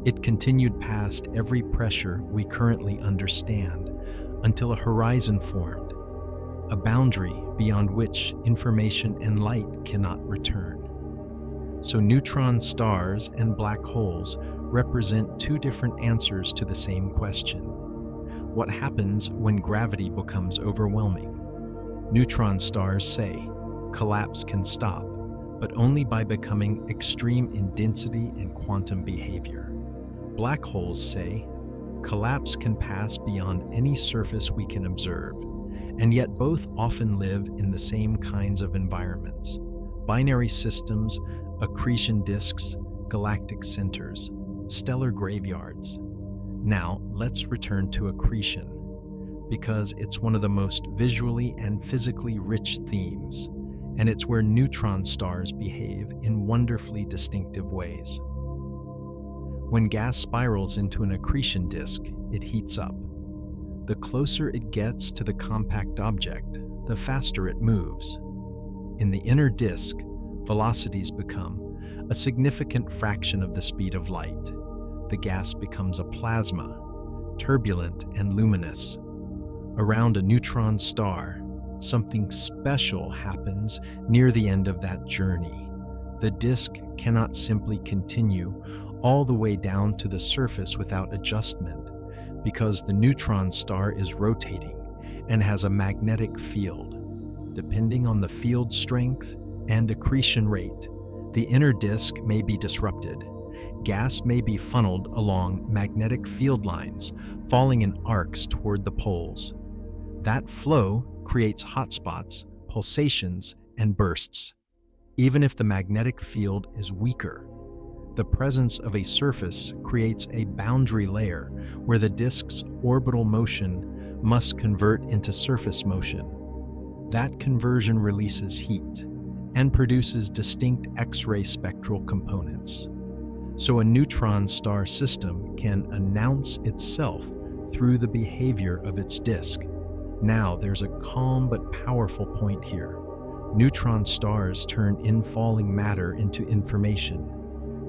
It continued past every pressure we currently understand until a horizon formed, a boundary beyond which information and light cannot return. So neutron stars and black holes represent two different answers to the same question. What happens when gravity becomes overwhelming? Neutron stars say collapse can stop, but only by becoming extreme in density and quantum behavior. Black holes say collapse can pass beyond any surface we can observe, and yet both often live in the same kinds of environments: binary systems, accretion disks, galactic centers, stellar graveyards. Now, let's return to accretion, because it's one of the most visually and physically rich themes, and it's where neutron stars behave in wonderfully distinctive ways. When gas spirals into an accretion disk, it heats up. The closer it gets to the compact object, the faster it moves. In the inner disk, velocities become a significant fraction of the speed of light. The gas becomes a plasma, turbulent and luminous. Around a neutron star, something special happens near the end of that journey. The disk cannot simply continue all the way down to the surface without adjustment, because the neutron star is rotating and has a magnetic field. Depending on the field strength and accretion rate, the inner disk may be disrupted. Gas may be funneled along magnetic field lines, falling in arcs toward the poles. That flow creates hotspots, pulsations, and bursts. Even if the magnetic field is weaker, the presence of a surface creates a boundary layer where the disk's orbital motion must convert into surface motion. That conversion releases heat and produces distinct X-ray spectral components. So a neutron star system can announce itself through the behavior of its disk. Now, there's a calm but powerful point here. Neutron stars turn infalling matter into information,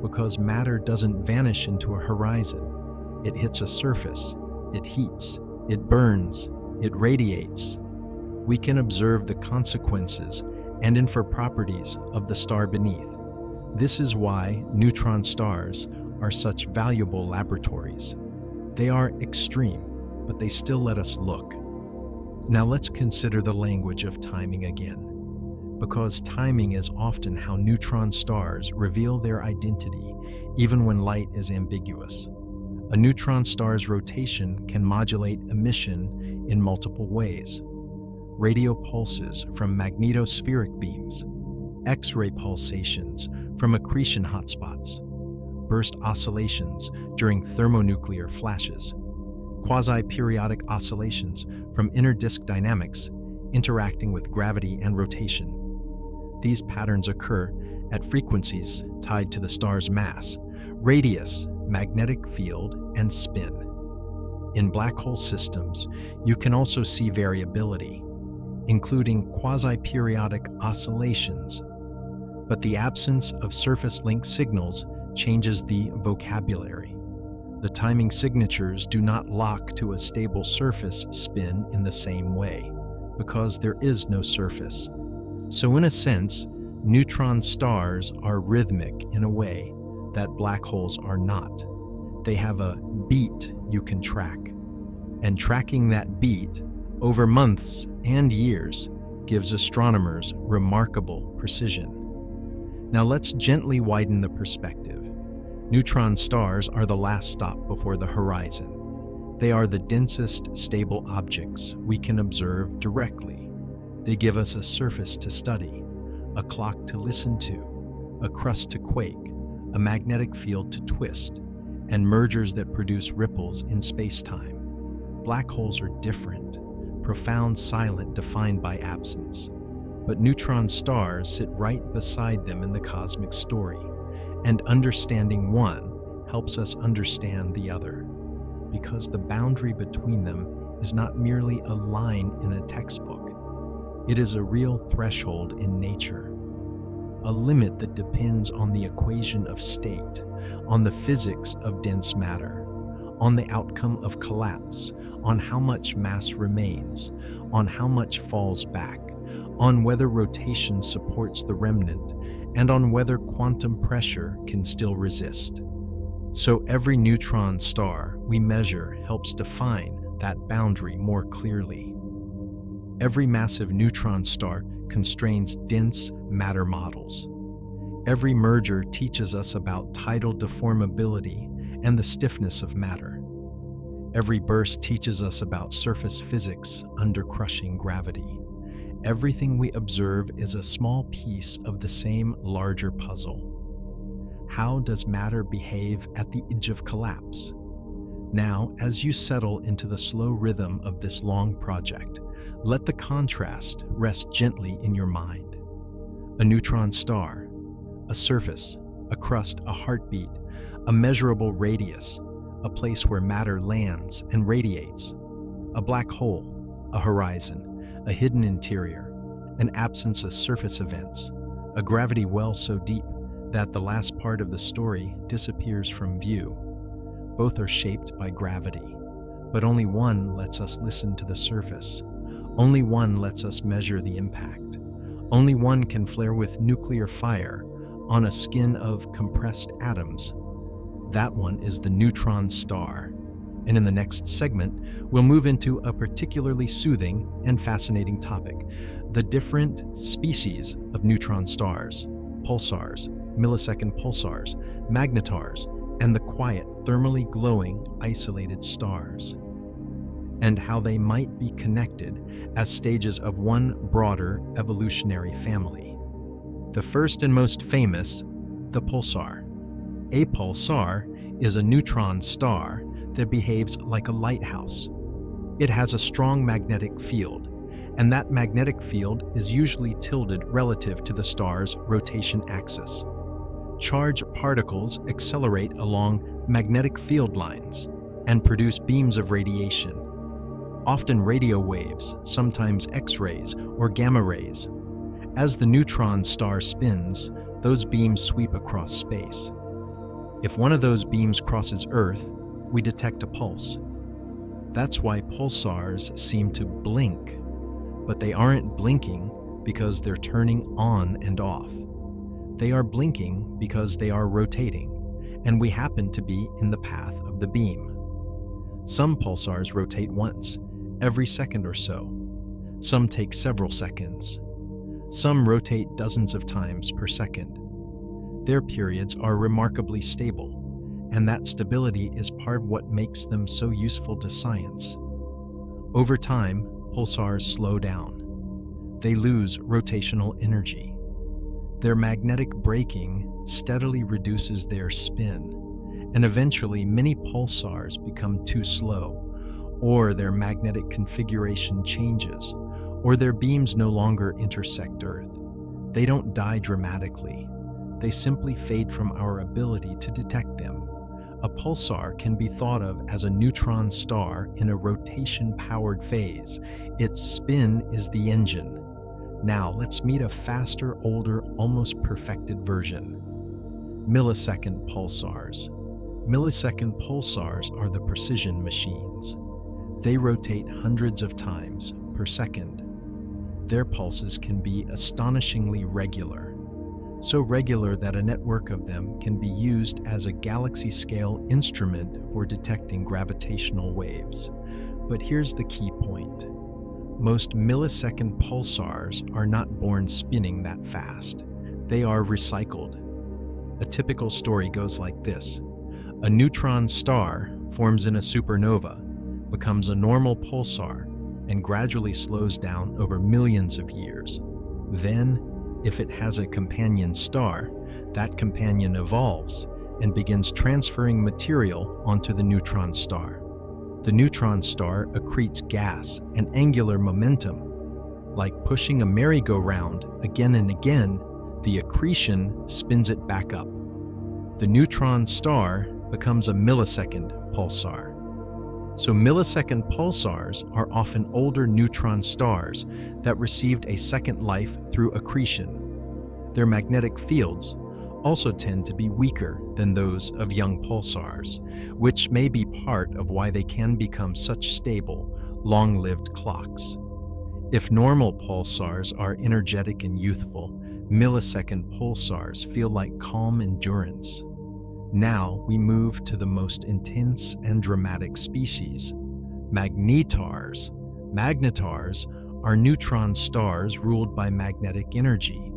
because matter doesn't vanish into a horizon. It hits a surface, it heats, it burns, it radiates. We can observe the consequences and infer properties of the star beneath. This is why neutron stars are such valuable laboratories. They are extreme, but they still let us look. Now let's consider the language of timing again, because timing is often how neutron stars reveal their identity, even when light is ambiguous. A neutron star's rotation can modulate emission in multiple ways: radio pulses from magnetospheric beams, X-ray pulsations from accretion hotspots, burst oscillations during thermonuclear flashes, quasi-periodic oscillations from inner disk dynamics interacting with gravity and rotation. These patterns occur at frequencies tied to the star's mass, radius, magnetic field, and spin. In black hole systems, you can also see variability, including quasi-periodic oscillations. But the absence of surface-link signals changes the vocabulary. The timing signatures do not lock to a stable surface spin in the same way, because there is no surface. So in a sense, neutron stars are rhythmic in a way that black holes are not. They have a beat you can track, and tracking that beat over months and years gives astronomers remarkable precision. Now let's gently widen the perspective. Neutron stars are the last stop before the horizon. They are the densest stable objects we can observe directly. They give us a surface to study, a clock to listen to, a crust to quake, a magnetic field to twist, and mergers that produce ripples in space-time. Black holes are different, profound, silent, defined by absence. But neutron stars sit right beside them in the cosmic story, and understanding one helps us understand the other, because the boundary between them is not merely a line in a textbook. It is a real threshold in nature, a limit that depends on the equation of state, on the physics of dense matter, on the outcome of collapse, on how much mass remains, on how much falls back, on whether rotation supports the remnant, and on whether quantum pressure can still resist. So every neutron star we measure helps define that boundary more clearly. Every massive neutron star constrains dense matter models. Every merger teaches us about tidal deformability and the stiffness of matter. Every burst teaches us about surface physics under crushing gravity. Everything we observe is a small piece of the same larger puzzle. How does matter behave at the edge of collapse? Now, as you settle into the slow rhythm of this long project, let the contrast rest gently in your mind. A neutron star, a surface, a crust, a heartbeat, a measurable radius, a place where matter lands and radiates, a black hole, a horizon, a hidden interior, an absence of surface events, a gravity well so deep that the last part of the story disappears from view. Both are shaped by gravity, but only one lets us listen to the surface. Only one lets us measure the impact. Only one can flare with nuclear fire on a skin of compressed atoms. That one is the neutron star. And in the next segment, we'll move into a particularly soothing and fascinating topic: the different species of neutron stars, pulsars, millisecond pulsars, magnetars, and the quiet, thermally glowing, isolated stars, and how they might be connected as stages of one broader evolutionary family. The first and most famous, the pulsar. A pulsar is a neutron star that behaves like a lighthouse. It has a strong magnetic field, and that magnetic field is usually tilted relative to the star's rotation axis. Charged particles accelerate along magnetic field lines and produce beams of radiation, often radio waves, sometimes X-rays or gamma rays. As the neutron star spins, those beams sweep across space. If one of those beams crosses Earth, we detect a pulse. That's why pulsars seem to blink, but they aren't blinking because they're turning on and off. They are blinking because they are rotating, and we happen to be in the path of the beam. Some pulsars rotate once, every second or so. Some take several seconds. Some rotate dozens of times per second. Their periods are remarkably stable, and that stability is part of what makes them so useful to science. Over time, pulsars slow down. They lose rotational energy. Their magnetic braking steadily reduces their spin, and eventually many pulsars become too slow, or their magnetic configuration changes, or their beams no longer intersect Earth. They don't die dramatically. They simply fade from our ability to detect them. A pulsar can be thought of as a neutron star in a rotation-powered phase. Its spin is the engine. Now let's meet a faster, older, almost perfected version. Millisecond pulsars. Millisecond pulsars are the precision machines. They rotate hundreds of times per second. Their pulses can be astonishingly regular, so regular that a network of them can be used as a galaxy-scale instrument for detecting gravitational waves. But here's the key point. Most millisecond pulsars are not born spinning that fast. They are recycled. A typical story goes like this. A neutron star forms in a supernova, becomes a normal pulsar, and gradually slows down over millions of years. Then, if it has a companion star, that companion evolves and begins transferring material onto the neutron star. The neutron star accretes gas and angular momentum. Like pushing a merry-go-round again and again, the accretion spins it back up. The neutron star becomes a millisecond pulsar. So millisecond pulsars are often older neutron stars that received a second life through accretion. Their magnetic fields also tend to be weaker than those of young pulsars, which may be part of why they can become such stable, long-lived clocks. If normal pulsars are energetic and youthful, millisecond pulsars feel like calm endurance. Now we move to the most intense and dramatic species, magnetars. Magnetars are neutron stars ruled by magnetic energy.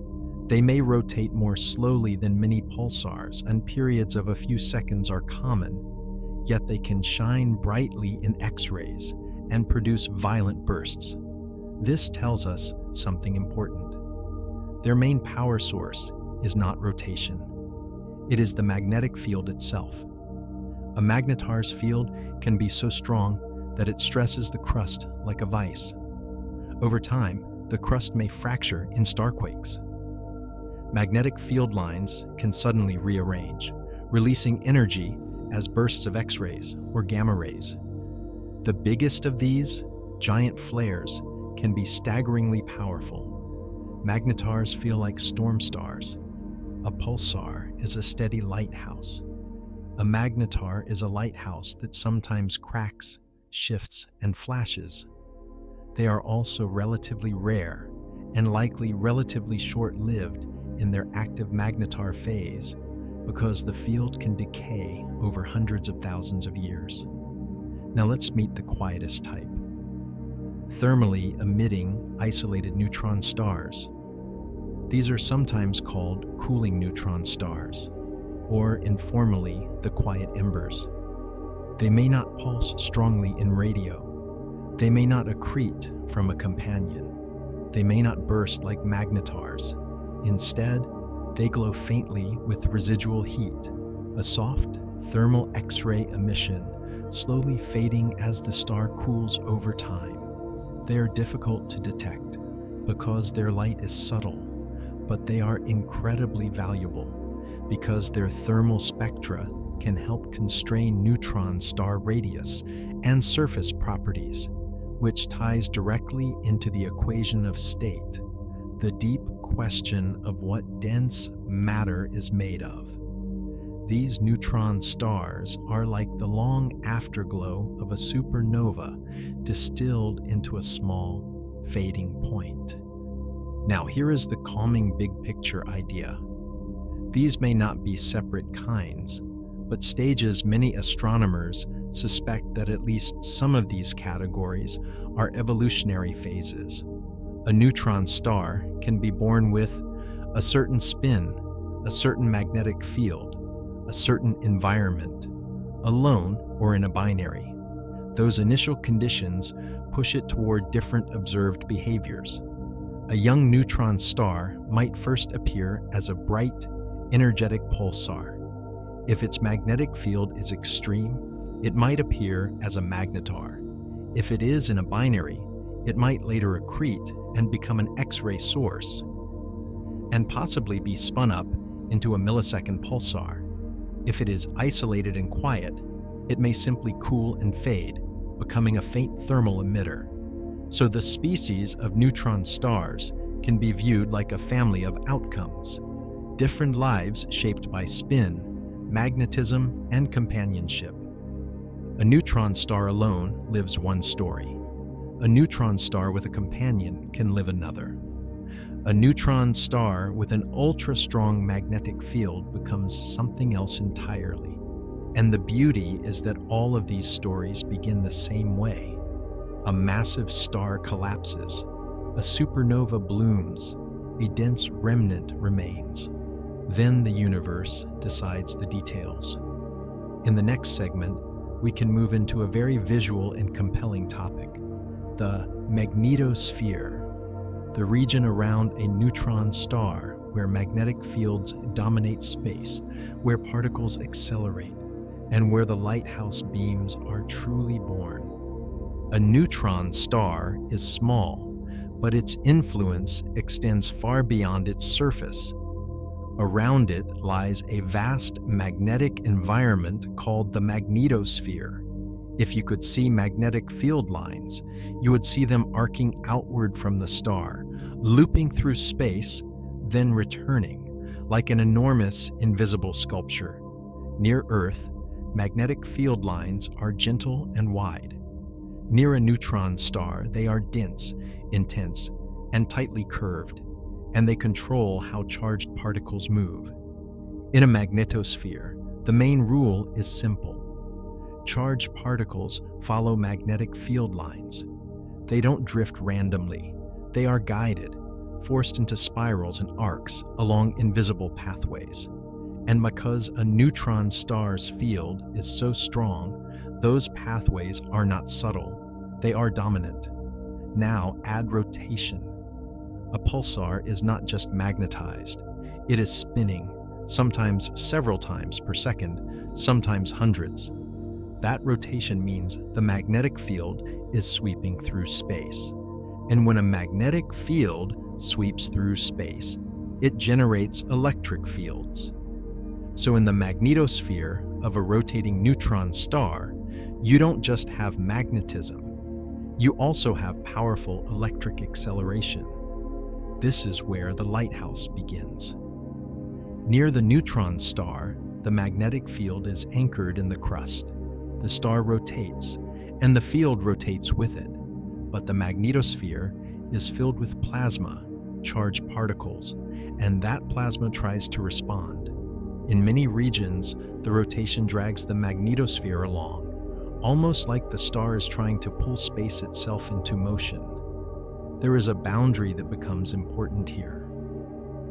They may rotate more slowly than many pulsars, and periods of a few seconds are common, yet they can shine brightly in X-rays and produce violent bursts. This tells us something important. Their main power source is not rotation. It is the magnetic field itself. A magnetar's field can be so strong that it stresses the crust like a vise. Over time, the crust may fracture in starquakes. Magnetic field lines can suddenly rearrange, releasing energy as bursts of X-rays or gamma rays. The biggest of these, giant flares, can be staggeringly powerful. Magnetars feel like storm stars. A pulsar is a steady lighthouse. A magnetar is a lighthouse that sometimes cracks, shifts, and flashes. They are also relatively rare and likely relatively short-lived in their active magnetar phase because the field can decay over hundreds of thousands of years. Now let's meet the quietest type. Thermally emitting isolated neutron stars. These are sometimes called cooling neutron stars, or informally, the quiet embers. They may not pulse strongly in radio. They may not accrete from a companion. They may not burst like magnetars. Instead, they glow faintly with residual heat, a soft thermal X-ray emission, slowly fading as the star cools over time. They are difficult to detect because their light is subtle, but they are incredibly valuable because their thermal spectra can help constrain neutron star radius and surface properties, which ties directly into the equation of state, the deep question of what dense matter is made of. These neutron stars are like the long afterglow of a supernova distilled into a small, fading point. Now here is the calming big picture idea. These may not be separate kinds, but stages many astronomers suspect that at least some of these categories are evolutionary phases. A neutron star can be born with a certain spin, a certain magnetic field, a certain environment, alone or in a binary. Those initial conditions push it toward different observed behaviors. A young neutron star might first appear as a bright, energetic pulsar. If its magnetic field is extreme, it might appear as a magnetar. If it is in a binary, it might later accrete and become an X-ray source, and possibly be spun up into a millisecond pulsar. If it is isolated and quiet, it may simply cool and fade, becoming a faint thermal emitter. So the species of neutron stars can be viewed like a family of outcomes, different lives shaped by spin, magnetism, and companionship. A neutron star alone lives one story. A neutron star with a companion can live another. A neutron star with an ultra-strong magnetic field becomes something else entirely. And the beauty is that all of these stories begin the same way. A massive star collapses, a supernova blooms, a dense remnant remains. Then the universe decides the details. In the next segment, we can move into a very visual and compelling topic, the magnetosphere, the region around a neutron star where magnetic fields dominate space, where particles accelerate, and where the lighthouse beams are truly born. A neutron star is small, but its influence extends far beyond its surface. Around it lies a vast magnetic environment called the magnetosphere. If you could see magnetic field lines, you would see them arcing outward from the star, looping through space, then returning, like an enormous invisible sculpture. Near Earth, magnetic field lines are gentle and wide. Near a neutron star, they are dense, intense, and tightly curved, and they control how charged particles move. In a magnetosphere, the main rule is simple. Charged particles follow magnetic field lines. They don't drift randomly. They are guided, forced into spirals and arcs along invisible pathways. And because a neutron star's field is so strong, those pathways are not subtle. They are dominant. Now add rotation. A pulsar is not just magnetized. It is spinning, sometimes several times per second, sometimes hundreds. That rotation means the magnetic field is sweeping through space. And when a magnetic field sweeps through space, it generates electric fields. So in the magnetosphere of a rotating neutron star, you don't just have magnetism, you also have powerful electric acceleration. This is where the lighthouse begins. Near the neutron star, the magnetic field is anchored in the crust. The star rotates, and the field rotates with it. But the magnetosphere is filled with plasma, charged particles, and that plasma tries to respond. In many regions, the rotation drags the magnetosphere along, almost like the star is trying to pull space itself into motion. There is a boundary that becomes important here.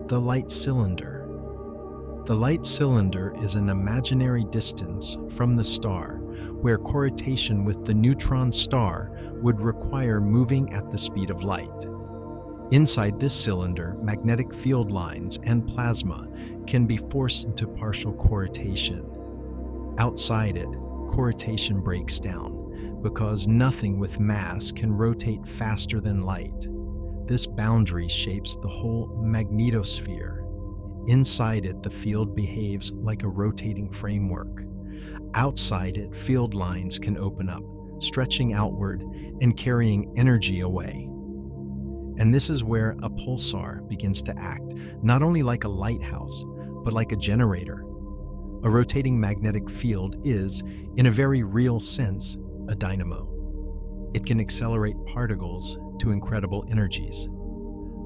The light cylinder. The light cylinder is an imaginary distance from the star where correlation with the neutron star would require moving at the speed of light. Inside this cylinder, magnetic field lines and plasma can be forced into partial correlation. Outside it, correlation breaks down because nothing with mass can rotate faster than light. This boundary shapes the whole magnetosphere. Inside it, the field behaves like a rotating framework. Outside it, field lines can open up, stretching outward and carrying energy away. And this is where a pulsar begins to act, not only like a lighthouse, but like a generator. A rotating magnetic field is, in a very real sense, a dynamo. It can accelerate particles to incredible energies.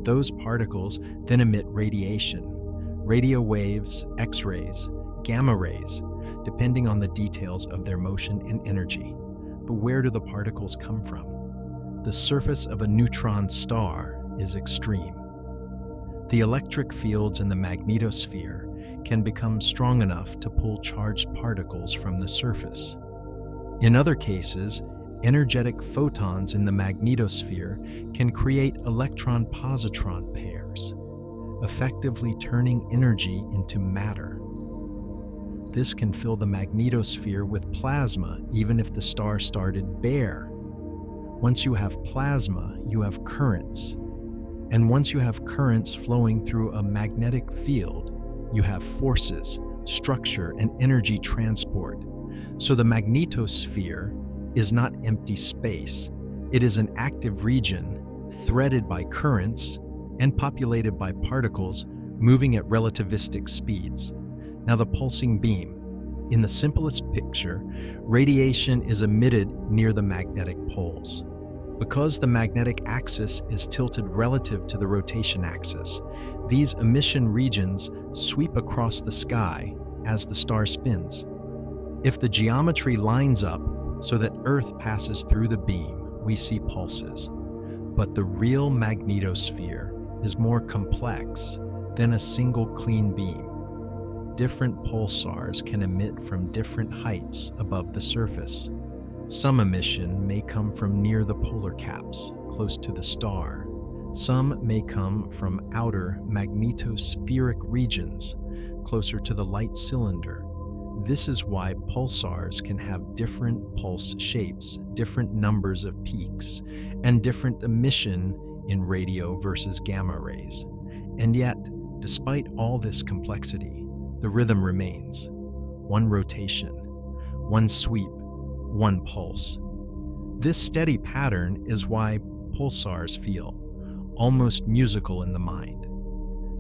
Those particles then emit radiation, radio waves, X-rays, gamma rays, depending on the details of their motion and energy. But where do the particles come from? The surface of a neutron star is extreme. The electric fields in the magnetosphere can become strong enough to pull charged particles from the surface. In other cases, energetic photons in the magnetosphere can create electron-positron pairs, effectively turning energy into matter. This can fill the magnetosphere with plasma even if the star started bare. Once you have plasma, you have currents. And once you have currents flowing through a magnetic field, you have forces, structure, and energy transport. So the magnetosphere is not empty space. It is an active region, threaded by currents and populated by particles moving at relativistic speeds. Now the pulsing beam. In the simplest picture, radiation is emitted near the magnetic poles. Because the magnetic axis is tilted relative to the rotation axis, these emission regions sweep across the sky as the star spins. If the geometry lines up so that Earth passes through the beam, we see pulses. But the real magnetosphere is more complex than a single clean beam. Different pulsars can emit from different heights above the surface. Some emission may come from near the polar caps, close to the star. Some may come from outer magnetospheric regions, closer to the light cylinder. This is why pulsars can have different pulse shapes, different numbers of peaks, and different emission in radio versus gamma rays. And yet, despite all this complexity, the rhythm remains. One rotation, one sweep, one pulse. This steady pattern is why pulsars feel almost musical in the mind.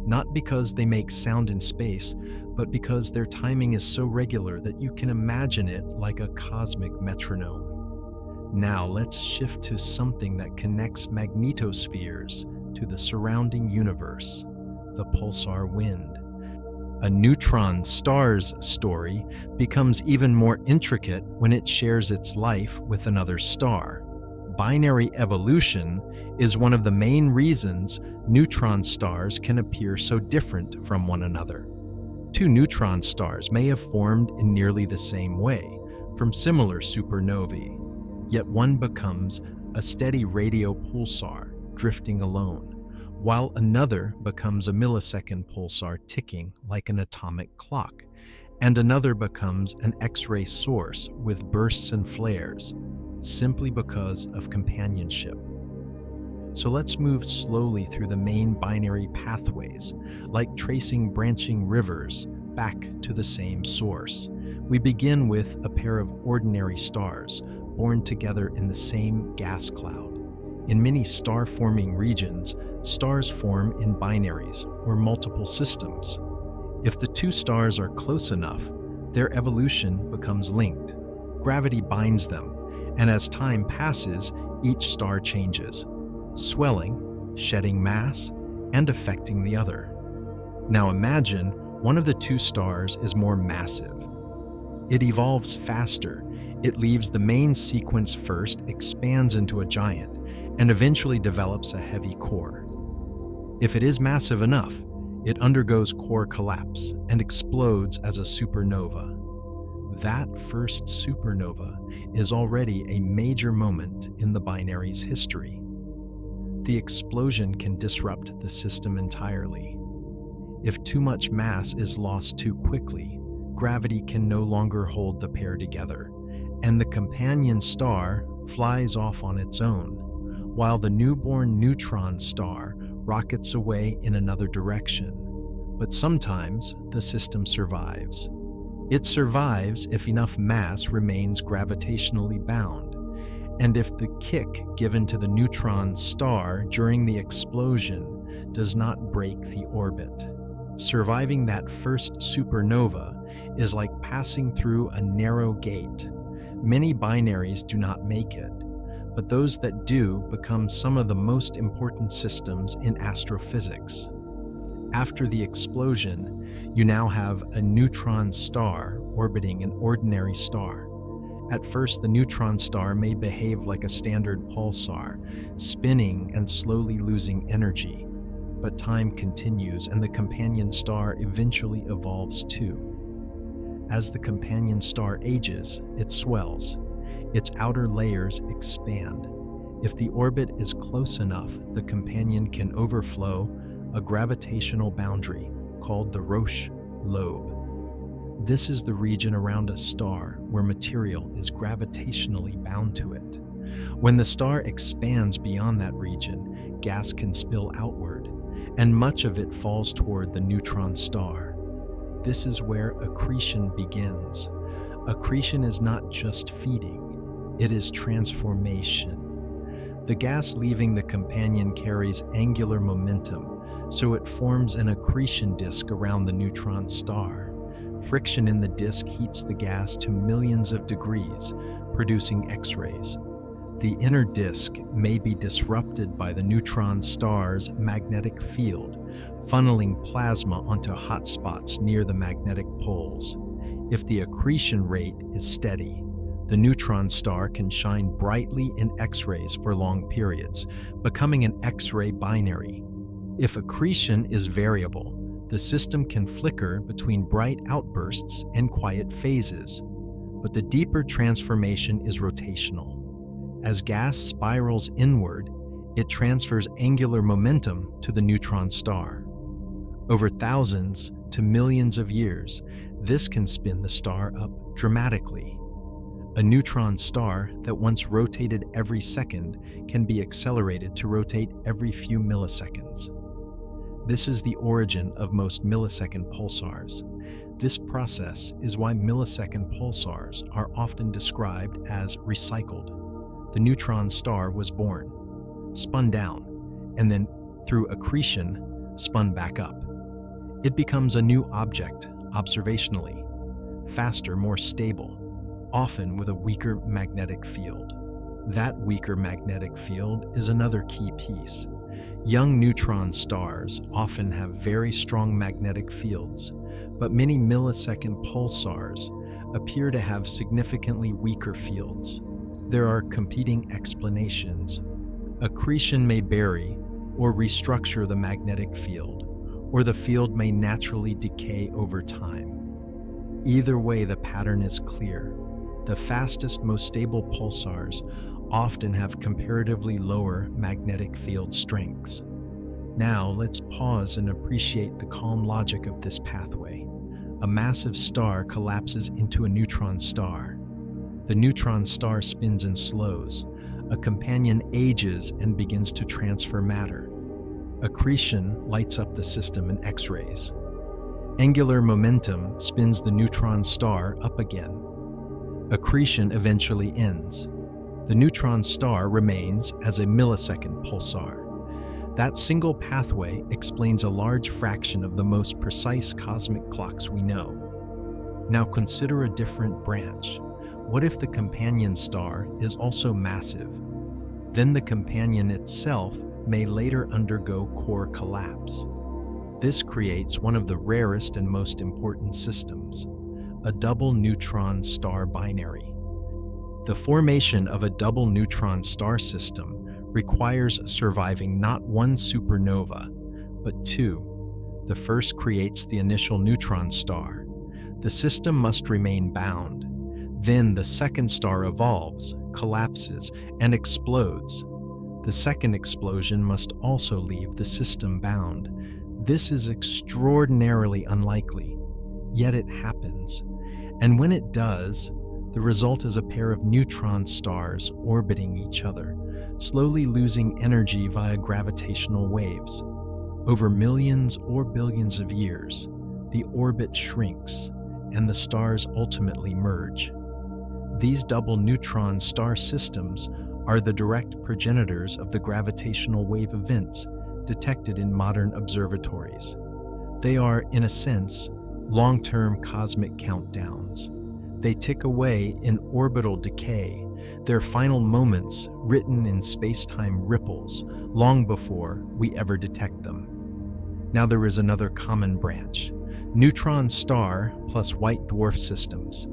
Not because they make sound in space, but because their timing is so regular that you can imagine it like a cosmic metronome. Now let's shift to something that connects magnetospheres to the surrounding universe, the pulsar wind. A neutron star's story becomes even more intricate when it shares its life with another star. Binary evolution is one of the main reasons neutron stars can appear so different from one another. Two neutron stars may have formed in nearly the same way, from similar supernovae, yet one becomes a steady radio pulsar drifting alone, while another becomes a millisecond pulsar ticking like an atomic clock, and another becomes an X-ray source with bursts and flares, simply because of companionship. So let's move slowly through the main binary pathways, like tracing branching rivers back to the same source. We begin with a pair of ordinary stars born together in the same gas cloud. In many star-forming regions, stars form in binaries or multiple systems. If the two stars are close enough, their evolution becomes linked. Gravity binds them, and as time passes, each star changes, swelling, shedding mass, and affecting the other. Now imagine one of the two stars is more massive. It evolves faster. It leaves the main sequence first, expands into a giant, and eventually develops a heavy core. If it is massive enough, it undergoes core collapse and explodes as a supernova. That first supernova is already a major moment in the binary's history. The explosion can disrupt the system entirely. If too much mass is lost too quickly, gravity can no longer hold the pair together, and the companion star flies off on its own, while the newborn neutron star rockets away in another direction. But sometimes the system survives. It survives if enough mass remains gravitationally bound, and if the kick given to the neutron star during the explosion does not break the orbit. Surviving that first supernova is like passing through a narrow gate. Many binaries do not make it, but those that do become some of the most important systems in astrophysics. After the explosion, you now have a neutron star orbiting an ordinary star. At first, the neutron star may behave like a standard pulsar, spinning and slowly losing energy. But time continues, and the companion star eventually evolves too. As the companion star ages, it swells. Its outer layers expand. If the orbit is close enough, the companion can overflow a gravitational boundary called the Roche lobe. This is the region around a star where material is gravitationally bound to it. When the star expands beyond that region, gas can spill outward, and much of it falls toward the neutron star. This is where accretion begins. Accretion is not just feeding, it is transformation. The gas leaving the companion carries angular momentum, so it forms an accretion disk around the neutron star. Friction in the disk heats the gas to millions of degrees, producing X-rays. The inner disk may be disrupted by the neutron star's magnetic field, funneling plasma onto hot spots near the magnetic poles. If the accretion rate is steady, the neutron star can shine brightly in X-rays for long periods, becoming an X-ray binary. If accretion is variable, the system can flicker between bright outbursts and quiet phases. But the deeper transformation is rotational. As gas spirals inward, it transfers angular momentum to the neutron star. Over thousands to millions of years, this can spin the star up dramatically. A neutron star that once rotated every second can be accelerated to rotate every few milliseconds. This is the origin of most millisecond pulsars. This process is why millisecond pulsars are often described as recycled. The neutron star was born, spun down, and then, through accretion, spun back up. It becomes a new object observationally, faster, more stable, often with a weaker magnetic field. That weaker magnetic field is another key piece. Young neutron stars often have very strong magnetic fields, but many millisecond pulsars appear to have significantly weaker fields. There are competing explanations. Accretion may bury or restructure the magnetic field, or the field may naturally decay over time. Either way, the pattern is clear. The fastest, most stable pulsars often have comparatively lower magnetic field strengths. Now, let's pause and appreciate the calm logic of this pathway. A massive star collapses into a neutron star. The neutron star spins and slows. A companion ages and begins to transfer matter. Accretion lights up the system in X-rays. Angular momentum spins the neutron star up again. Accretion eventually ends. The neutron star remains as a millisecond pulsar. That single pathway explains a large fraction of the most precise cosmic clocks we know. Now consider a different branch. What if the companion star is also massive? Then the companion itself may later undergo core collapse. This creates one of the rarest and most important systems, a double neutron star binary. The formation of a double neutron star system requires surviving not one supernova, but two. The first creates the initial neutron star. The system must remain bound. Then the second star evolves, collapses, and explodes. The second explosion must also leave the system bound. This is extraordinarily unlikely, yet it happens. And when it does, the result is a pair of neutron stars orbiting each other, slowly losing energy via gravitational waves. Over millions or billions of years, the orbit shrinks, and the stars ultimately merge. These double neutron star systems are the direct progenitors of the gravitational wave events detected in modern observatories. They are, in a sense, long-term cosmic countdowns. They tick away in orbital decay, their final moments written in space-time ripples long before we ever detect them. Now there is another common branch, neutron star plus white dwarf systems.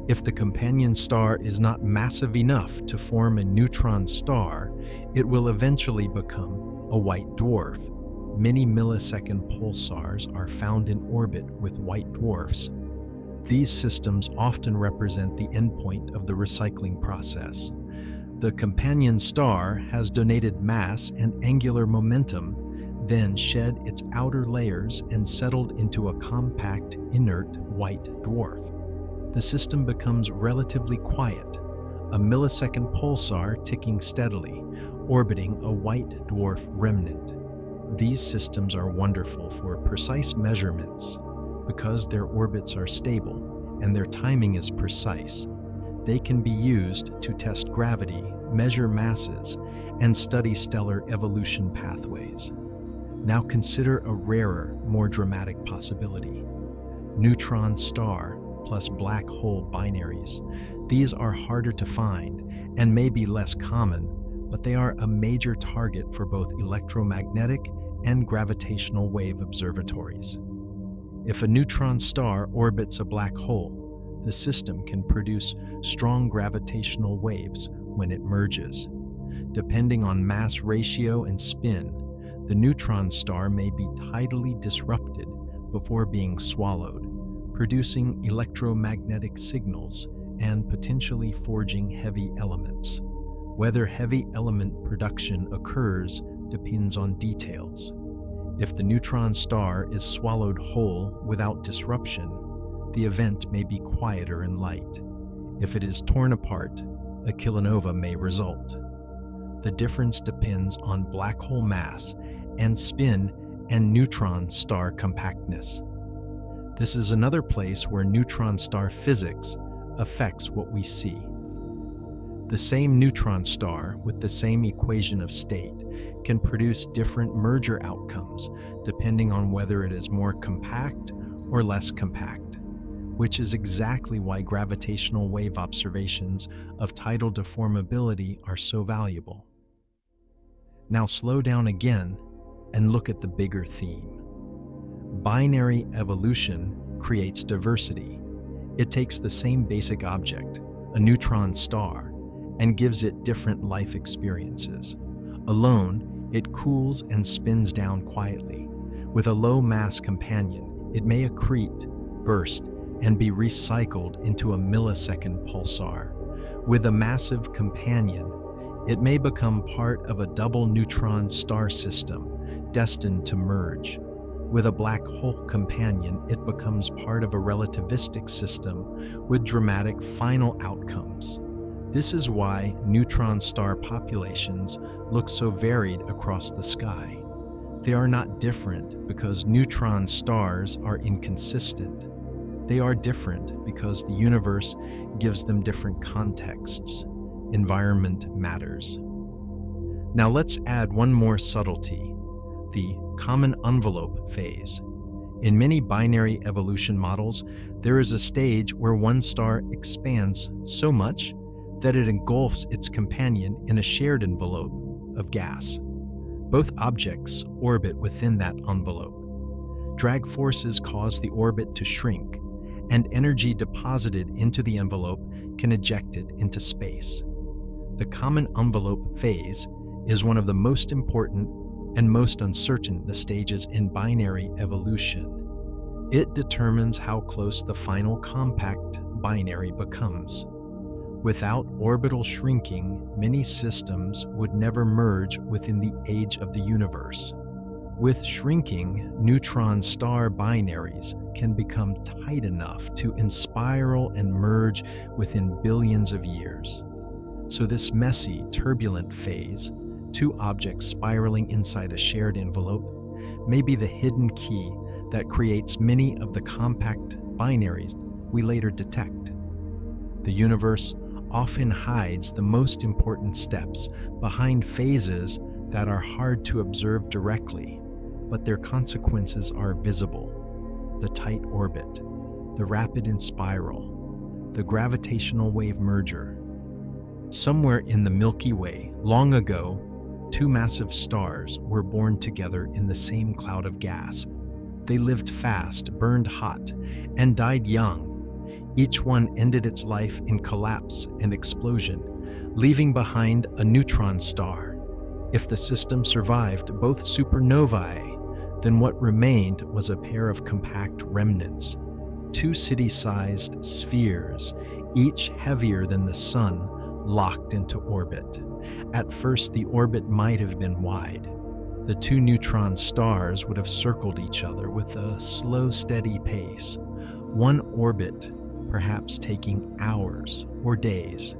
If the companion star is not massive enough to form a neutron star, it will eventually become a white dwarf. Many millisecond pulsars are found in orbit with white dwarfs. These systems often represent the endpoint of the recycling process. The companion star has donated mass and angular momentum, then shed its outer layers and settled into a compact, inert white dwarf. The system becomes relatively quiet, a millisecond pulsar ticking steadily, orbiting a white dwarf remnant. These systems are wonderful for precise measurements. Because their orbits are stable and their timing is precise, they can be used to test gravity, measure masses, and study stellar evolution pathways. Now consider a rarer, more dramatic possibility: neutron star plus black hole binaries. These are harder to find and may be less common, but they are a major target for both electromagnetic and gravitational wave observatories. If a neutron star orbits a black hole, the system can produce strong gravitational waves when it merges. Depending on mass ratio and spin, the neutron star may be tidally disrupted before being swallowed, producing electromagnetic signals and potentially forging heavy elements. Whether heavy element production occurs depends on details. If the neutron star is swallowed whole without disruption, the event may be quieter and light. If it is torn apart, a kilonova may result. The difference depends on black hole mass and spin and neutron star compactness. This is another place where neutron star physics affects what we see. The same neutron star with the same equation of state can produce different merger outcomes depending on whether it is more compact or less compact, which is exactly why gravitational wave observations of tidal deformability are so valuable. Now slow down again and look at the bigger theme. Binary evolution creates diversity. It takes the same basic object, a neutron star, and gives it different life experiences. Alone, it cools and spins down quietly. With a low mass companion, it may accrete, burst, and be recycled into a millisecond pulsar. With a massive companion, it may become part of a double neutron star system destined to merge. With a black hole companion, it becomes part of a relativistic system with dramatic final outcomes. This is why neutron star populations look so varied across the sky. They are not different because neutron stars are inconsistent. They are different because the universe gives them different contexts. Environment matters. Now let's add one more subtlety, the common envelope phase. In many binary evolution models, there is a stage where one star expands so much that it engulfs its companion in a shared envelope of gas. Both objects orbit within that envelope. Drag forces cause the orbit to shrink, and energy deposited into the envelope can eject it into space. The common envelope phase is one of the most important and most uncertain the stages in binary evolution. It determines how close the final compact binary becomes. Without orbital shrinking, many systems would never merge within the age of the universe. With shrinking, neutron star binaries can become tight enough to inspiral and merge within billions of years. So this messy, turbulent phase, two objects spiraling inside a shared envelope, may be the hidden key that creates many of the compact binaries we later detect. The universe often hides the most important steps behind phases that are hard to observe directly, but their consequences are visible. The tight orbit, the rapid inspiral, the gravitational wave merger. Somewhere in the Milky Way, long ago, two massive stars were born together in the same cloud of gas. They lived fast, burned hot, and died young. Each one ended its life in collapse and explosion, leaving behind a neutron star. If the system survived both supernovae, then what remained was a pair of compact remnants, two city-sized spheres, each heavier than the sun, locked into orbit. At first, the orbit might have been wide. The two neutron stars would have circled each other with a slow, steady pace. One orbit perhaps taking hours or days.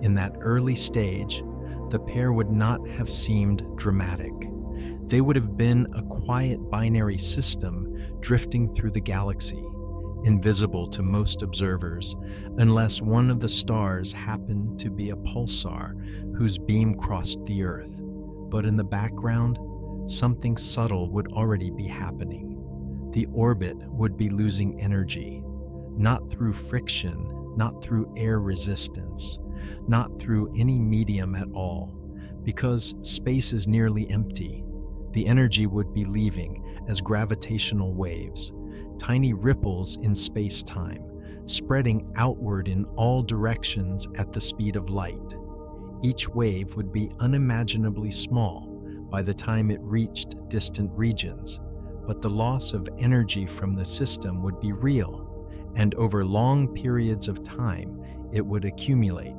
In that early stage, the pair would not have seemed dramatic. They would have been a quiet binary system drifting through the galaxy, invisible to most observers, unless one of the stars happened to be a pulsar whose beam crossed the Earth. But in the background, something subtle would already be happening. The orbit would be losing energy, not through friction, not through air resistance, not through any medium at all, because space is nearly empty. The energy would be leaving as gravitational waves, tiny ripples in space-time, spreading outward in all directions at the speed of light. Each wave would be unimaginably small by the time it reached distant regions, but the loss of energy from the system would be real, and over long periods of time, it would accumulate.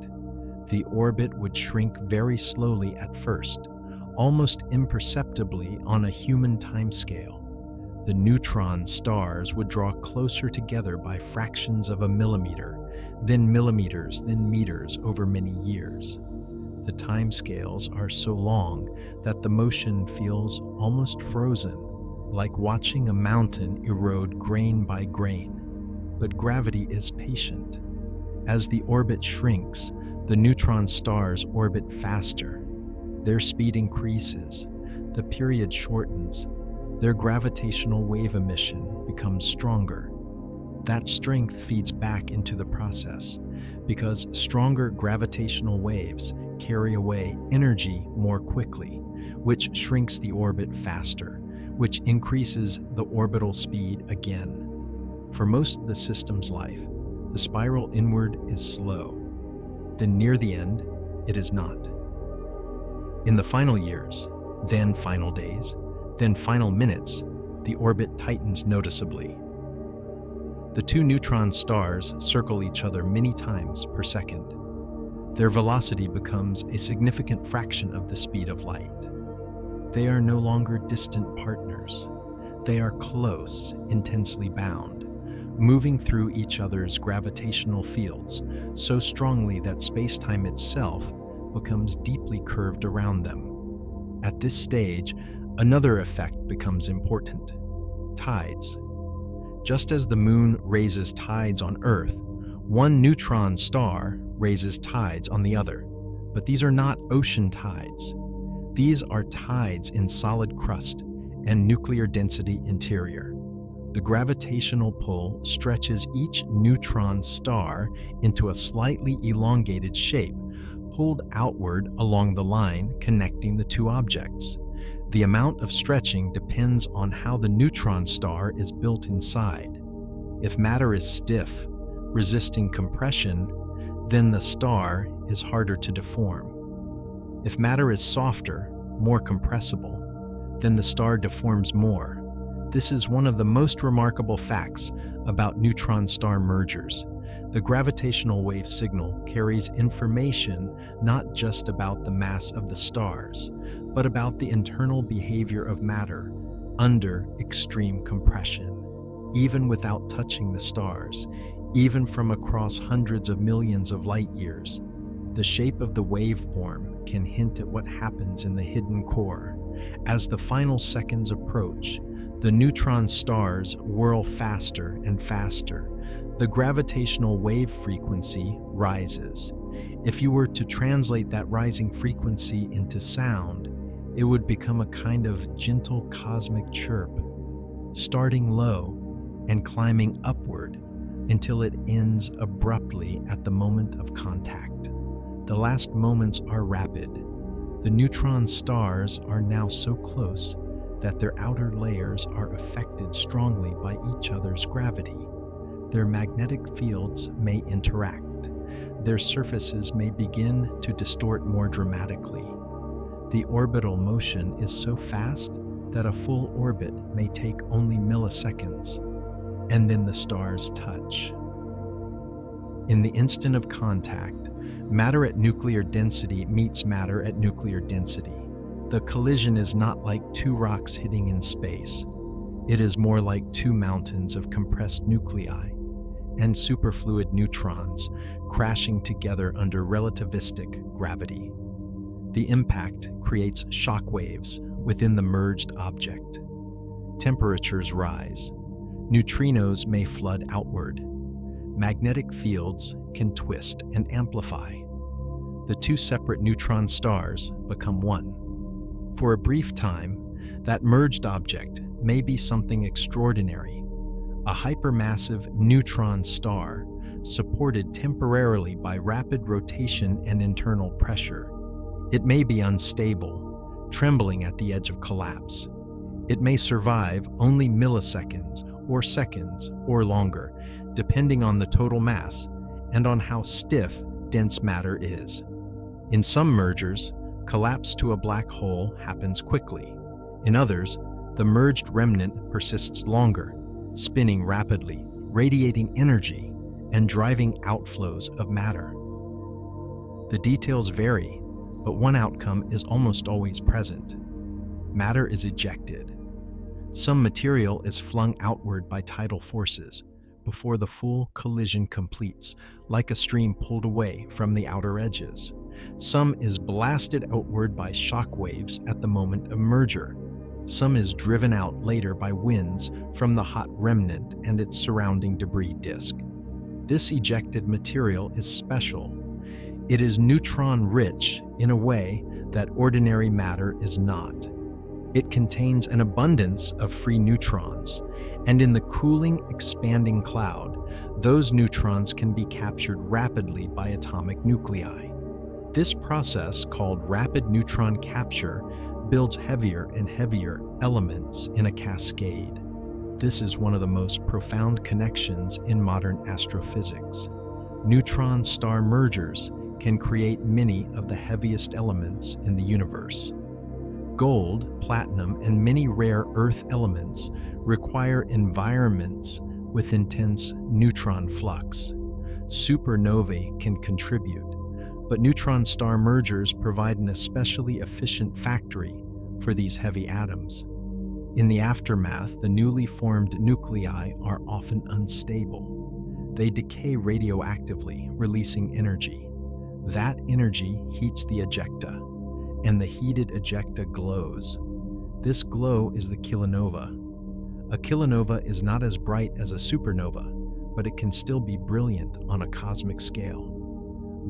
The orbit would shrink very slowly at first, almost imperceptibly on a human timescale. The neutron stars would draw closer together by fractions of a millimeter, then millimeters, then meters over many years. The timescales are so long that the motion feels almost frozen. like watching a mountain erode grain by grain. But gravity is patient. As the orbit shrinks, the neutron stars orbit faster. Their speed increases, the period shortens, their gravitational wave emission becomes stronger. That strength feeds back into the process because stronger gravitational waves carry away energy more quickly, which shrinks the orbit faster, which increases the orbital speed again. For most of the system's life, the spiral inward is slow. Then near the end, it is not. In the final years, then final days, then final minutes, the orbit tightens noticeably. The two neutron stars circle each other many times per second. Their velocity becomes a significant fraction of the speed of light. They are no longer distant partners. They are close, intensely bound, moving through each other's gravitational fields so strongly that space-time itself becomes deeply curved around them. At this stage, another effect becomes important: tides. Just as the moon raises tides on Earth, one neutron star raises tides on the other. But these are not ocean tides. These are tides in solid crust and nuclear density interior. The gravitational pull stretches each neutron star into a slightly elongated shape, pulled outward along the line connecting the two objects. The amount of stretching depends on how the neutron star is built inside. If matter is stiff, resisting compression, then the star is harder to deform. If matter is softer, more compressible, then the star deforms more. This is one of the most remarkable facts about neutron star mergers. The gravitational wave signal carries information not just about the mass of the stars, but about the internal behavior of matter under extreme compression. Even without touching the stars, even from across hundreds of millions of light years, the shape of the waveform can hint at what happens in the hidden core. As the final seconds approach, the neutron stars whirl faster and faster. The gravitational wave frequency rises. If you were to translate that rising frequency into sound, it would become a kind of gentle cosmic chirp, starting low and climbing upward until it ends abruptly at the moment of contact. The last moments are rapid. The neutron stars are now so close that their outer layers are affected strongly by each other's gravity. Their magnetic fields may interact. Their surfaces may begin to distort more dramatically. The orbital motion is so fast that a full orbit may take only milliseconds, and then the stars touch. In the instant of contact, matter at nuclear density meets matter at nuclear density. The collision is not like two rocks hitting in space. It is more like two mountains of compressed nuclei and superfluid neutrons crashing together under relativistic gravity. The impact creates shock waves within the merged object. Temperatures rise. Neutrinos may flood outward. Magnetic fields can twist and amplify. The two separate neutron stars become one. For a brief time, that merged object may be something extraordinary, a hypermassive neutron star supported temporarily by rapid rotation and internal pressure. It may be unstable, trembling at the edge of collapse. It may survive only milliseconds or seconds or longer, depending on the total mass and on how stiff dense matter is. In some mergers, collapse to a black hole happens quickly. In others, the merged remnant persists longer, spinning rapidly, radiating energy, and driving outflows of matter. The details vary, but one outcome is almost always present. Matter is ejected. Some material is flung outward by tidal forces before the full collision completes, like a stream pulled away from the outer edges. Some is blasted outward by shock waves at the moment of merger. Some is driven out later by winds from the hot remnant and its surrounding debris disk. This ejected material is special. It is neutron-rich in a way that ordinary matter is not. It contains an abundance of free neutrons, and in the cooling, expanding cloud, those neutrons can be captured rapidly by atomic nuclei. This process, called rapid neutron capture, builds heavier and heavier elements in a cascade. This is one of the most profound connections in modern astrophysics. Neutron-star mergers can create many of the heaviest elements in the universe. Gold, platinum, and many rare earth elements require environments with intense neutron flux. Supernovae can contribute, but neutron-star mergers provide an especially efficient factory for these heavy atoms. In the aftermath, the newly formed nuclei are often unstable. They decay radioactively, releasing energy. That energy heats the ejecta, and the heated ejecta glows. This glow is the kilonova. A kilonova is not as bright as a supernova, but it can still be brilliant on a cosmic scale.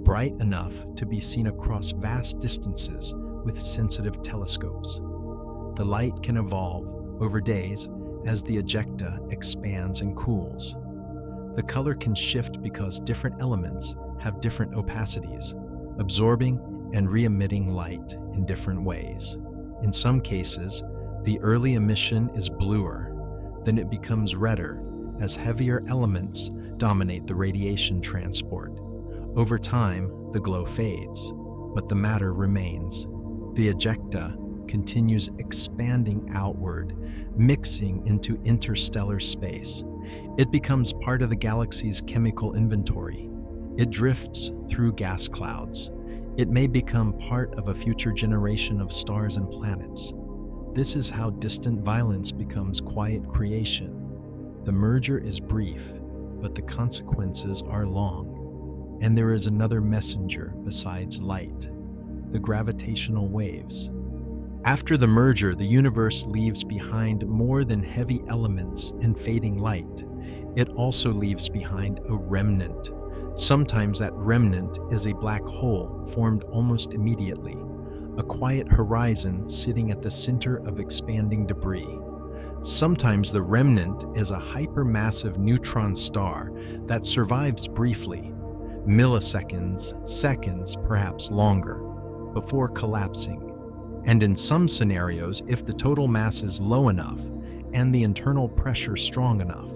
Bright enough to be seen across vast distances with sensitive telescopes. The light can evolve over days as the ejecta expands and cools. The color can shift because different elements have different opacities, absorbing and re-emitting light in different ways. In some cases, the early emission is bluer, then it becomes redder as heavier elements dominate the radiation transport. Over time, the glow fades, but the matter remains. The ejecta continues expanding outward, mixing into interstellar space. It becomes part of the galaxy's chemical inventory. It drifts through gas clouds. It may become part of a future generation of stars and planets. This is how distant violence becomes quiet creation. The merger is brief, but the consequences are long. And there is another messenger besides light, the gravitational waves. After the merger, the universe leaves behind more than heavy elements and fading light. It also leaves behind a remnant. Sometimes that remnant is a black hole formed almost immediately, a quiet horizon sitting at the center of expanding debris. Sometimes the remnant is a hypermassive neutron star that survives briefly, milliseconds, seconds, perhaps longer, before collapsing. And in some scenarios, if the total mass is low enough and the internal pressure strong enough,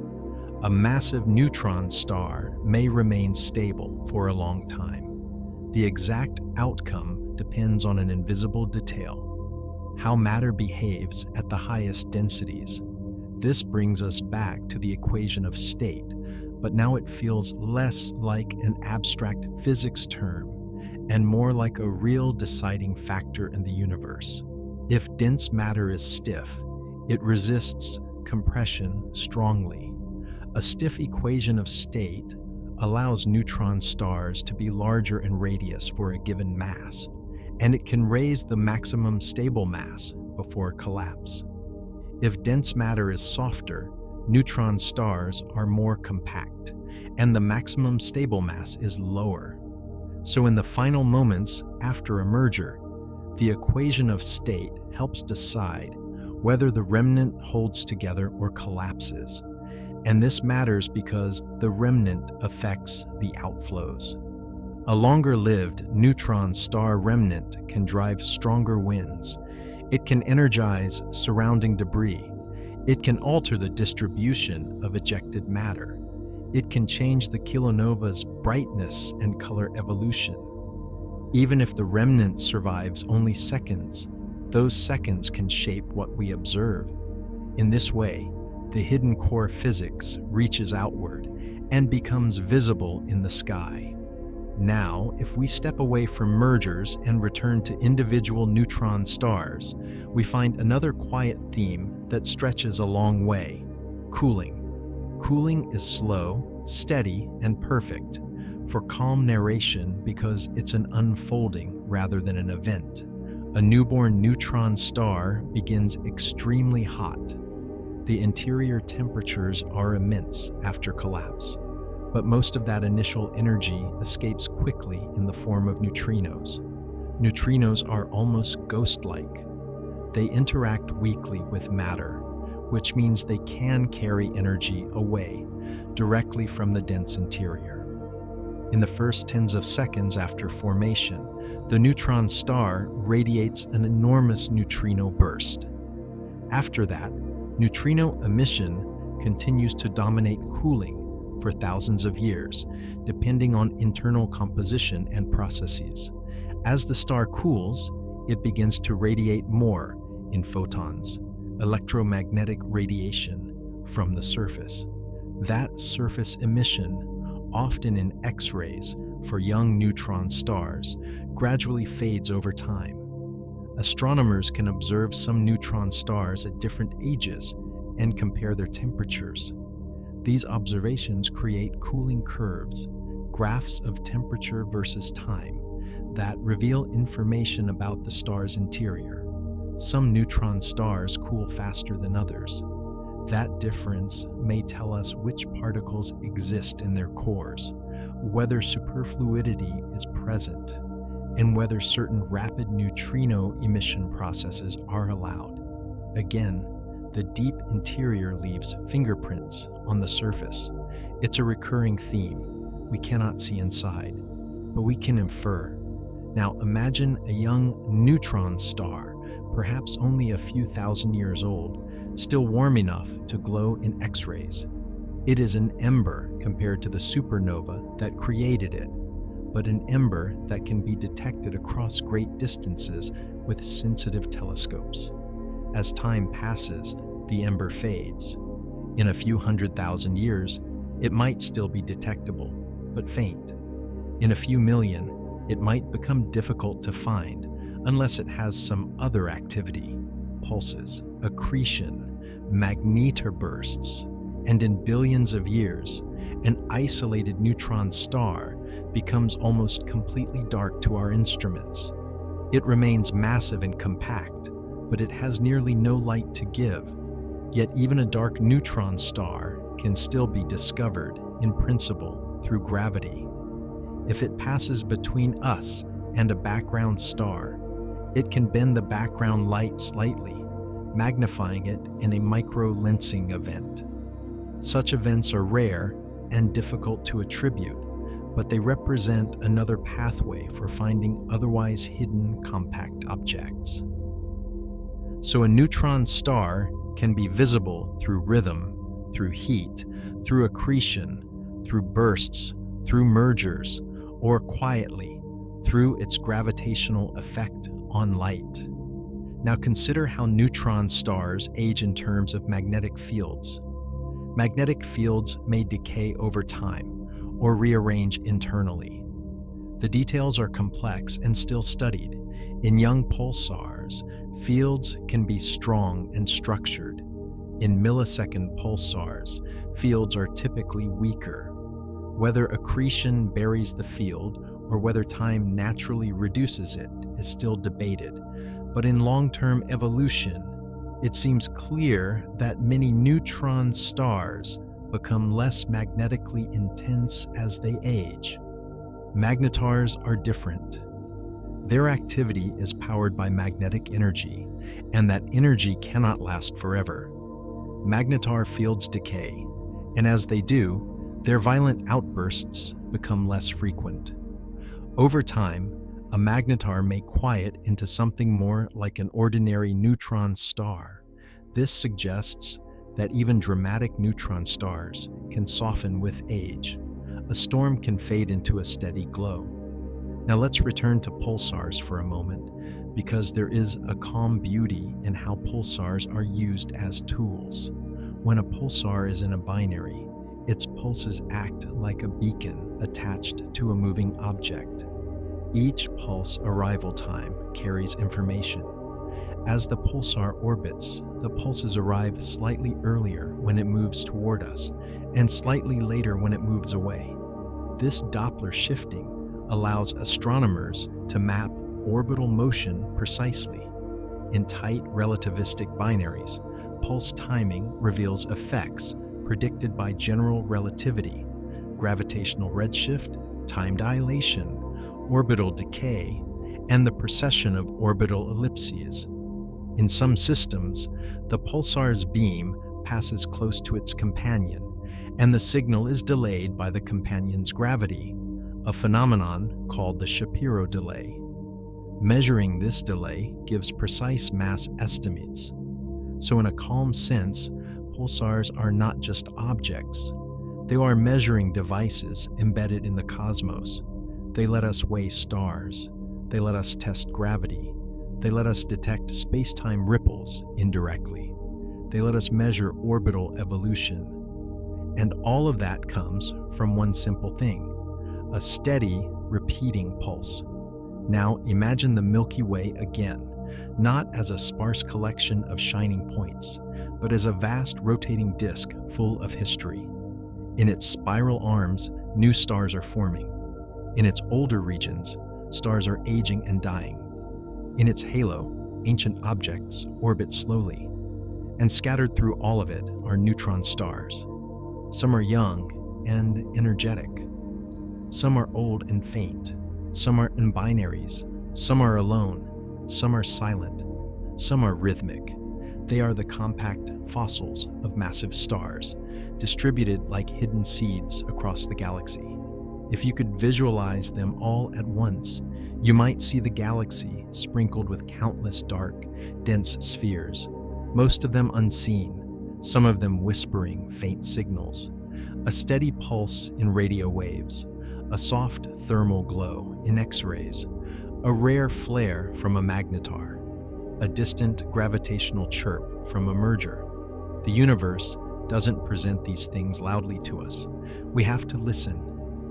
a massive neutron star may remain stable for a long time. The exact outcome depends on an invisible detail: how matter behaves at the highest densities. This brings us back to the equation of state, but now it feels less like an abstract physics term and more like a real deciding factor in the universe. If dense matter is stiff, it resists compression strongly. A stiff equation of state allows neutron stars to be larger in radius for a given mass, and it can raise the maximum stable mass before collapse. If dense matter is softer, neutron stars are more compact, and the maximum stable mass is lower. So in the final moments after a merger, the equation of state helps decide whether the remnant holds together or collapses. And this matters because the remnant affects the outflows. A longer-lived neutron star remnant can drive stronger winds. It can energize surrounding debris. It can alter the distribution of ejected matter. It can change the kilonova's brightness and color evolution. Even if the remnant survives only seconds, those seconds can shape what we observe. In this way, the hidden core physics reaches outward and becomes visible in the sky. Now, if we step away from mergers and return to individual neutron stars, we find another quiet theme that stretches a long way: cooling. Cooling is slow, steady, and perfect for calm narration because it's an unfolding rather than an event. A newborn neutron star begins extremely hot. The interior temperatures are immense after collapse, but most of that initial energy escapes quickly in the form of neutrinos. Neutrinos are almost ghost-like. They interact weakly with matter, which means they can carry energy away directly from the dense interior. In the first tens of seconds after formation, the neutron star radiates an enormous neutrino burst. After that, neutrino emission continues to dominate cooling for thousands of years, depending on internal composition and processes. As the star cools, it begins to radiate more in photons, electromagnetic radiation, from the surface. That surface emission, often in X-rays for young neutron stars, gradually fades over time. Astronomers can observe some neutron stars at different ages and compare their temperatures. These observations create cooling curves, graphs of temperature versus time, that reveal information about the star's interior. Some neutron stars cool faster than others. That difference may tell us which particles exist in their cores, whether superfluidity is present, and whether certain rapid neutrino emission processes are allowed. Again, the deep interior leaves fingerprints on the surface. It's a recurring theme. We cannot see inside, but we can infer. Now imagine a young neutron star, perhaps only a few thousand years old, still warm enough to glow in X-rays. It is an ember compared to the supernova that created it, but an ember that can be detected across great distances with sensitive telescopes. As time passes, the ember fades. In a few 100,000 years, it might still be detectable, but faint. In a few million, it might become difficult to find unless it has some other activity, pulses, accretion, magnetobursts, and in billions of years, an isolated neutron star becomes almost completely dark to our instruments. It remains massive and compact, but it has nearly no light to give. Yet even a dark neutron star can still be discovered, in principle, through gravity. If it passes between us and a background star, it can bend the background light slightly, magnifying it in a micro-lensing event. Such events are rare and difficult to attribute, but they represent another pathway for finding otherwise hidden compact objects. So a neutron star can be visible through rhythm, through heat, through accretion, through bursts, through mergers, or quietly, through its gravitational effect on light. Now consider how neutron stars age in terms of magnetic fields. Magnetic fields may decay over time or rearrange internally. The details are complex and still studied. In young pulsars, fields can be strong and structured. In millisecond pulsars, fields are typically weaker. Whether accretion buries the field or whether time naturally reduces it is still debated, but in long-term evolution, it seems clear that many neutron stars become less magnetically intense as they age. Magnetars are different. Their activity is powered by magnetic energy, and that energy cannot last forever. Magnetar fields decay, and as they do, their violent outbursts become less frequent. Over time, a magnetar may quiet into something more like an ordinary neutron star. This suggests that even dramatic neutron stars can soften with age. A storm can fade into a steady glow. Now let's return to pulsars for a moment, because there is a calm beauty in how pulsars are used as tools. When a pulsar is in a binary, its pulses act like a beacon attached to a moving object. Each pulse arrival time carries information. As the pulsar orbits, the pulses arrive slightly earlier when it moves toward us, and slightly later when it moves away. This Doppler shifting allows astronomers to map orbital motion precisely. In tight relativistic binaries, pulse timing reveals effects predicted by general relativity, gravitational redshift, time dilation, orbital decay, and the precession of orbital ellipses. In some systems, the pulsar's beam passes close to its companion, and the signal is delayed by the companion's gravity, a phenomenon called the Shapiro delay. Measuring this delay gives precise mass estimates. So in a calm sense, pulsars are not just objects. They are measuring devices embedded in the cosmos. They let us weigh stars. They let us test gravity. They let us detect space-time ripples indirectly. They let us measure orbital evolution. And all of that comes from one simple thing: a steady, repeating pulse. Now imagine the Milky Way again, not as a sparse collection of shining points, but as a vast rotating disk full of history. In its spiral arms, new stars are forming. In its older regions, stars are aging and dying. In its halo, ancient objects orbit slowly. And scattered through all of it are neutron stars. Some are young and energetic. Some are old and faint. Some are in binaries. Some are alone. Some are silent. Some are rhythmic. They are the compact fossils of massive stars, distributed like hidden seeds across the galaxy. If you could visualize them all at once, you might see the galaxy sprinkled with countless dark, dense spheres, most of them unseen, some of them whispering faint signals, a steady pulse in radio waves, a soft thermal glow in X-rays, a rare flare from a magnetar, a distant gravitational chirp from a merger. The universe doesn't present these things loudly to us. We have to listen.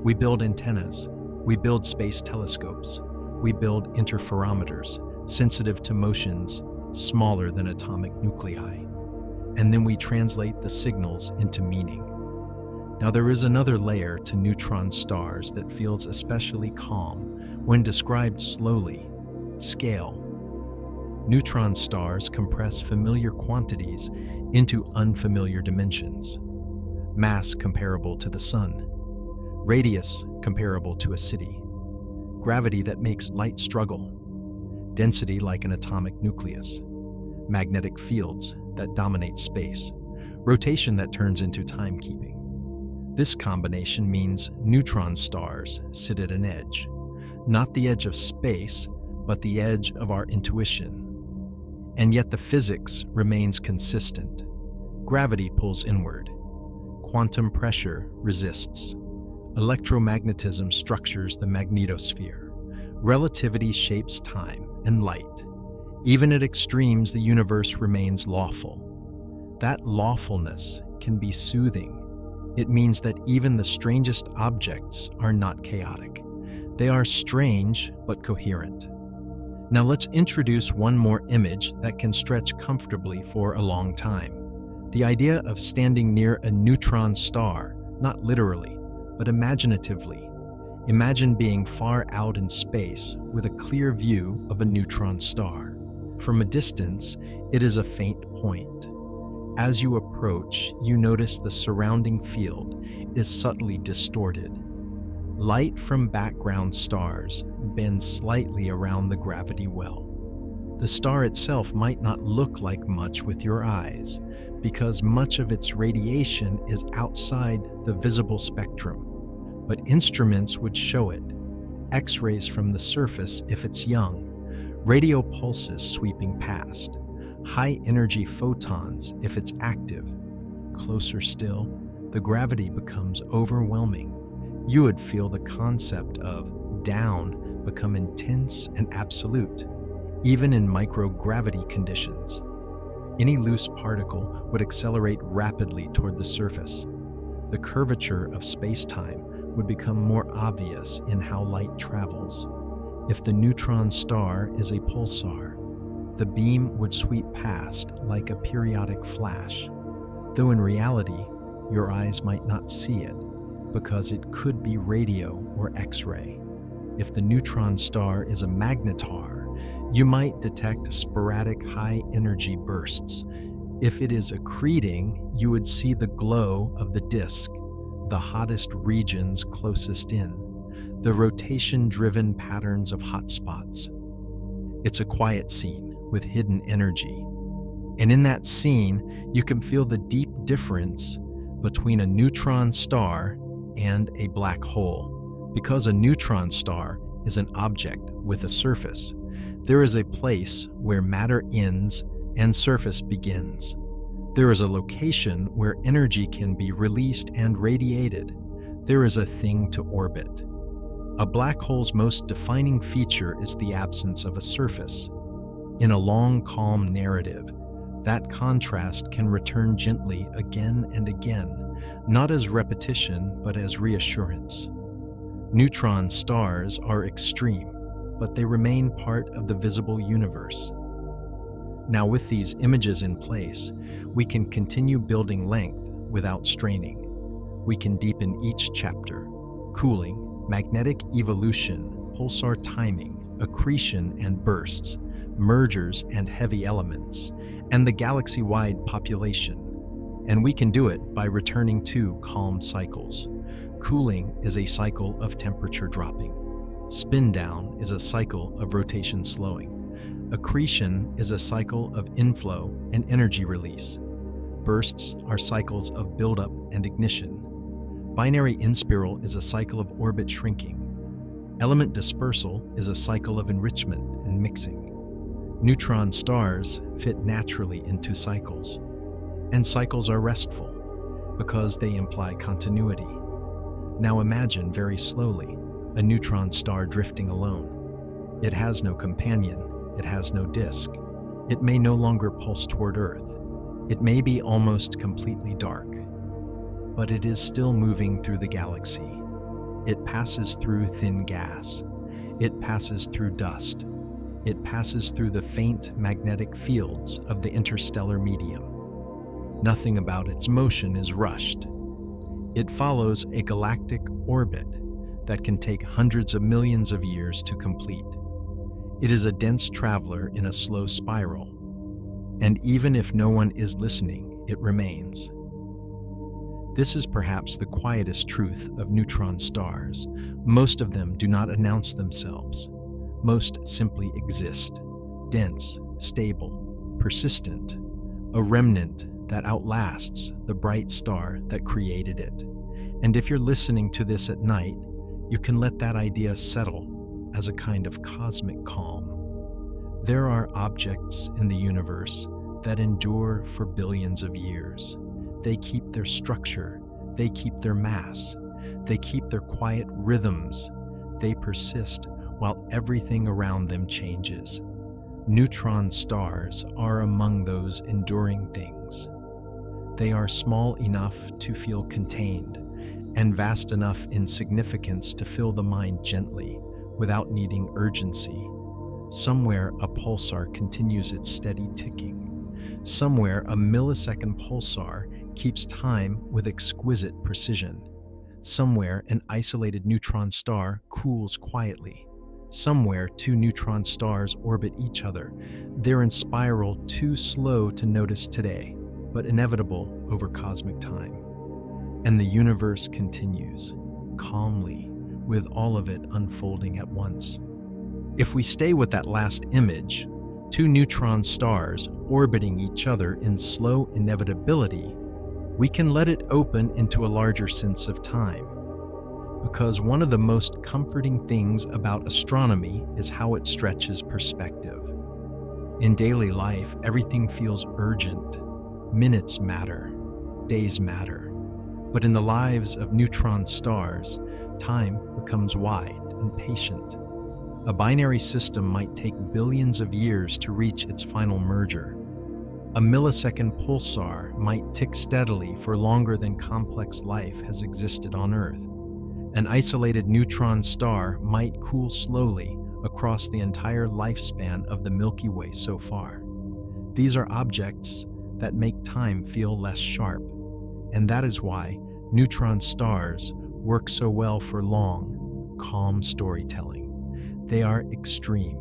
We build antennas. We build space telescopes. We build interferometers, sensitive to motions smaller than atomic nuclei. And then we translate the signals into meaning. Now there is another layer to neutron stars that feels especially calm when described slowly: scale. Neutron stars compress familiar quantities into unfamiliar dimensions. Mass comparable to the sun. Radius comparable to a city. Gravity that makes light struggle. Density like an atomic nucleus. Magnetic fields that dominate space. Rotation that turns into timekeeping. This combination means neutron stars sit at an edge. Not the edge of space, but the edge of our intuition. And yet the physics remains consistent. Gravity pulls inward. Quantum pressure resists. Electromagnetism structures the magnetosphere. Relativity shapes time and light. Even at extremes, the universe remains lawful. That lawfulness can be soothing. It means that even the strangest objects are not chaotic. They are strange but coherent. Now let's introduce one more image that can stretch comfortably for a long time. The idea of standing near a neutron star, not literally, but imaginatively. Imagine being far out in space with a clear view of a neutron star. From a distance, it is a faint point. As you approach, you notice the surrounding field is subtly distorted. Light from background stars bends slightly around the gravity well. The star itself might not look like much with your eyes, because much of its radiation is outside the visible spectrum, but instruments would show it. X-rays from the surface if it's young, radio pulses sweeping past, high-energy photons if it's active. Closer still, the gravity becomes overwhelming. You would feel the concept of down become intense and absolute, even in microgravity conditions. Any loose particle would accelerate rapidly toward the surface. The curvature of space-time would become more obvious in how light travels. If the neutron star is a pulsar, the beam would sweep past like a periodic flash, though in reality, your eyes might not see it because it could be radio or X-ray. if the neutron star is a magnetar, you might detect sporadic high-energy bursts. If it is accreting, you would see the glow of the disk, the hottest regions closest in, the rotation-driven patterns of hotspots. It's a quiet scene with hidden energy. And in that scene, you can feel the deep difference between a neutron star and a black hole. Because a neutron star is an object with a surface, there is a place where matter ends and surface begins. There is a location where energy can be released and radiated. There is a thing to orbit. A black hole's most defining feature is the absence of a surface. In a long, calm narrative, that contrast can return gently again and again, not as repetition, but as reassurance. Neutron stars are extreme, but they remain part of the visible universe. Now, with these images in place, we can continue building length without straining. We can deepen each chapter: cooling, magnetic evolution, pulsar timing, accretion and bursts, mergers and heavy elements, and the galaxy-wide population. And we can do it by returning to calm cycles. Cooling is a cycle of temperature dropping. Spin down is a cycle of rotation slowing. Accretion is a cycle of inflow and energy release. Bursts are cycles of buildup and ignition. Binary inspiral is a cycle of orbit shrinking. Element dispersal is a cycle of enrichment and mixing. Neutron stars fit naturally into cycles. And cycles are restful because they imply continuity. Now imagine, very slowly, a neutron star drifting alone. It has no companion. It has no disk. It may no longer pulse toward Earth. It may be almost completely dark. But it is still moving through the galaxy. It passes through thin gas. It passes through dust. It passes through the faint magnetic fields of the interstellar medium. Nothing about its motion is rushed. It follows a galactic orbit that can take hundreds of millions of years to complete. It is a dense traveler in a slow spiral, and even if no one is listening, it remains. This is perhaps the quietest truth of neutron stars. Most of them do not announce themselves. Most simply exist, dense, stable, persistent, a remnant that outlasts the bright star that created it. And if you're listening to this at night, you can let that idea settle as a kind of cosmic calm. There are objects in the universe that endure for billions of years. They keep their structure, they keep their mass, they keep their quiet rhythms, they persist while everything around them changes. Neutron stars are among those enduring things. They are small enough to feel contained, and vast enough in significance to fill the mind gently, without needing urgency. Somewhere a pulsar continues its steady ticking. Somewhere a millisecond pulsar keeps time with exquisite precision. Somewhere an isolated neutron star cools quietly. Somewhere two neutron stars orbit each other. They're in spiral too slow to notice today, but inevitable over cosmic time. And the universe continues, calmly, with all of it unfolding at once. If we stay with that last image, two neutron stars orbiting each other in slow inevitability, we can let it open into a larger sense of time. Because one of the most comforting things about astronomy is how it stretches perspective. In daily life, everything feels urgent. Minutes matter, days matter. But in the lives of neutron stars, time becomes wide and patient. A binary system might take billions of years to reach its final merger. A millisecond pulsar might tick steadily for longer than complex life has existed on Earth. An isolated neutron star might cool slowly across the entire lifespan of the Milky Way so far. These are objects that make time feel less sharp, and that is why neutron stars work so well for long, calm storytelling. They are extreme,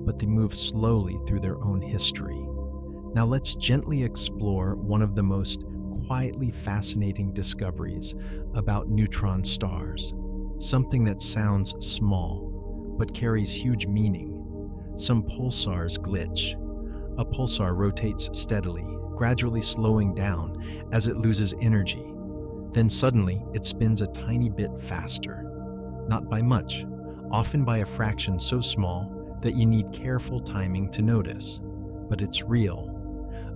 but they move slowly through their own history. Now let's gently explore one of the most quietly fascinating discoveries about neutron stars, something that sounds small, but carries huge meaning. Some pulsars glitch. A pulsar rotates steadily, gradually slowing down as it loses energy. Then suddenly, it spins a tiny bit faster. Not by much, often by a fraction so small that you need careful timing to notice. But it's real.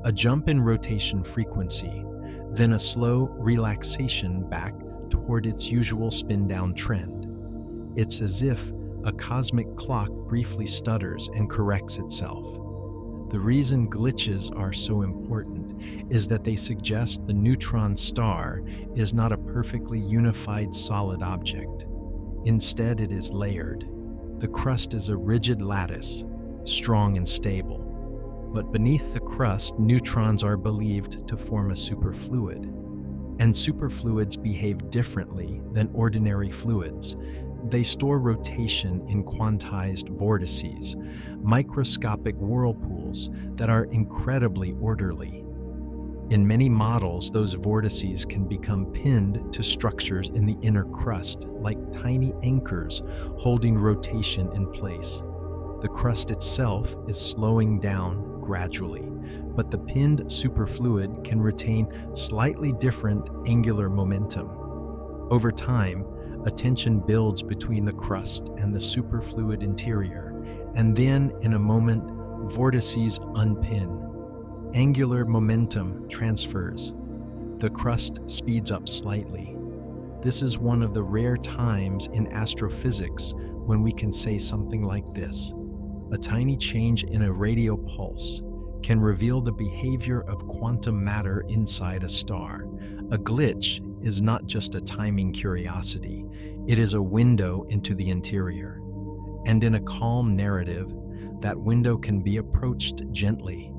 A jump in rotation frequency, then a slow relaxation back toward its usual spin-down trend. It's as if a cosmic clock briefly stutters and corrects itself. The reason glitches are so important is that they suggest the neutron star is not a perfectly unified solid object. Instead, it is layered. The crust is a rigid lattice, strong and stable. But beneath the crust, neutrons are believed to form a superfluid. And superfluids behave differently than ordinary fluids. They store rotation in quantized vortices, microscopic whirlpools that are incredibly orderly. In many models, those vortices can become pinned to structures in the inner crust, like tiny anchors holding rotation in place. The crust itself is slowing down gradually, but the pinned superfluid can retain slightly different angular momentum. Over time, a tension builds between the crust and the superfluid interior, and then, in a moment, vortices unpin. Angular momentum transfers. The crust speeds up slightly. This is one of the rare times in astrophysics when we can say something like this. A tiny change in a radio pulse can reveal the behavior of quantum matter inside a star. A glitch is not just a timing curiosity, it is a window into the interior. And in a calm narrative, that window can be approached gently.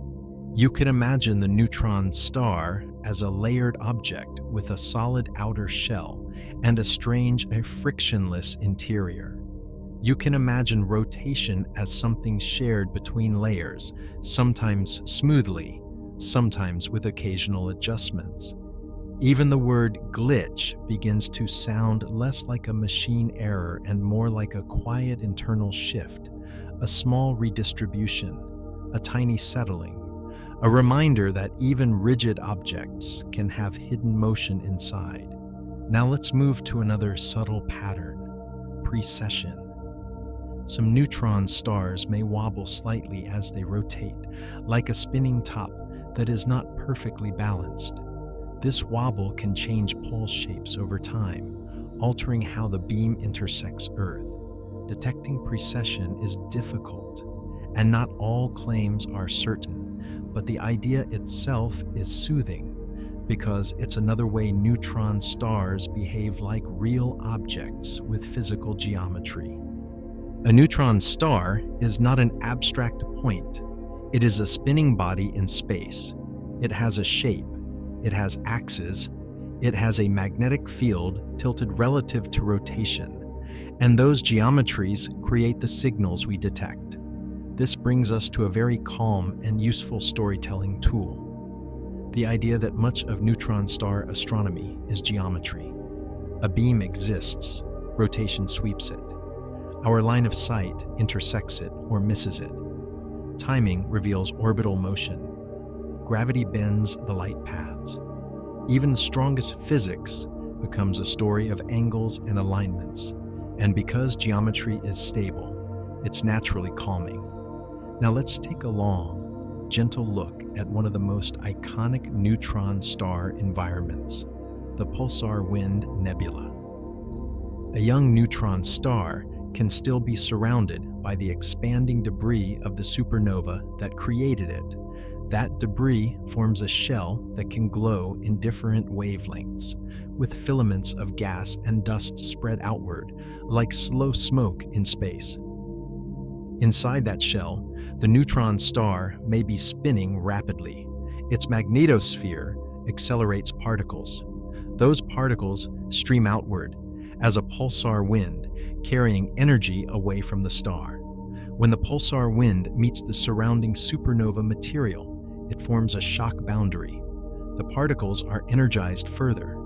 You can imagine the neutron star as a layered object with a solid outer shell and a frictionless interior. You can imagine rotation as something shared between layers, sometimes smoothly, sometimes with occasional adjustments. Even the word glitch begins to sound less like a machine error and more like a quiet internal shift, a small redistribution, a tiny settling, a reminder that even rigid objects can have hidden motion inside. Now let's move to another subtle pattern, precession. Some neutron stars may wobble slightly as they rotate, like a spinning top that is not perfectly balanced. This wobble can change pulse shapes over time, altering how the beam intersects Earth. Detecting precession is difficult, and not all claims are certain, but the idea itself is soothing, because it's another way neutron stars behave like real objects with physical geometry. A neutron star is not an abstract point. It is a spinning body in space. It has a shape. It has axes. It has a magnetic field tilted relative to rotation. And those geometries create the signals we detect. This brings us to a very calm and useful storytelling tool. The idea that much of neutron star astronomy is geometry. A beam exists. Rotation sweeps it. Our line of sight intersects it or misses it. Timing reveals orbital motion. Gravity bends the light paths. Even the strongest physics becomes a story of angles and alignments. And because geometry is stable, it's naturally calming. Now let's take a long, gentle look at one of the most iconic neutron star environments, the Pulsar Wind Nebula. A young neutron star can still be surrounded by the expanding debris of the supernova that created it. That debris forms a shell that can glow in different wavelengths, with filaments of gas and dust spread outward, like slow smoke in space. Inside that shell, the neutron star may be spinning rapidly. Its magnetosphere accelerates particles. Those particles stream outward as a pulsar wind, carrying energy away from the star. When the pulsar wind meets the surrounding supernova material, it forms a shock boundary. The particles are energized further.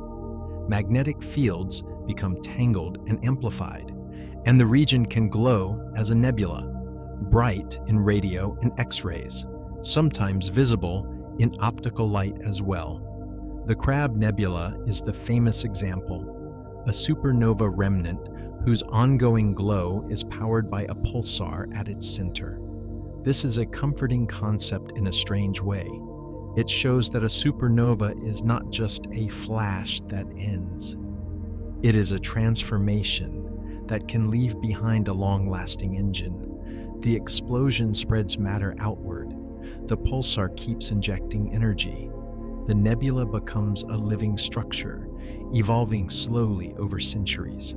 Magnetic fields become tangled and amplified, and the region can glow as a nebula, bright in radio and X-rays, sometimes visible in optical light as well. The Crab Nebula is the famous example, a supernova remnant whose ongoing glow is powered by a pulsar at its center. This is a comforting concept in a strange way. It shows that a supernova is not just a flash that ends. It is a transformation that can leave behind a long-lasting engine. The explosion spreads matter outward. The pulsar keeps injecting energy. The nebula becomes a living structure, evolving slowly over centuries.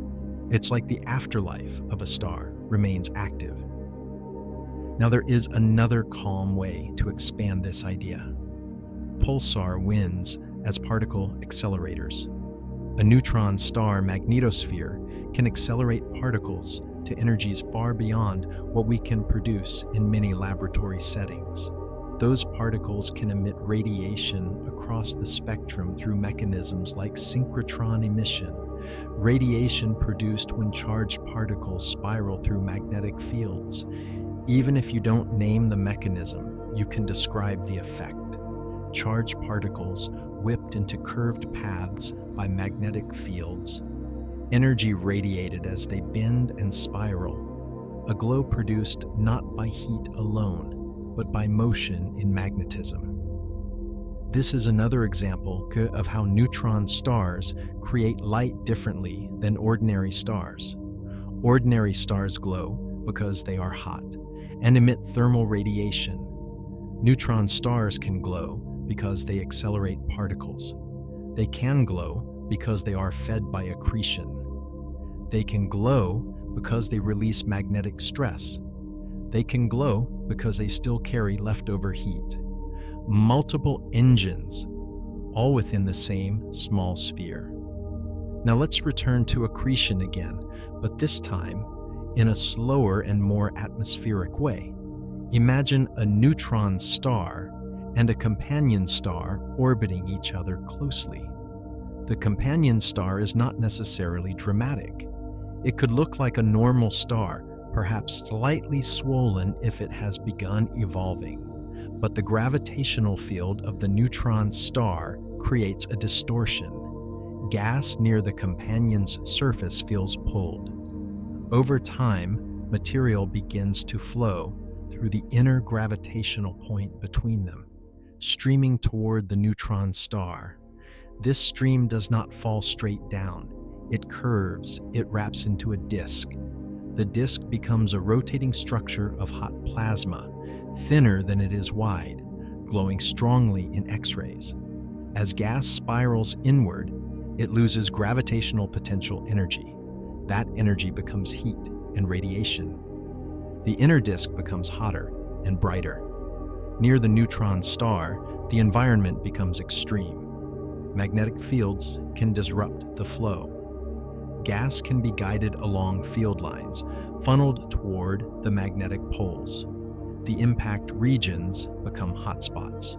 It's like the afterlife of a star remains active. Now there is another calm way to expand this idea. Pulsar winds as particle accelerators. A neutron star magnetosphere can accelerate particles to energies far beyond what we can produce in many laboratory settings. Those particles can emit radiation across the spectrum through mechanisms like synchrotron emission, radiation produced when charged particles spiral through magnetic fields. Even if you don't name the mechanism, you can describe the effect. Charged particles whipped into curved paths by magnetic fields, energy radiated as they bend and spiral, a glow produced not by heat alone, but by motion in magnetism. This is another example of how neutron stars create light differently than ordinary stars. Ordinary stars glow because they are hot and emit thermal radiation. Neutron stars can glow because they accelerate particles. They can glow because they are fed by accretion. They can glow because they release magnetic stress. They can glow because they still carry leftover heat. Multiple engines, all within the same small sphere. Now let's return to accretion again, but this time in a slower and more atmospheric way. Imagine a neutron star and a companion star orbiting each other closely. The companion star is not necessarily dramatic. It could look like a normal star, perhaps slightly swollen if it has begun evolving. But the gravitational field of the neutron star creates a distortion. Gas near the companion's surface feels pulled. Over time, material begins to flow through the inner gravitational point between them, streaming toward the neutron star. This stream does not fall straight down. It curves, it wraps into a disk. The disk becomes a rotating structure of hot plasma, thinner than it is wide, glowing strongly in X-rays. As gas spirals inward, it loses gravitational potential energy. That energy becomes heat and radiation. The inner disk becomes hotter and brighter. Near the neutron star, the environment becomes extreme. Magnetic fields can disrupt the flow. Gas can be guided along field lines, funneled toward the magnetic poles. The impact regions become hotspots.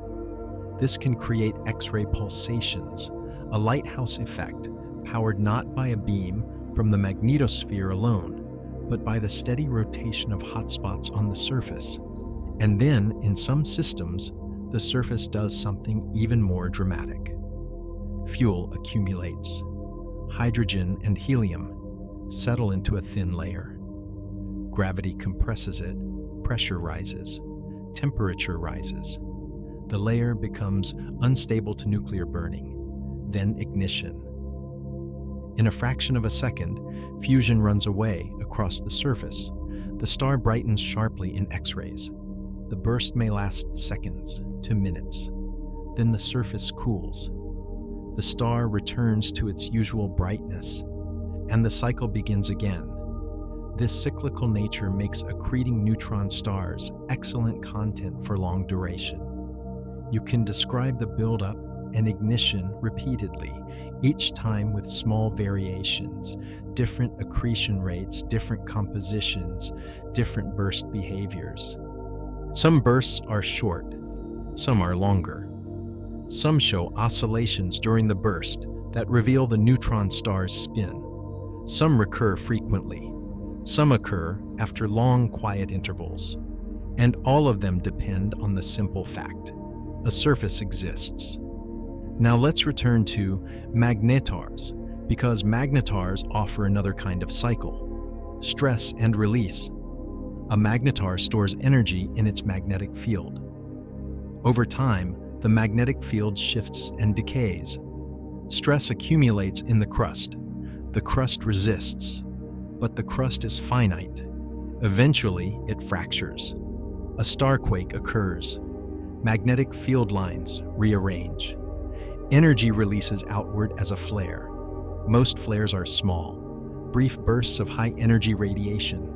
This can create X-ray pulsations, a lighthouse effect powered not by a beam from the magnetosphere alone, but by the steady rotation of hotspots on the surface. And then, in some systems, the surface does something even more dramatic. Fuel accumulates. Hydrogen and helium settle into a thin layer. Gravity compresses it, pressure rises, temperature rises. The layer becomes unstable to nuclear burning, then ignition. In a fraction of a second, fusion runs away across the surface. The star brightens sharply in X-rays. The burst may last seconds to minutes. Then the surface cools. The star returns to its usual brightness, and the cycle begins again. This cyclical nature makes accreting neutron stars excellent content for long duration. You can describe the buildup and ignition repeatedly, each time with small variations, different accretion rates, different compositions, different burst behaviors. Some bursts are short, some are longer. Some show oscillations during the burst that reveal the neutron star's spin. Some recur frequently. Some occur after long, quiet intervals. And all of them depend on the simple fact: a surface exists. Now let's return to magnetars, because magnetars offer another kind of cycle: stress and release. A magnetar stores energy in its magnetic field. Over time, the magnetic field shifts and decays. Stress accumulates in the crust. The crust resists, but the crust is finite. Eventually, it fractures. A starquake occurs. Magnetic field lines rearrange. Energy releases outward as a flare. Most flares are small, brief bursts of high-energy radiation.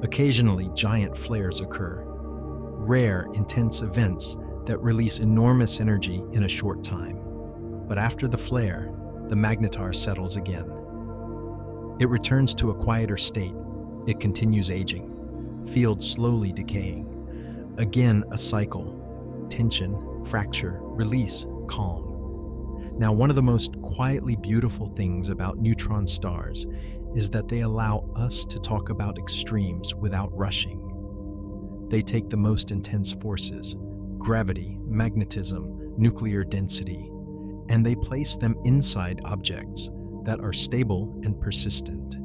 Occasionally, giant flares occur. Rare, intense events that release enormous energy in a short time. But after the flare, the magnetar settles again. It returns to a quieter state. It continues aging. Field slowly decaying. Again, a cycle. Tension, fracture, release, calm. Now, one of the most quietly beautiful things about neutron stars is that they allow us to talk about extremes without rushing. They take the most intense forces, gravity, magnetism, nuclear density, and they place them inside objects that are stable and persistent.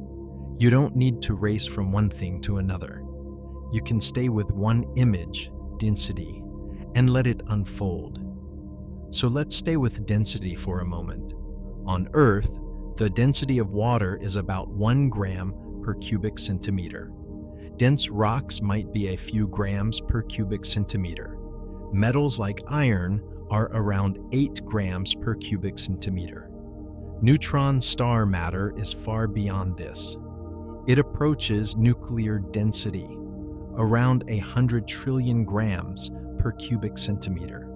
You don't need to race from one thing to another. You can stay with one image, density, and let it unfold. So let's stay with density for a moment. On Earth, the density of water is about 1 gram per cubic centimeter. Dense rocks might be a few grams per cubic centimeter. Metals like iron are around 8 grams per cubic centimeter. Neutron star matter is far beyond this. It approaches nuclear density, around 100 trillion grams per cubic centimeter.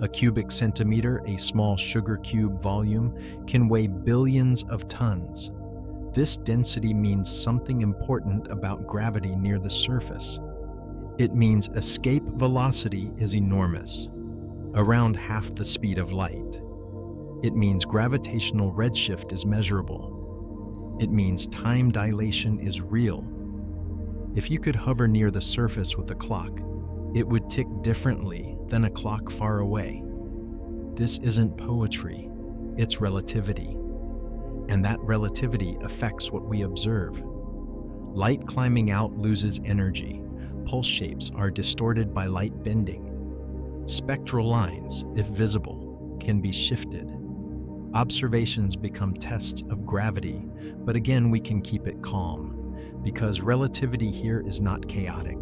A cubic centimeter, a small sugar cube volume, can weigh billions of tons. This density means something important about gravity near the surface. It means escape velocity is enormous, around half the speed of light. It means gravitational redshift is measurable. It means time dilation is real. If you could hover near the surface with a clock, it would tick differently than a clock far away. This isn't poetry, it's relativity. And that relativity affects what we observe. Light climbing out loses energy. Pulse shapes are distorted by light bending. Spectral lines, if visible, can be shifted. Observations become tests of gravity, but again we can keep it calm, because relativity here is not chaotic.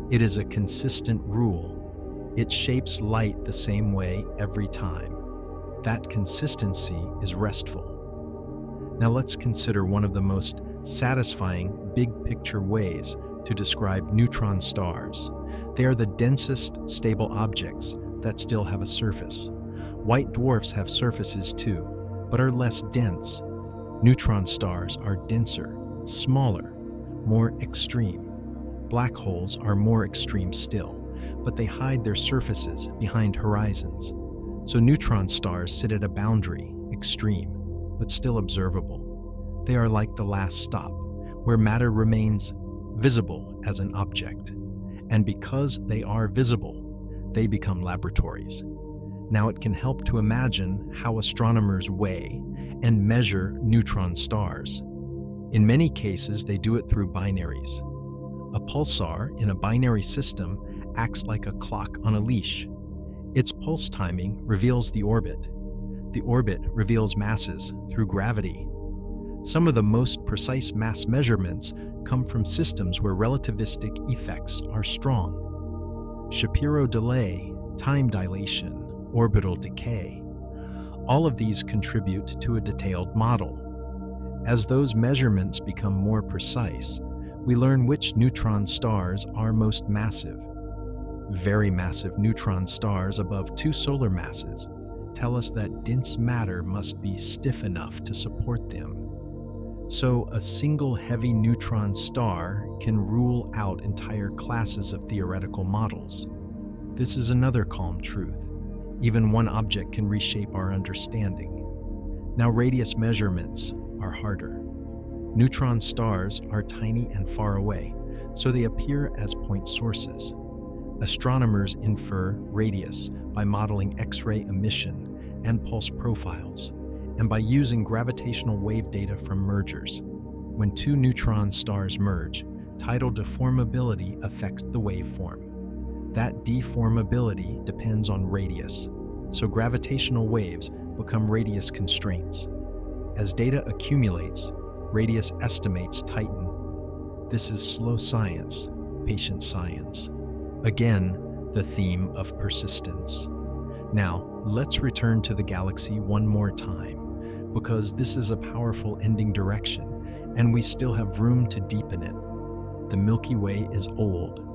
It is a consistent rule. It shapes light the same way every time. That consistency is restful. Now let's consider one of the most satisfying big-picture ways to describe neutron stars. They are the densest stable objects that still have a surface. White dwarfs have surfaces too, but are less dense. Neutron stars are denser, smaller, more extreme. Black holes are more extreme still, but they hide their surfaces behind horizons. So neutron stars sit at a boundary, extreme, but still observable. They are like the last stop, where matter remains visible as an object. And because they are visible, they become laboratories. Now it can help to imagine how astronomers weigh and measure neutron stars. In many cases, they do it through binaries. A pulsar in a binary system acts like a clock on a leash. Its pulse timing reveals the orbit. The orbit reveals masses through gravity. Some of the most precise mass measurements come from systems where relativistic effects are strong. Shapiro delay, time dilation, orbital decay. All of these contribute to a detailed model. As those measurements become more precise, we learn which neutron stars are most massive. Very massive neutron stars above 2 solar masses, tell us that dense matter must be stiff enough to support them. So a single heavy neutron star can rule out entire classes of theoretical models. This is another calm truth. Even one object can reshape our understanding. Now, radius measurements are harder. Neutron stars are tiny and far away, so they appear as point sources. Astronomers infer radius by modeling X-ray emission and pulse profiles, and by using gravitational wave data from mergers. When two neutron stars merge, tidal deformability affects the waveform. That deformability depends on radius, so gravitational waves become radius constraints. As data accumulates, radius estimates tighten. This is slow science, patient science. Again, the theme of persistence. Now, let's return to the galaxy one more time, because this is a powerful ending direction, and we still have room to deepen it. The Milky Way is old.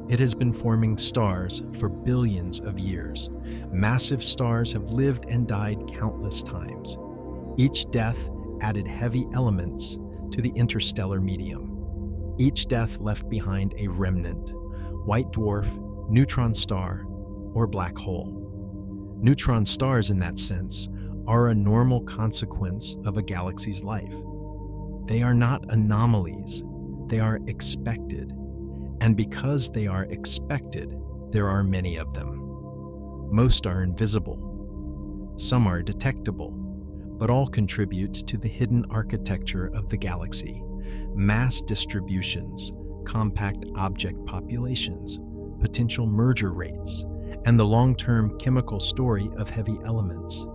It has been forming stars for billions of years. Massive stars have lived and died countless times. Each death added heavy elements to the interstellar medium. Each death left behind a remnant: white dwarf, neutron star, or black hole. Neutron stars, in that sense, are a normal consequence of a galaxy's life. They are not anomalies, they are expected. And because they are expected, there are many of them. Most are invisible. Some are detectable, but all contribute to the hidden architecture of the galaxy: mass distributions, compact object populations, potential merger rates, and the long-term chemical story of heavy elements.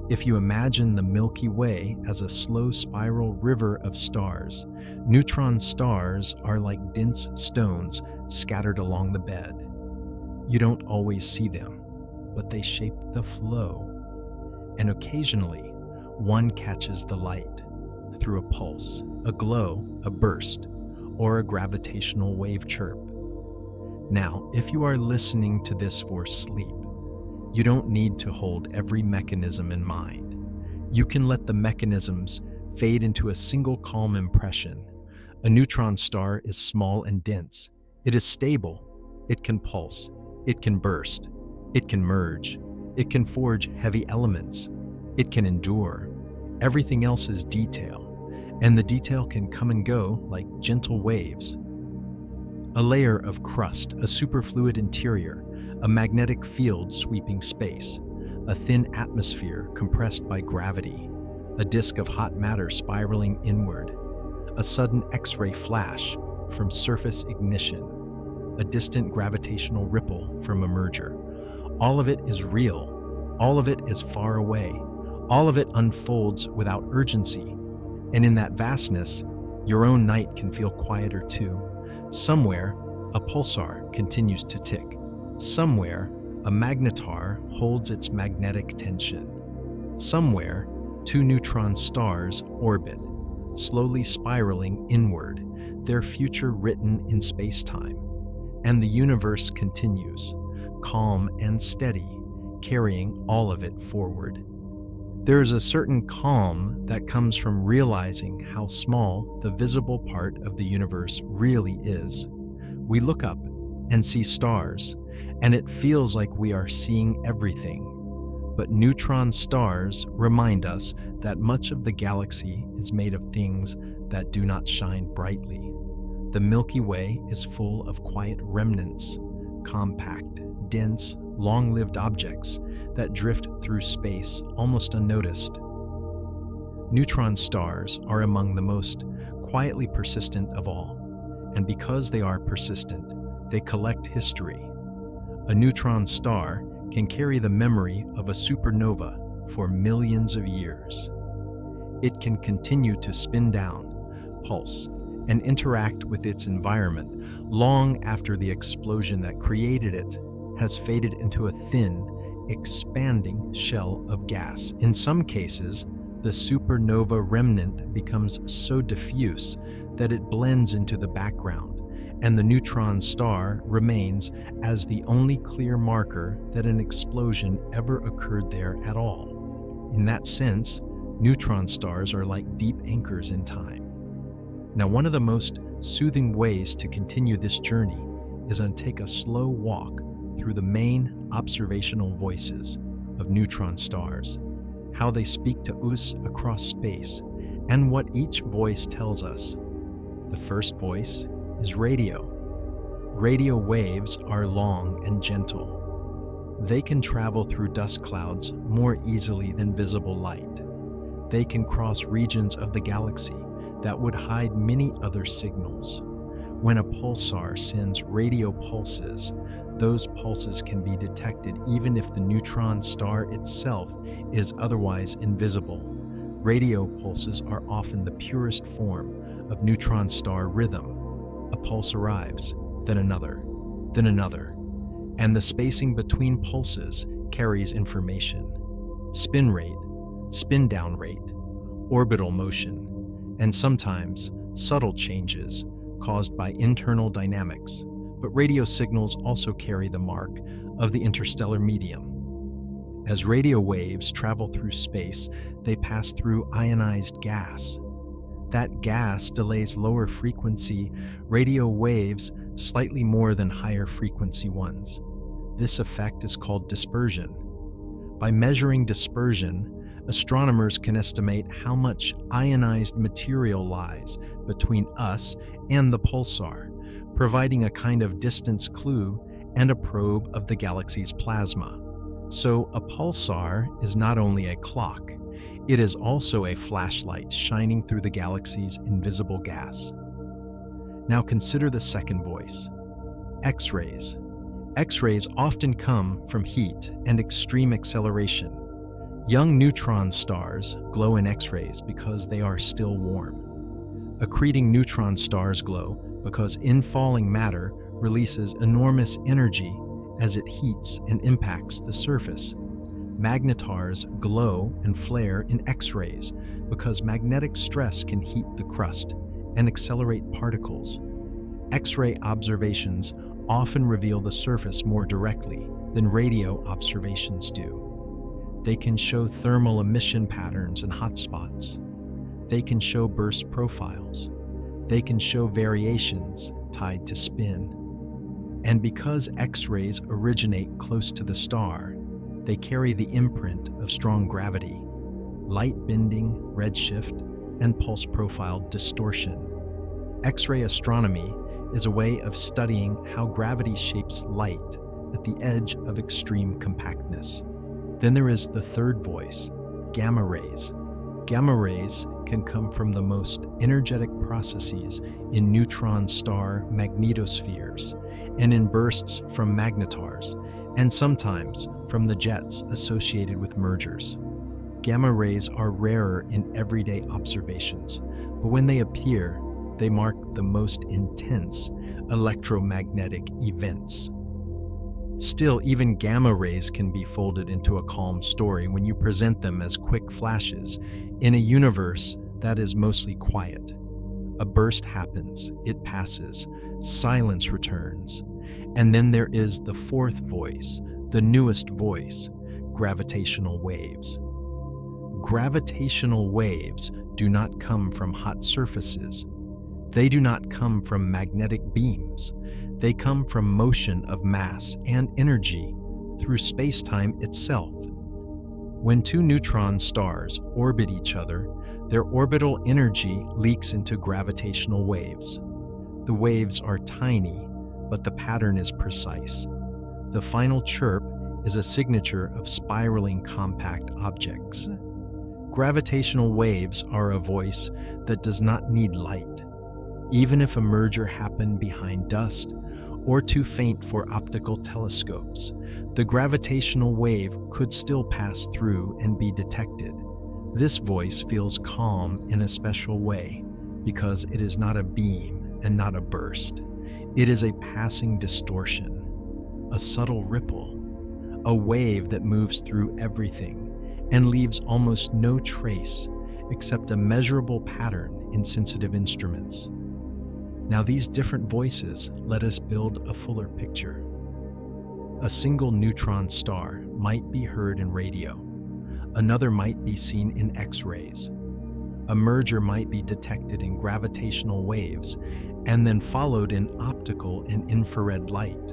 If you imagine the Milky Way as a slow spiral river of stars, neutron stars are like dense stones scattered along the bed. You don't always see them, but they shape the flow. And occasionally, one catches the light through a pulse, a glow, a burst, or a gravitational wave chirp. Now, if you are listening to this for sleep, you don't need to hold every mechanism in mind. You can let the mechanisms fade into a single calm impression. A neutron star is small and dense. It is stable. It can pulse. It can burst. It can merge. It can forge heavy elements. It can endure. Everything else is detail, and the detail can come and go like gentle waves. A layer of crust, a superfluid interior, a magnetic field sweeping space, a thin atmosphere compressed by gravity, a disk of hot matter spiraling inward, a sudden X-ray flash from surface ignition, a distant gravitational ripple from a merger. All of it is real. All of it is far away. All of it unfolds without urgency. And in that vastness, your own night can feel quieter too. Somewhere, a pulsar continues to tick. Somewhere, a magnetar holds its magnetic tension. Somewhere, two neutron stars orbit, slowly spiraling inward, their future written in space-time. And the universe continues, calm and steady, carrying all of it forward. There is a certain calm that comes from realizing how small the visible part of the universe really is. We look up and see stars, and it feels like we are seeing everything. But neutron stars remind us that much of the galaxy is made of things that do not shine brightly. The Milky Way is full of quiet remnants, compact, dense, long-lived objects that drift through space almost unnoticed. Neutron stars are among the most quietly persistent of all, and because they are persistent, they collect history. A neutron star can carry the memory of a supernova for millions of years. It can continue to spin down, pulse, and interact with its environment long after the explosion that created it has faded into a thin, expanding shell of gas. In some cases, the supernova remnant becomes so diffuse that it blends into the background, and the neutron star remains as the only clear marker that an explosion ever occurred there at all. In that sense, neutron stars are like deep anchors in time. Now, one of the most soothing ways to continue this journey is to take a slow walk through the main observational voices of neutron stars, how they speak to us across space, and what each voice tells us. The first voice is radio. Radio waves are long and gentle. They can travel through dust clouds more easily than visible light. They can cross regions of the galaxy that would hide many other signals. When a pulsar sends radio pulses, those pulses can be detected even if the neutron star itself is otherwise invisible. Radio pulses are often the purest form of neutron star rhythm. A pulse arrives, then another, and the spacing between pulses carries information. Spin rate, spin down rate, orbital motion, and sometimes subtle changes caused by internal dynamics. But radio signals also carry the mark of the interstellar medium. As radio waves travel through space, they pass through ionized gas. That gas delays lower frequency radio waves slightly more than higher frequency ones. This effect is called dispersion. By measuring dispersion, astronomers can estimate how much ionized material lies between us and the pulsar, providing a kind of distance clue and a probe of the galaxy's plasma. So a pulsar is not only a clock, it is also a flashlight shining through the galaxy's invisible gas. Now consider the second voice, X-rays. X-rays often come from heat and extreme acceleration. Young neutron stars glow in X-rays because they are still warm. Accreting neutron stars glow because infalling matter releases enormous energy as it heats and impacts the surface. Magnetars glow and flare in X-rays because magnetic stress can heat the crust and accelerate particles. X-ray observations often reveal the surface more directly than radio observations do. They can show thermal emission patterns and hotspots. They can show burst profiles. They can show variations tied to spin. And because X-rays originate close to the star, they carry the imprint of strong gravity, light bending, redshift, and pulse profile distortion. X-ray astronomy is a way of studying how gravity shapes light at the edge of extreme compactness. Then there is the third voice, gamma rays. Gamma rays can come from the most energetic processes in neutron star magnetospheres and in bursts from magnetars, and sometimes from the jets associated with mergers. Gamma rays are rarer in everyday observations, but when they appear, they mark the most intense electromagnetic events. Still, even gamma rays can be folded into a calm story when you present them as quick flashes in a universe that is mostly quiet. A burst happens, it passes, silence returns, and then there is the fourth voice, the newest voice, gravitational waves. Gravitational waves do not come from hot surfaces. They do not come from magnetic beams. They come from motion of mass and energy through space-time itself. When two neutron stars orbit each other, their orbital energy leaks into gravitational waves. The waves are tiny, but the pattern is precise. The final chirp is a signature of spiraling compact objects. Gravitational waves are a voice that does not need light. Even if a merger happened behind dust or too faint for optical telescopes, the gravitational wave could still pass through and be detected. This voice feels calm in a special way because it is not a beam and not a burst. It is a passing distortion, a subtle ripple, a wave that moves through everything and leaves almost no trace except a measurable pattern in sensitive instruments. Now, these different voices let us build a fuller picture. A single neutron star might be heard in radio. Another might be seen in X-rays. A merger might be detected in gravitational waves and then followed in optical and infrared light.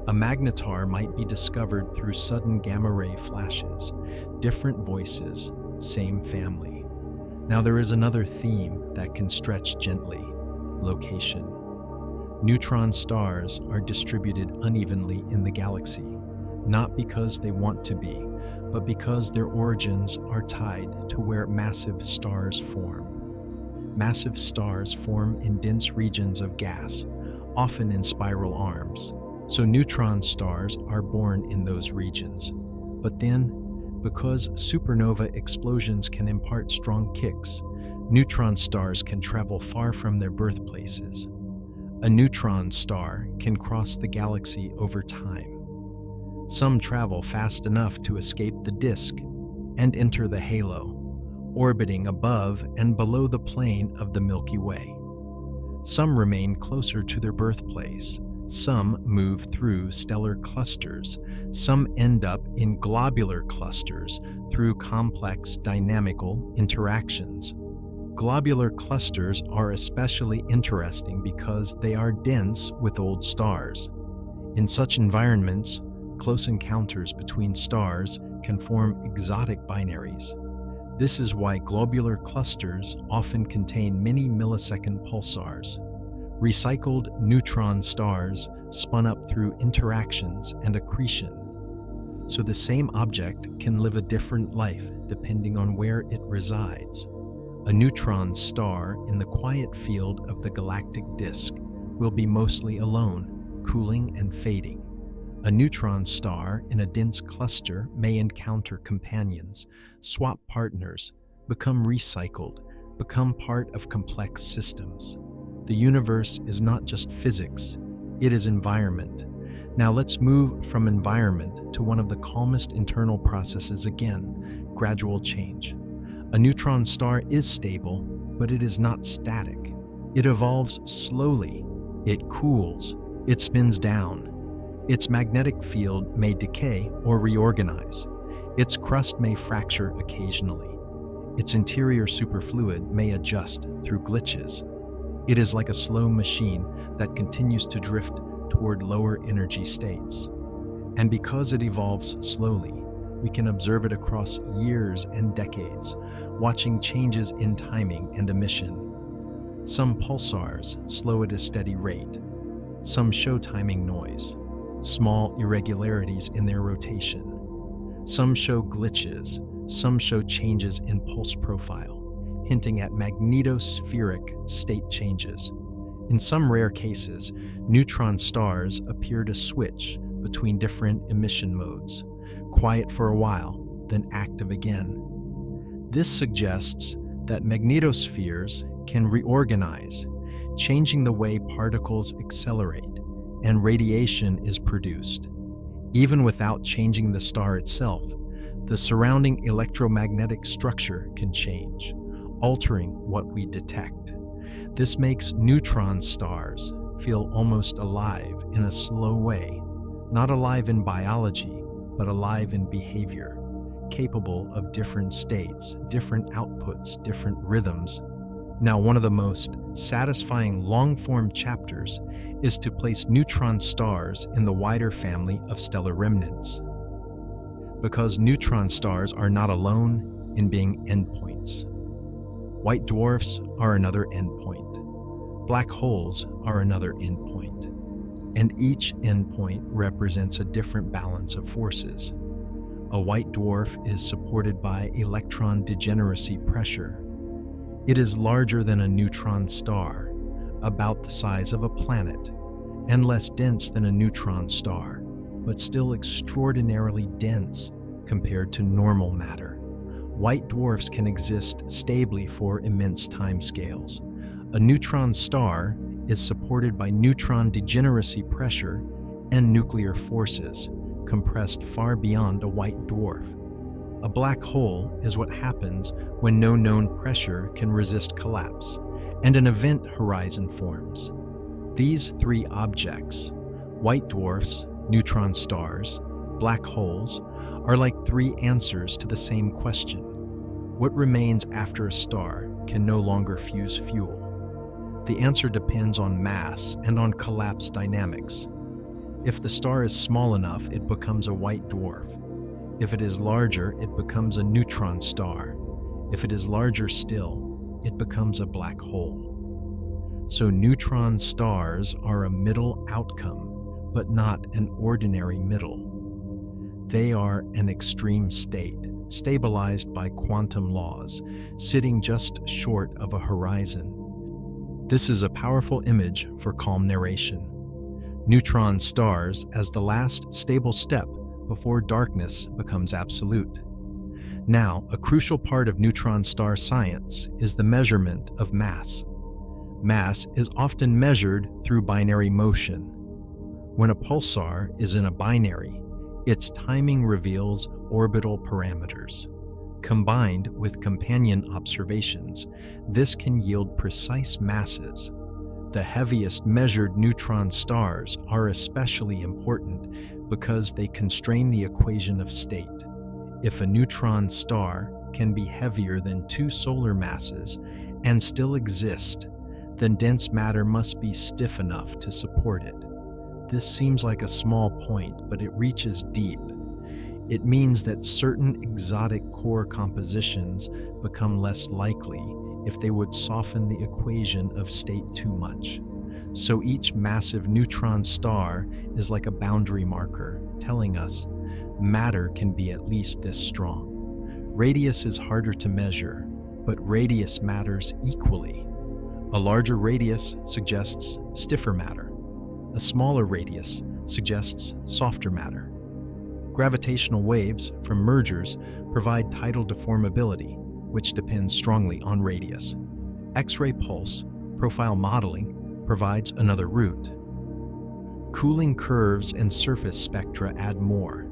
A magnetar might be discovered through sudden gamma-ray flashes. Different voices, same family. Now there is another theme that can stretch gently: location. Neutron stars are distributed unevenly in the galaxy, not because they want to be, but because their origins are tied to where massive stars form. Massive stars form in dense regions of gas, often in spiral arms. So neutron stars are born in those regions. But then, because supernova explosions can impart strong kicks, neutron stars can travel far from their birthplaces. A neutron star can cross the galaxy over time. Some travel fast enough to escape the disk and enter the halo, orbiting above and below the plane of the Milky Way. Some remain closer to their birthplace. Some move through stellar clusters. Some end up in globular clusters through complex dynamical interactions. Globular clusters are especially interesting because they are dense with old stars. In such environments, close encounters between stars can form exotic binaries. This is why globular clusters often contain many millisecond pulsars. Recycled neutron stars spun up through interactions and accretion. So the same object can live a different life depending on where it resides. A neutron star in the quiet field of the galactic disk will be mostly alone, cooling and fading. A neutron star in a dense cluster may encounter companions, swap partners, become recycled, become part of complex systems. The universe is not just physics, it is environment. Now let's move from environment to one of the calmest internal processes again: gradual change. A neutron star is stable, but it is not static. It evolves slowly. It cools. It spins down. Its magnetic field may decay or reorganize. Its crust may fracture occasionally. Its interior superfluid may adjust through glitches. It is like a slow machine that continues to drift toward lower energy states. And because it evolves slowly, we can observe it across years and decades, watching changes in timing and emission. Some pulsars slow at a steady rate. Some show timing noise, small irregularities in their rotation. Some show glitches. Some show changes in pulse profile, hinting at magnetospheric state changes. In some rare cases, neutron stars appear to switch between different emission modes, quiet for a while, then active again. This suggests that magnetospheres can reorganize, changing the way particles accelerate and radiation is produced. Even without changing the star itself, the surrounding electromagnetic structure can change, altering what we detect. This makes neutron stars feel almost alive in a slow way, not alive in biology, but alive in behavior, capable of different states, different outputs, different rhythms. Now, one of the most satisfying long-form chapters is to place neutron stars in the wider family of stellar remnants. Because neutron stars are not alone in being endpoints. White dwarfs are another endpoint. Black holes are another endpoint. And each endpoint represents a different balance of forces. A white dwarf is supported by electron degeneracy pressure. It is larger than a neutron star, about the size of a planet, and less dense than a neutron star, but still extraordinarily dense compared to normal matter. White dwarfs can exist stably for immense timescales. A neutron star is supported by neutron degeneracy pressure and nuclear forces, compressed far beyond a white dwarf. A black hole is what happens when no known pressure can resist collapse, and an event horizon forms. These three objects, white dwarfs, neutron stars, black holes, are like three answers to the same question. What remains after a star can no longer fuse fuel? The answer depends on mass and on collapse dynamics. If the star is small enough, it becomes a white dwarf. If it is larger, it becomes a neutron star. If it is larger still, it becomes a black hole. So neutron stars are a middle outcome, but not an ordinary middle. They are an extreme state, stabilized by quantum laws, sitting just short of a horizon. This is a powerful image for calm narration. Neutron stars as the last stable step before darkness becomes absolute. Now, a crucial part of neutron star science is the measurement of mass. Mass is often measured through binary motion. When a pulsar is in a binary, its timing reveals orbital parameters. Combined with companion observations, this can yield precise masses. The heaviest measured neutron stars are especially important because they constrain the equation of state. If a neutron star can be heavier than 2 solar masses and still exist, then dense matter must be stiff enough to support it. This seems like a small point, but it reaches deep. It means that certain exotic core compositions become less likely if they would soften the equation of state too much. So each massive neutron star is like a boundary marker, telling us matter can be at least this strong. Radius is harder to measure, but radius matters equally. A larger radius suggests stiffer matter. A smaller radius suggests softer matter. Gravitational waves from mergers provide tidal deformability, which depends strongly on radius. X-ray pulse profile modeling provides another route. Cooling curves and surface spectra add more.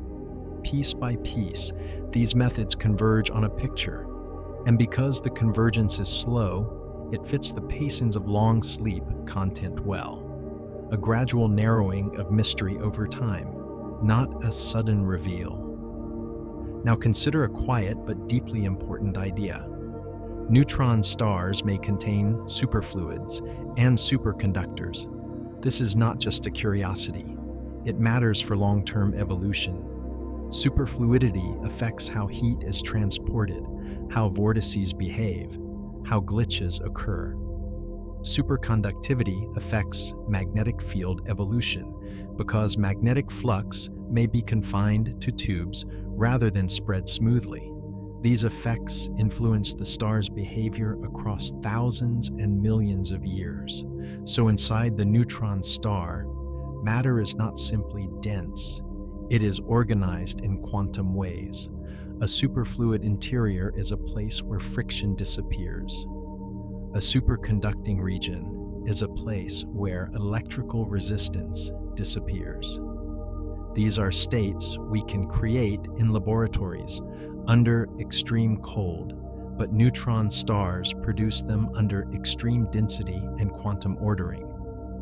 Piece by piece, these methods converge on a picture, and because the convergence is slow, it fits the pacings of long sleep content well. A gradual narrowing of mystery over time, not a sudden reveal. Now consider a quiet but deeply important idea. Neutron stars may contain superfluids and superconductors. This is not just a curiosity. It matters for long-term evolution. Superfluidity affects how heat is transported, how vortices behave, how glitches occur. Superconductivity affects magnetic field evolution because magnetic flux may be confined to tubes rather than spread smoothly. These effects influence the star's behavior across thousands and millions of years. So inside the neutron star, matter is not simply dense, it is organized in quantum ways. A superfluid interior is a place where friction disappears. A superconducting region is a place where electrical resistance disappears. These are states we can create in laboratories under extreme cold, but neutron stars produce them under extreme density and quantum ordering.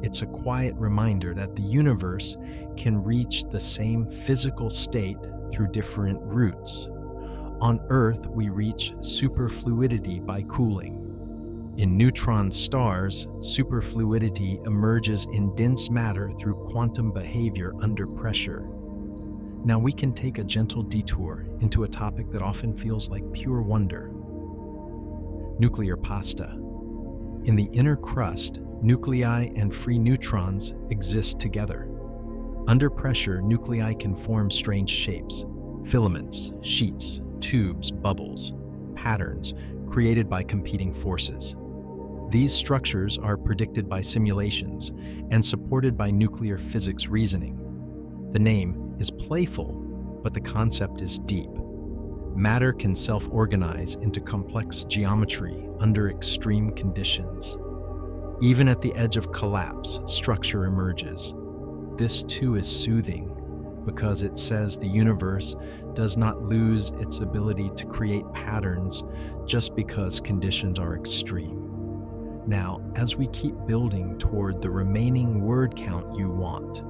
It's a quiet reminder that the universe can reach the same physical state through different routes. On Earth, we reach superfluidity by cooling. In neutron stars, superfluidity emerges in dense matter through quantum behavior under pressure. Now we can take a gentle detour into a topic that often feels like pure wonder. Nuclear pasta. In the inner crust, nuclei and free neutrons exist together. Under pressure, nuclei can form strange shapes, filaments, sheets, tubes, bubbles, patterns created by competing forces. These structures are predicted by simulations and supported by nuclear physics reasoning. The name is playful, but the concept is deep. Matter can self-organize into complex geometry under extreme conditions. Even at the edge of collapse, structure emerges. This too is soothing because it says the universe does not lose its ability to create patterns just because conditions are extreme. Now, as we keep building toward the remaining word count you want,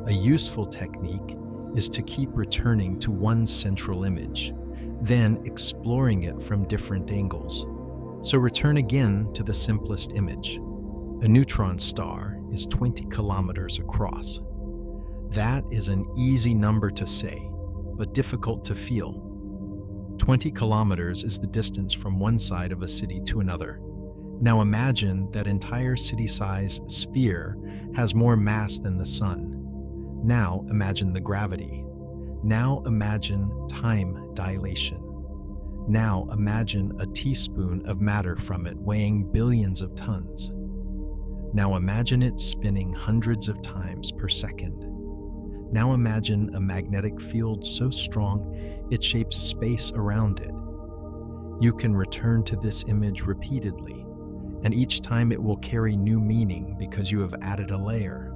a useful technique is to keep returning to one central image, then exploring it from different angles. So return again to the simplest image. A neutron star is 20 kilometers across. That is an easy number to say, but difficult to feel. 20 kilometers is the distance from one side of a city to another. Now imagine that entire city-size sphere has more mass than the sun. Now imagine the gravity. Now imagine time dilation. Now imagine a teaspoon of matter from it weighing billions of tons. Now imagine it spinning hundreds of times per second. Now imagine a magnetic field so strong it shapes space around it. You can return to this image repeatedly, and each time it will carry new meaning because you have added a layer.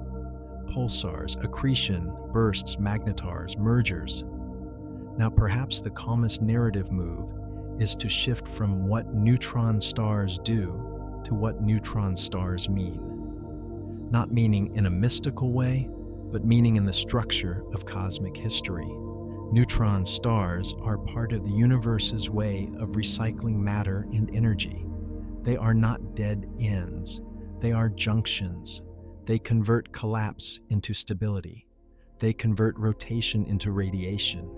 Pulsars, accretion, bursts, magnetars, mergers. Now perhaps the calmest narrative move is to shift from what neutron stars do to what neutron stars mean. Not meaning in a mystical way, but meaning in the structure of cosmic history. Neutron stars are part of the universe's way of recycling matter and energy. They are not dead ends. They are junctions. They convert collapse into stability. They convert rotation into radiation.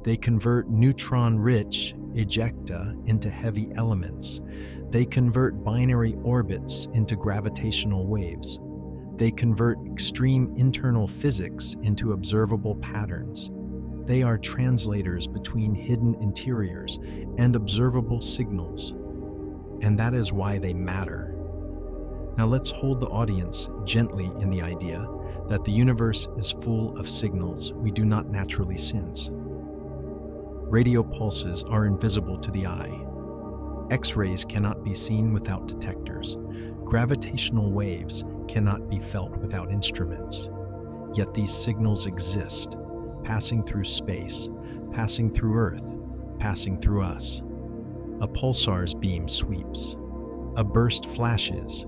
They convert neutron-rich ejecta into heavy elements. They convert binary orbits into gravitational waves. They convert extreme internal physics into observable patterns. They are translators between hidden interiors and observable signals. And that is why they matter. Now let's hold the audience gently in the idea that the universe is full of signals we do not naturally sense. Radio pulses are invisible to the eye. X-rays cannot be seen without detectors. Gravitational waves cannot be felt without instruments. Yet these signals exist, passing through space, passing through Earth, passing through us. A pulsar's beam sweeps. A burst flashes.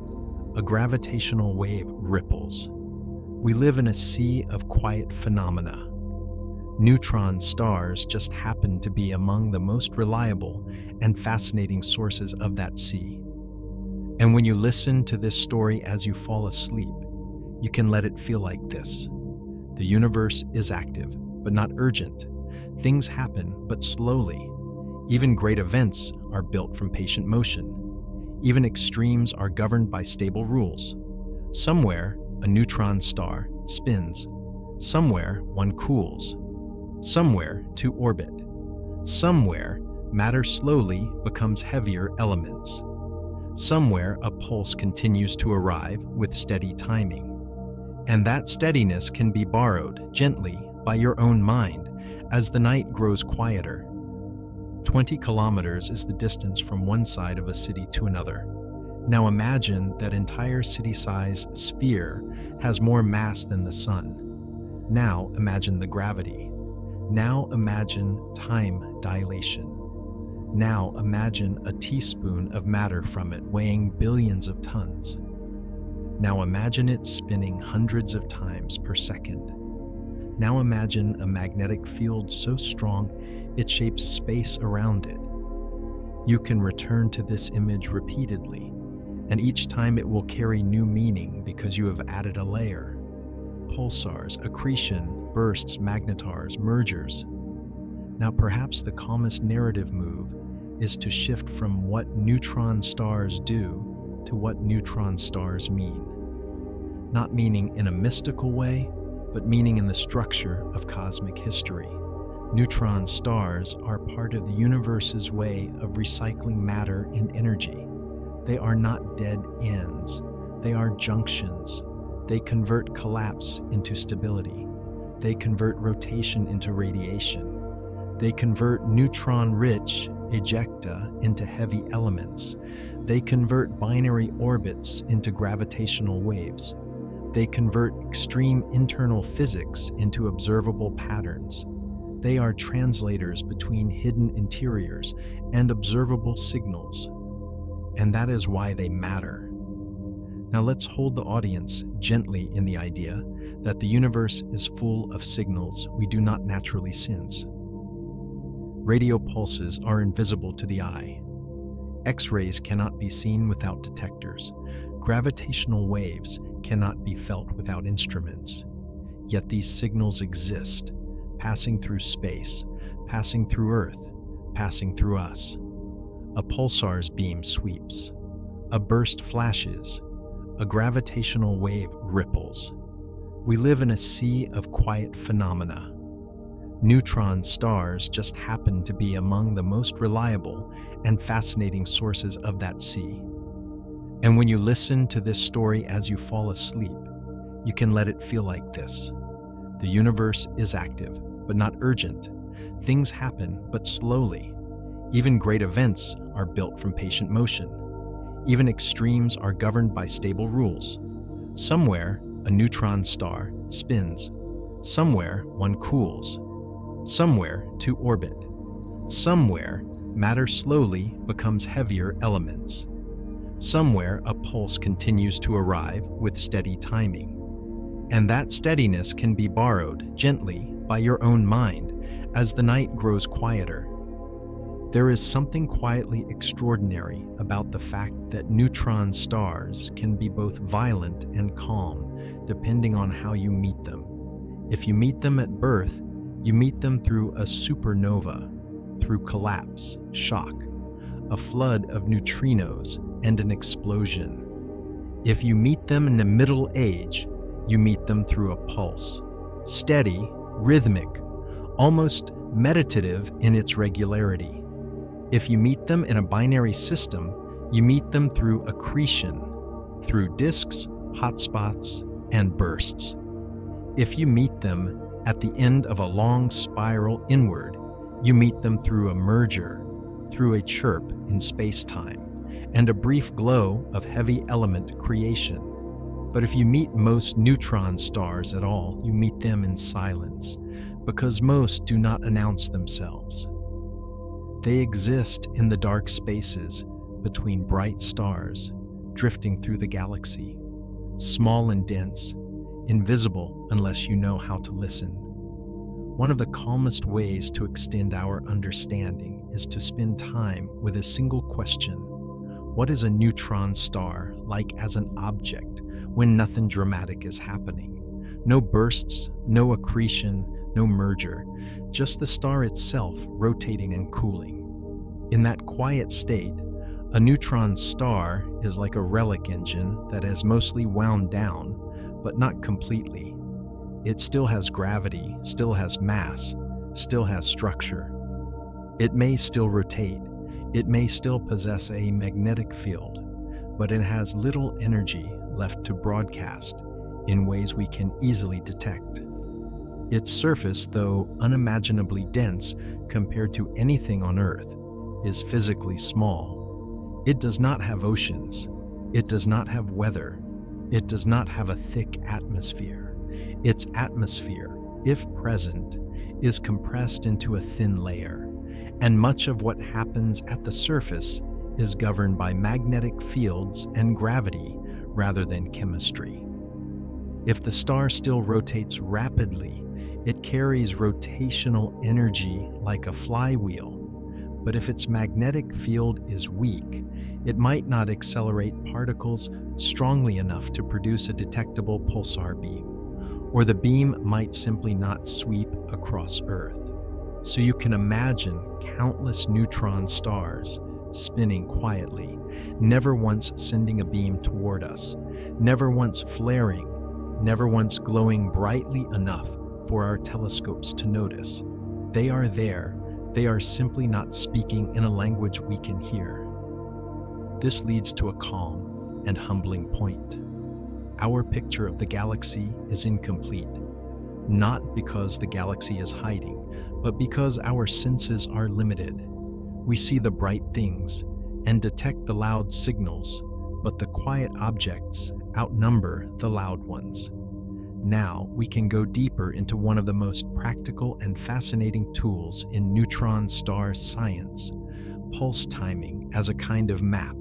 A gravitational wave ripples. We live in a sea of quiet phenomena. Neutron stars just happen to be among the most reliable and fascinating sources of that sea. And when you listen to this story as you fall asleep, you can let it feel like this. The universe is active, but not urgent. Things happen, but slowly. Even great events are built from patient motion. Even extremes are governed by stable rules. Somewhere, a neutron star spins. Somewhere, one cools. Somewhere, two orbit. Somewhere, matter slowly becomes heavier elements. Somewhere, a pulse continues to arrive with steady timing. And that steadiness can be borrowed gently by your own mind as the night grows quieter. 20 kilometers is the distance from one side of a city to another. Now imagine that entire city-size sphere has more mass than the sun. Now imagine the gravity. Now imagine time dilation. Now imagine a teaspoon of matter from it weighing billions of tons. Now imagine it spinning hundreds of times per second. Now imagine a magnetic field so strong it shapes space around it. You can return to this image repeatedly, and each time it will carry new meaning because you have added a layer. Pulsars, accretion, bursts, magnetars, mergers. Now perhaps the calmest narrative move is to shift from what neutron stars do to what neutron stars mean. Not meaning in a mystical way, but meaning in the structure of cosmic history. Neutron stars are part of the universe's way of recycling matter and energy. They are not dead ends. They are junctions. They convert collapse into stability. They convert rotation into radiation. They convert neutron-rich ejecta into heavy elements. They convert binary orbits into gravitational waves. They convert extreme internal physics into observable patterns. They are translators between hidden interiors and observable signals. And that is why they matter. Now let's hold the audience gently in the idea that the universe is full of signals we do not naturally sense. Radio pulses are invisible to the eye. X-rays cannot be seen without detectors. Gravitational waves cannot be felt without instruments. Yet these signals exist, passing through space, passing through Earth, passing through us. A pulsar's beam sweeps. A burst flashes. A gravitational wave ripples. We live in a sea of quiet phenomena. Neutron stars just happen to be among the most reliable and fascinating sources of that sea. And when you listen to this story as you fall asleep, you can let it feel like this. The universe is active, but not urgent. Things happen, but slowly. Even great events are built from patient motion. Even extremes are governed by stable rules. Somewhere, a neutron star spins. Somewhere, one cools. Somewhere, two orbit. Somewhere, matter slowly becomes heavier elements. Somewhere, a pulse continues to arrive with steady timing. And that steadiness can be borrowed gently by your own mind as the night grows quieter. There is something quietly extraordinary about the fact that neutron stars can be both violent and calm, depending on how you meet them. If you meet them at birth, you meet them through a supernova, through collapse, shock, a flood of neutrinos, and an explosion. If you meet them in the Middle Age, you meet them through a pulse, steady, rhythmic, almost meditative in its regularity. If you meet them in a binary system, you meet them through accretion, through disks, hotspots, and bursts. If you meet them at the end of a long spiral inward, you meet them through a merger, through a chirp in space-time, and a brief glow of heavy element creation. But if you meet most neutron stars at all, you meet them in silence, because most do not announce themselves. They exist in the dark spaces between bright stars, drifting through the galaxy, small and dense, invisible unless you know how to listen. One of the calmest ways to extend our understanding is to spend time with a single question. What is a neutron star like as an object when nothing dramatic is happening? No bursts, no accretion, no merger, just the star itself rotating and cooling. In that quiet state, a neutron star is like a relic engine that has mostly wound down, but not completely. It still has gravity, still has mass, still has structure. It may still rotate, it may still possess a magnetic field, but it has little energy left to broadcast in ways we can easily detect. Its surface, though unimaginably dense compared to anything on Earth, is physically small. It does not have oceans. It does not have weather. It does not have a thick atmosphere. Its atmosphere, if present, is compressed into a thin layer, and much of what happens at the surface is governed by magnetic fields and gravity rather than chemistry. If the star still rotates rapidly, it carries rotational energy like a flywheel. But if its magnetic field is weak, it might not accelerate particles strongly enough to produce a detectable pulsar beam, or the beam might simply not sweep across Earth. So you can imagine countless neutron stars spinning quietly, never once sending a beam toward us, never once flaring, never once glowing brightly enough for our telescopes to notice. They are there. They are simply not speaking in a language we can hear. This leads to a calm and humbling point. Our picture of the galaxy is incomplete, not because the galaxy is hiding, but because our senses are limited. We see the bright things and detect the loud signals, but the quiet objects outnumber the loud ones. Now we can go deeper into one of the most practical and fascinating tools in neutron star science, pulse timing as a kind of map.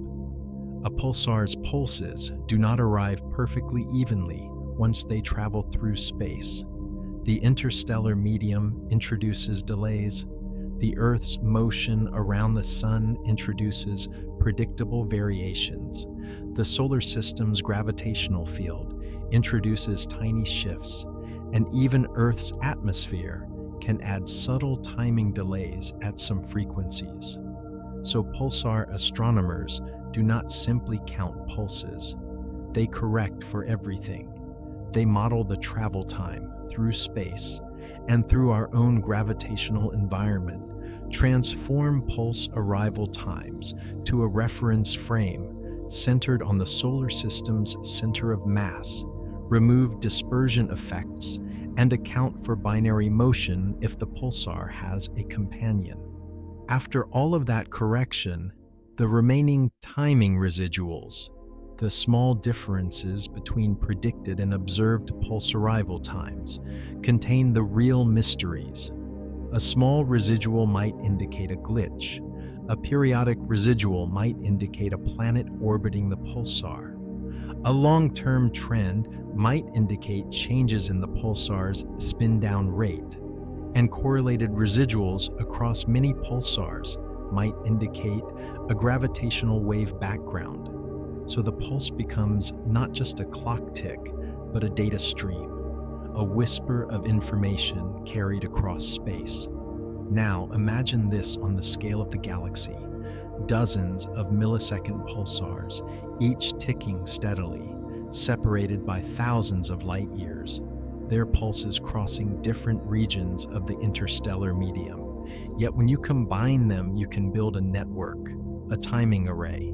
A pulsar's pulses do not arrive perfectly evenly once they travel through space. The interstellar medium introduces delays. The Earth's motion around the Sun introduces predictable variations. The solar system's gravitational field introduces tiny shifts, and even Earth's atmosphere can add subtle timing delays at some frequencies. So pulsar astronomers do not simply count pulses. They correct for everything. They model the travel time through space and through our own gravitational environment, transform pulse arrival times to a reference frame centered on the solar system's center of mass, remove dispersion effects, and account for binary motion if the pulsar has a companion. After all of that correction, the remaining timing residuals, the small differences between predicted and observed pulse arrival times, contain the real mysteries. A small residual might indicate a glitch. A periodic residual might indicate a planet orbiting the pulsar. A long-term trend might indicate changes in the pulsar's spin-down rate, and correlated residuals across many pulsars might indicate a gravitational wave background. So the pulse becomes not just a clock tick, but a data stream, a whisper of information carried across space. Now imagine this on the scale of the galaxy. Dozens of millisecond pulsars, each ticking steadily, separated by thousands of light years, their pulses crossing different regions of the interstellar medium. Yet when you combine them, you can build a network, a timing array.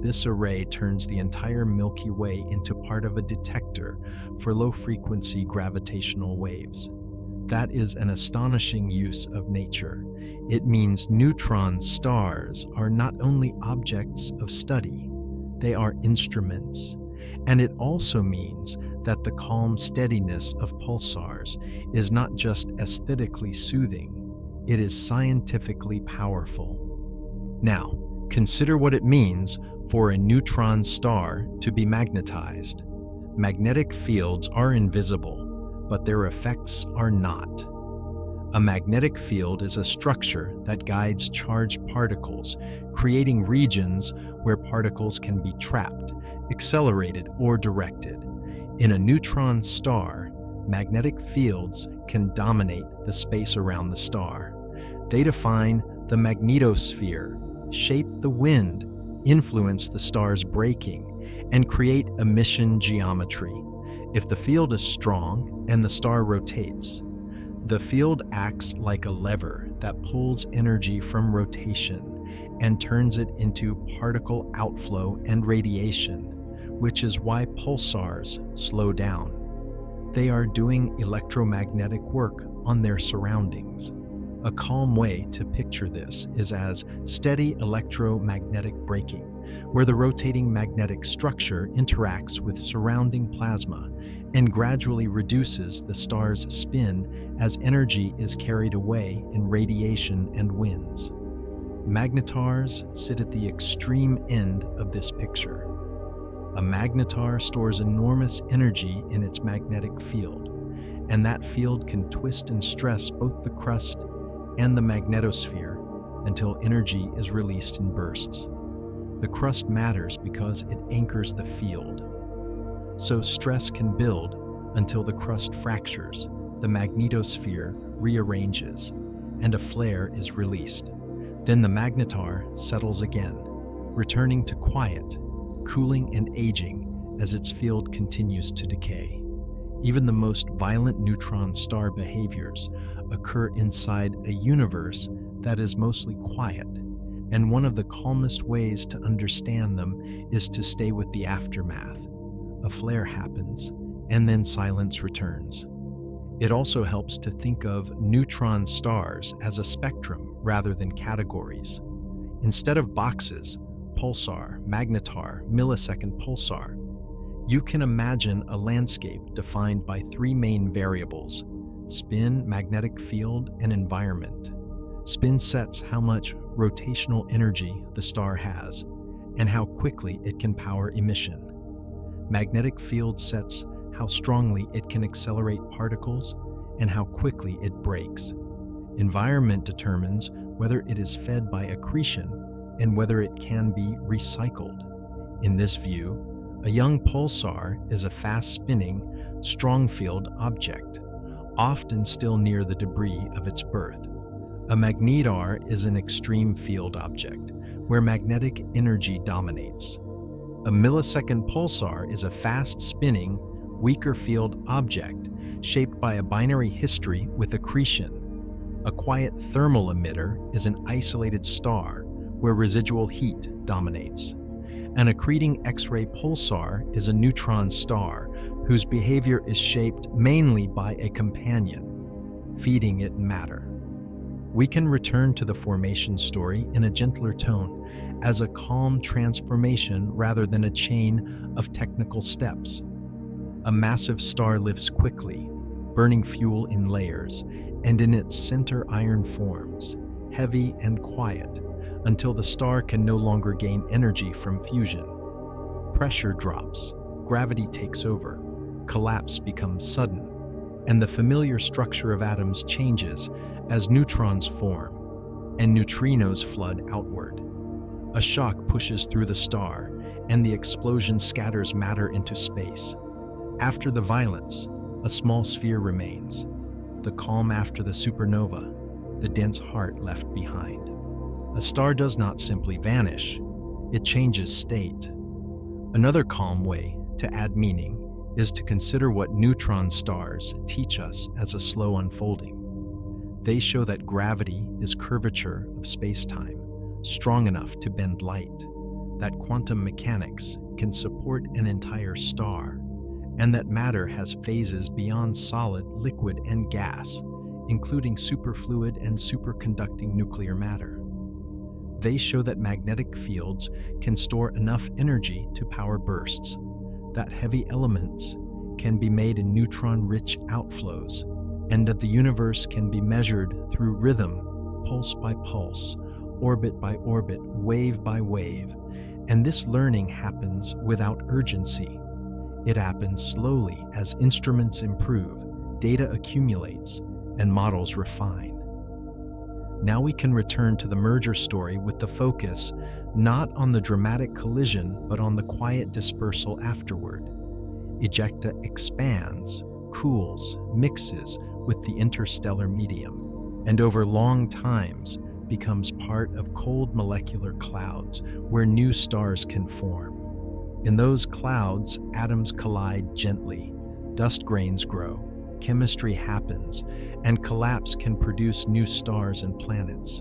This array turns the entire Milky Way into part of a detector for low-frequency gravitational waves. That is an astonishing use of nature. It means neutron stars are not only objects of study, they are instruments. And it also means that the calm steadiness of pulsars is not just aesthetically soothing, it is scientifically powerful. Now, consider what it means for a neutron star to be magnetized. Magnetic fields are invisible, but their effects are not. A magnetic field is a structure that guides charged particles, creating regions where particles can be trapped, accelerated, or directed. In a neutron star, magnetic fields can dominate the space around the star. They define the magnetosphere, shape the wind, influence the star's braking, and create emission geometry. If the field is strong and the star rotates, the field acts like a lever that pulls energy from rotation and turns it into particle outflow and radiation, which is why pulsars slow down. They are doing electromagnetic work on their surroundings. A calm way to picture this is as steady electromagnetic braking, where the rotating magnetic structure interacts with surrounding plasma and gradually reduces the star's spin as energy is carried away in radiation and winds. Magnetars sit at the extreme end of this picture. A magnetar stores enormous energy in its magnetic field, and that field can twist and stress both the crust and the magnetosphere until energy is released in bursts. The crust matters because it anchors the field. So stress can build until the crust fractures, the magnetosphere rearranges, and a flare is released. Then the magnetar settles again, returning to quiet, cooling and aging as its field continues to decay. Even the most violent neutron star behaviors occur inside a universe that is mostly quiet, and one of the calmest ways to understand them is to stay with the aftermath. A flare happens, and then silence returns. It also helps to think of neutron stars as a spectrum rather than categories. Instead of boxes, pulsar, magnetar, millisecond pulsar, you can imagine a landscape defined by three main variables: spin, magnetic field, and environment. Spin sets how much rotational energy the star has, and how quickly it can power emission. Magnetic field sets how strongly it can accelerate particles and how quickly it breaks. Environment determines whether it is fed by accretion and whether it can be recycled. In this view, a young pulsar is a fast-spinning, strong-field object, often still near the debris of its birth. A magnetar is an extreme field object, where magnetic energy dominates. A millisecond pulsar is a fast-spinning, weaker field object shaped by a binary history with accretion. A quiet thermal emitter is an isolated star where residual heat dominates. An accreting X-ray pulsar is a neutron star whose behavior is shaped mainly by a companion, feeding it matter. We can return to the formation story in a gentler tone, as a calm transformation rather than a chain of technical steps. A massive star lifts quickly, burning fuel in layers, and in its center iron forms, heavy and quiet, until the star can no longer gain energy from fusion. Pressure drops, gravity takes over, collapse becomes sudden, and the familiar structure of atoms changes as neutrons form and neutrinos flood outward. A shock pushes through the star, and the explosion scatters matter into space. After the violence, a small sphere remains, the calm after the supernova, the dense heart left behind. A star does not simply vanish, it changes state. Another calm way to add meaning is to consider what neutron stars teach us as a slow unfolding. They show that gravity is curvature of space-time, strong enough to bend light, that quantum mechanics can support an entire star, and that matter has phases beyond solid, liquid, and gas, including superfluid and superconducting nuclear matter. They show that magnetic fields can store enough energy to power bursts, that heavy elements can be made in neutron-rich outflows, and that the universe can be measured through rhythm, pulse by pulse, orbit by orbit, wave by wave. And this learning happens without urgency. It happens slowly as instruments improve, data accumulates, and models refine. Now we can return to the merger story with the focus not on the dramatic collision, but on the quiet dispersal afterward. Ejecta expands, cools, mixes with the interstellar medium, and over long times becomes part of cold molecular clouds where new stars can form. In those clouds, atoms collide gently, dust grains grow, chemistry happens, and collapse can produce new stars and planets.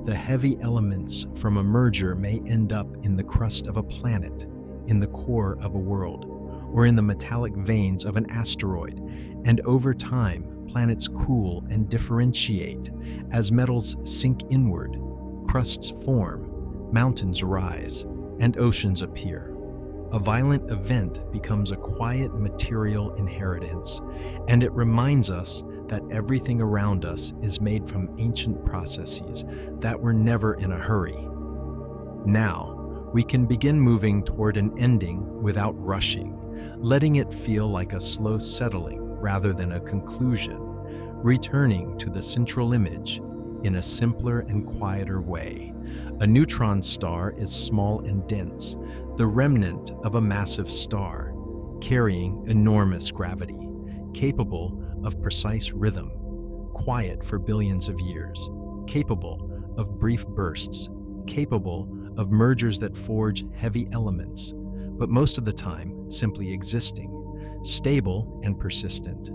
The heavy elements from a merger may end up in the crust of a planet, in the core of a world, or in the metallic veins of an asteroid, and over time, planets cool and differentiate as metals sink inward, crusts form, mountains rise, and oceans appear. A violent event becomes a quiet material inheritance, and it reminds us that everything around us is made from ancient processes that were never in a hurry. Now, we can begin moving toward an ending without rushing, letting it feel like a slow settling rather than a conclusion, returning to the central image in a simpler and quieter way. A neutron star is small and dense, the remnant of a massive star, carrying enormous gravity, capable of precise rhythm, quiet for billions of years, capable of brief bursts, capable of mergers that forge heavy elements, but most of the time simply existing, stable and persistent.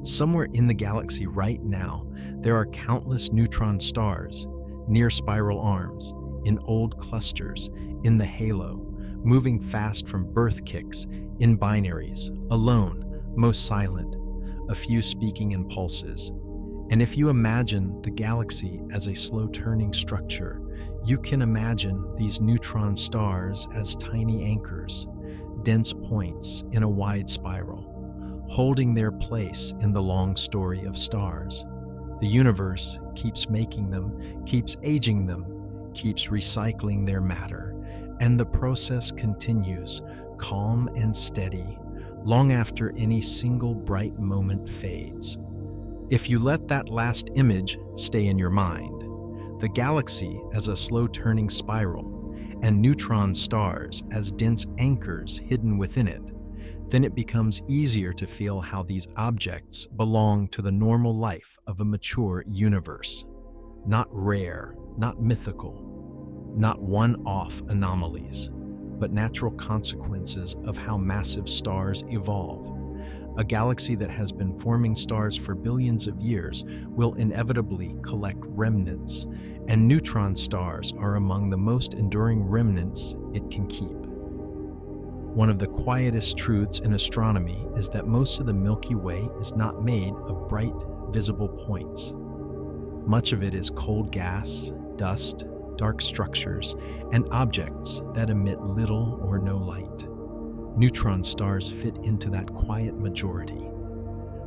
Somewhere in the galaxy right now, there are countless neutron stars, near spiral arms, in old clusters, in the halo, moving fast from birth kicks, in binaries, alone, most silent, a few speaking in pulses. And if you imagine the galaxy as a slow-turning structure, you can imagine these neutron stars as tiny anchors, dense points in a wide spiral, holding their place in the long story of stars. The universe keeps making them, keeps aging them, keeps recycling their matter, And the process continues, calm and steady, long after any single bright moment fades. If you let that last image stay in your mind, the galaxy as a slow-turning spiral, and neutron stars as dense anchors hidden within it, then it becomes easier to feel how these objects belong to the normal life of a mature universe. Not rare, not mythical, not one-off anomalies, but natural consequences of how massive stars evolve. A galaxy that has been forming stars for billions of years will inevitably collect remnants, and neutron stars are among the most enduring remnants it can keep. One of the quietest truths in astronomy is that most of the Milky Way is not made of bright, visible points. Much of it is cold gas, dust, dark structures, and objects that emit little or no light. Neutron stars fit into that quiet majority.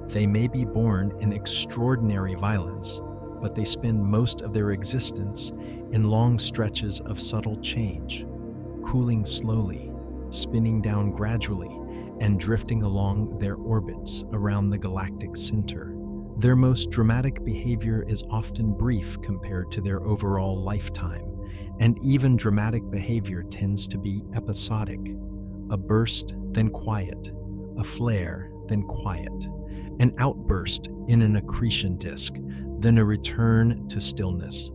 They may be born in extraordinary violence, but they spend most of their existence in long stretches of subtle change, cooling slowly, spinning down gradually, and drifting along their orbits around the galactic center. Their most dramatic behavior is often brief compared to their overall lifetime, and even dramatic behavior tends to be episodic. A burst, then quiet, a flare, then quiet, an outburst in an accretion disk, then a return to stillness.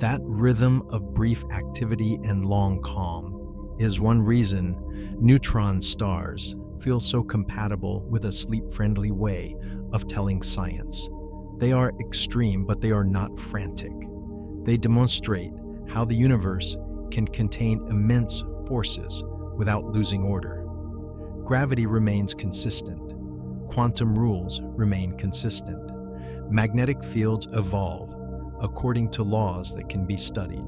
That rhythm of brief activity and long calm is one reason neutron stars feel so compatible with a sleep-friendly way of telling science. They are extreme, but they are not frantic. They demonstrate how the universe can contain immense forces without losing order. Gravity remains consistent. Quantum rules remain consistent. Magnetic fields evolve according to laws that can be studied.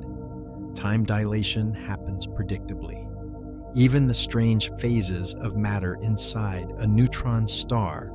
Time dilation happens predictably. Even the strange phases of matter inside a neutron star,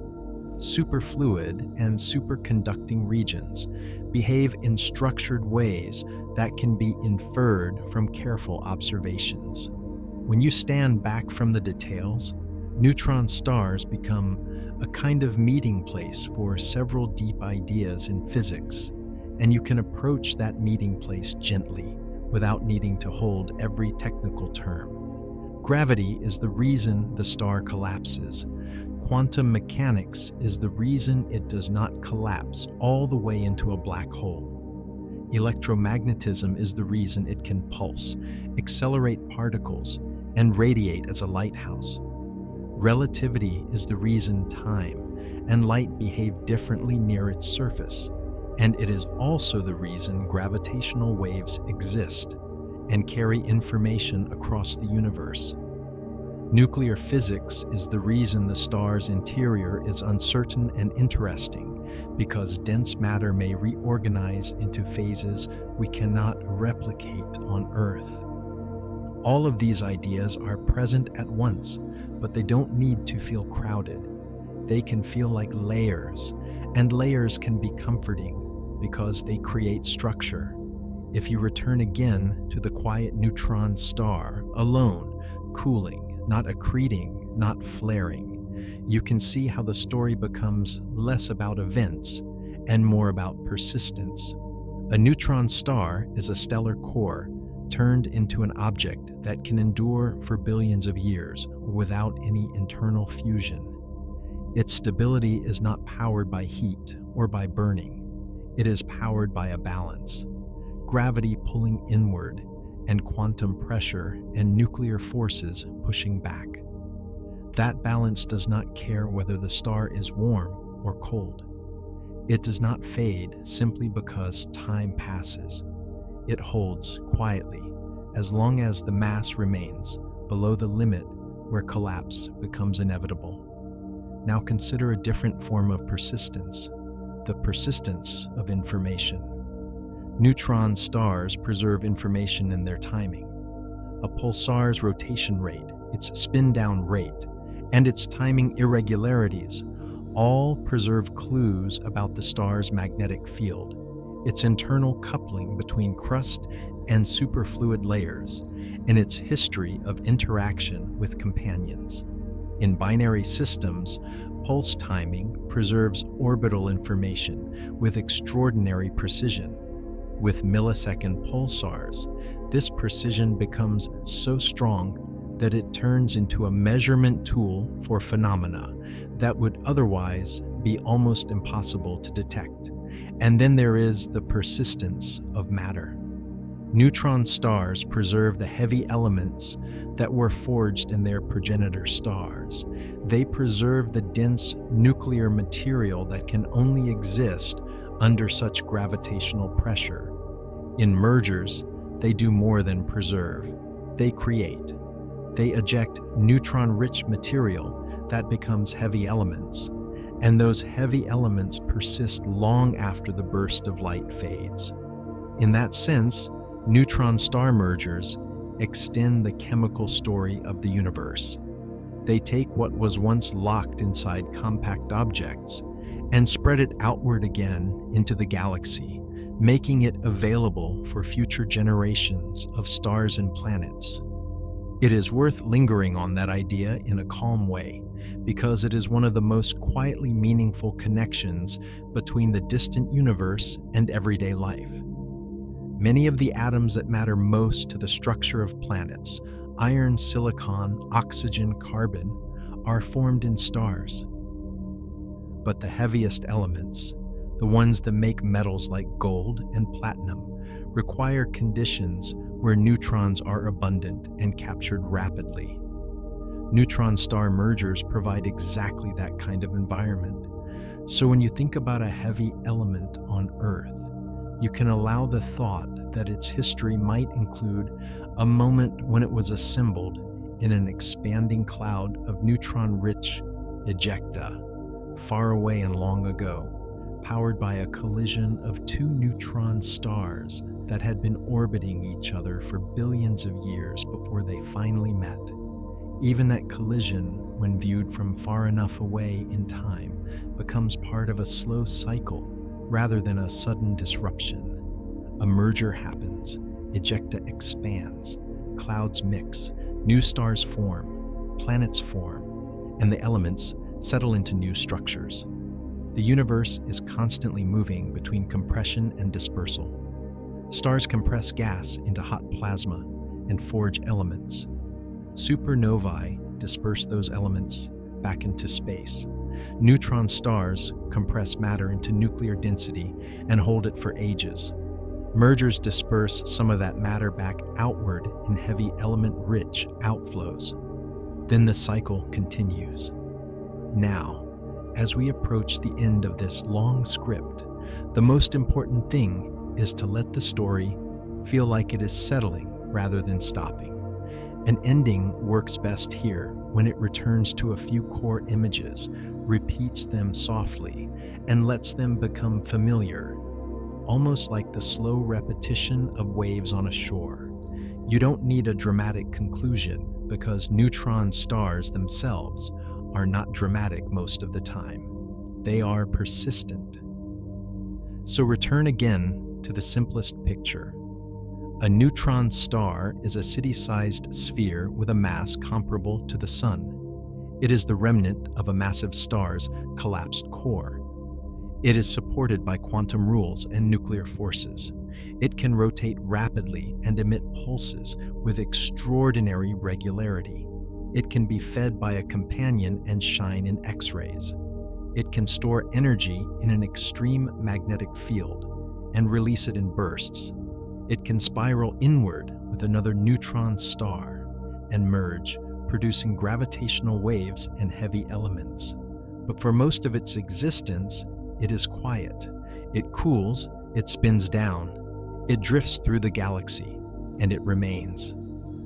superfluid and superconducting regions, behave in structured ways that can be inferred from careful observations. When you stand back from the details, neutron stars become a kind of meeting place for several deep ideas in physics, and you can approach that meeting place gently without needing to hold every technical term. Gravity is the reason the star collapses. Quantum mechanics is the reason it does not collapse all the way into a black hole. Electromagnetism is the reason it can pulse, accelerate particles, and radiate as a lighthouse. Relativity is the reason time and light behave differently near its surface, and it is also the reason gravitational waves exist and carry information across the universe. Nuclear physics is the reason the star's interior is uncertain and interesting, because dense matter may reorganize into phases we cannot replicate on Earth. All of these ideas are present at once, but they don't need to feel crowded. They can feel like layers, and layers can be comforting because they create structure. If you return again to the quiet neutron star, alone, cooling, not accreting, not flaring, you can see how the story becomes less about events and more about persistence. A neutron star is a stellar core turned into an object that can endure for billions of years without any internal fusion. Its stability is not powered by heat or by burning. It is powered by a balance. Gravity pulling inward, and quantum pressure and nuclear forces pushing back. That balance does not care whether the star is warm or cold. It does not fade simply because time passes. It holds quietly as long as the mass remains below the limit where collapse becomes inevitable. Now consider a different form of persistence, the persistence of information. Neutron stars preserve information in their timing. A pulsar's rotation rate, its spin-down rate, and its timing irregularities all preserve clues about the star's magnetic field. its internal coupling between crust and superfluid layers, and its history of interaction with companions. In binary systems, pulse timing preserves orbital information with extraordinary precision. With millisecond pulsars, this precision becomes so strong that it turns into a measurement tool for phenomena that would otherwise be almost impossible to detect. And then there is the persistence of matter. Neutron stars preserve the heavy elements that were forged in their progenitor stars. They preserve the dense nuclear material that can only exist under such gravitational pressure. In mergers, they do more than preserve. They create. They eject neutron-rich material that becomes heavy elements, and those heavy elements persist long after the burst of light fades. In that sense, neutron star mergers extend the chemical story of the universe. They take what was once locked inside compact objects and spread it outward again into the galaxy, making it available for future generations of stars and planets. It is worth lingering on that idea in a calm way, because it is one of the most quietly meaningful connections between the distant universe and everyday life. Many of the atoms that matter most to the structure of planets, iron, silicon, oxygen, carbon, are formed in stars. But the heaviest elements, the ones that make metals like gold and platinum, require conditions where neutrons are abundant and captured rapidly. Neutron star mergers provide exactly that kind of environment. So when you think about a heavy element on Earth, you can allow the thought that its history might include a moment when it was assembled in an expanding cloud of neutron-rich ejecta, far away and long ago, powered by a collision of two neutron stars that had been orbiting each other for billions of years before they finally met. Even that collision, when viewed from far enough away in time, becomes part of a slow cycle rather than a sudden disruption. A merger happens, ejecta expands, clouds mix, new stars form, planets form, and the elements settle into new structures. The universe is constantly moving between compression and dispersal. Stars compress gas into hot plasma and forge elements. Supernovae disperse those elements back into space. Neutron stars compress matter into nuclear density and hold it for ages. Mergers disperse some of that matter back outward in heavy element-rich outflows. Then the cycle continues. Now, as we approach the end of this long script, the most important thing is to let the story feel like it is settling rather than stopping. An ending works best here when it returns to a few core images, repeats them softly, and lets them become familiar, almost like the slow repetition of waves on a shore. You don't need a dramatic conclusion because neutron stars themselves are not dramatic most of the time. They are persistent. So return again to the simplest picture. A neutron star is a city-sized sphere with a mass comparable to the Sun. It is the remnant of a massive star's collapsed core. It is supported by quantum rules and nuclear forces. It can rotate rapidly and emit pulses with extraordinary regularity. It can be fed by a companion and shine in X-rays. It can store energy in an extreme magnetic field and release it in bursts. It can spiral inward with another neutron star and merge, producing gravitational waves and heavy elements. But for most of its existence, it is quiet. It cools, it spins down, it drifts through the galaxy, and it remains.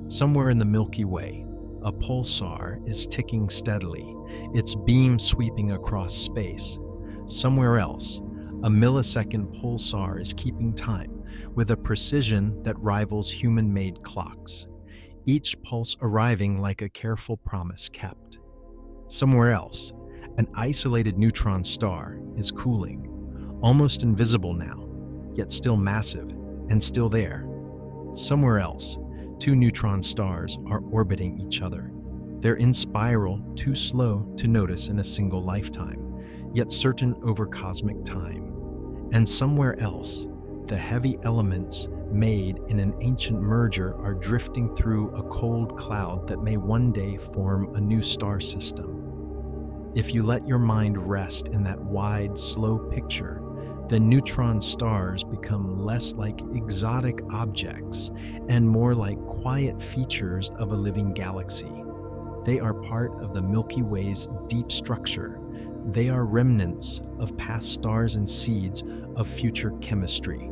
Somewhere in the Milky Way, a pulsar is ticking steadily, its beam sweeping across space. Somewhere else, a millisecond pulsar is keeping time with a precision that rivals human-made clocks, each pulse arriving like a careful promise kept. Somewhere else, an isolated neutron star is cooling, almost invisible now, yet still massive and still there. Somewhere else, two neutron stars are orbiting each other. They're in spiral, too slow to notice in a single lifetime, yet certain over cosmic time. And somewhere else, the heavy elements made in an ancient merger are drifting through a cold cloud that may one day form a new star system. If you let your mind rest in that wide, slow picture, then neutron stars become less like exotic objects and more like quiet features of a living galaxy. They are part of the Milky Way's deep structure. They are remnants of past stars and seeds of future chemistry.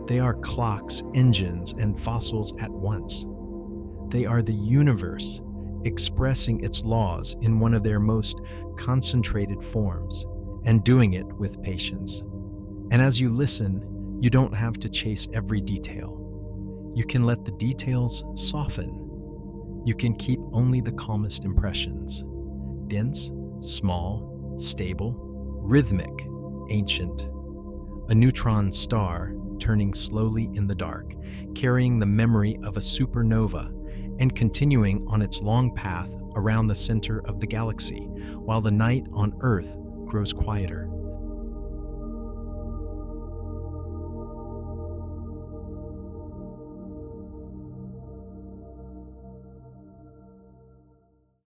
They are clocks, engines, and fossils at once. They are the universe expressing its laws in one of their most concentrated forms, and doing it with patience. And as you listen, you don't have to chase every detail. You can let the details soften. You can keep only the calmest impressions. Dense, small, stable, rhythmic, ancient. A neutron star turning slowly in the dark, carrying the memory of a supernova and continuing on its long path around the center of the galaxy, while the night on Earth grows quieter.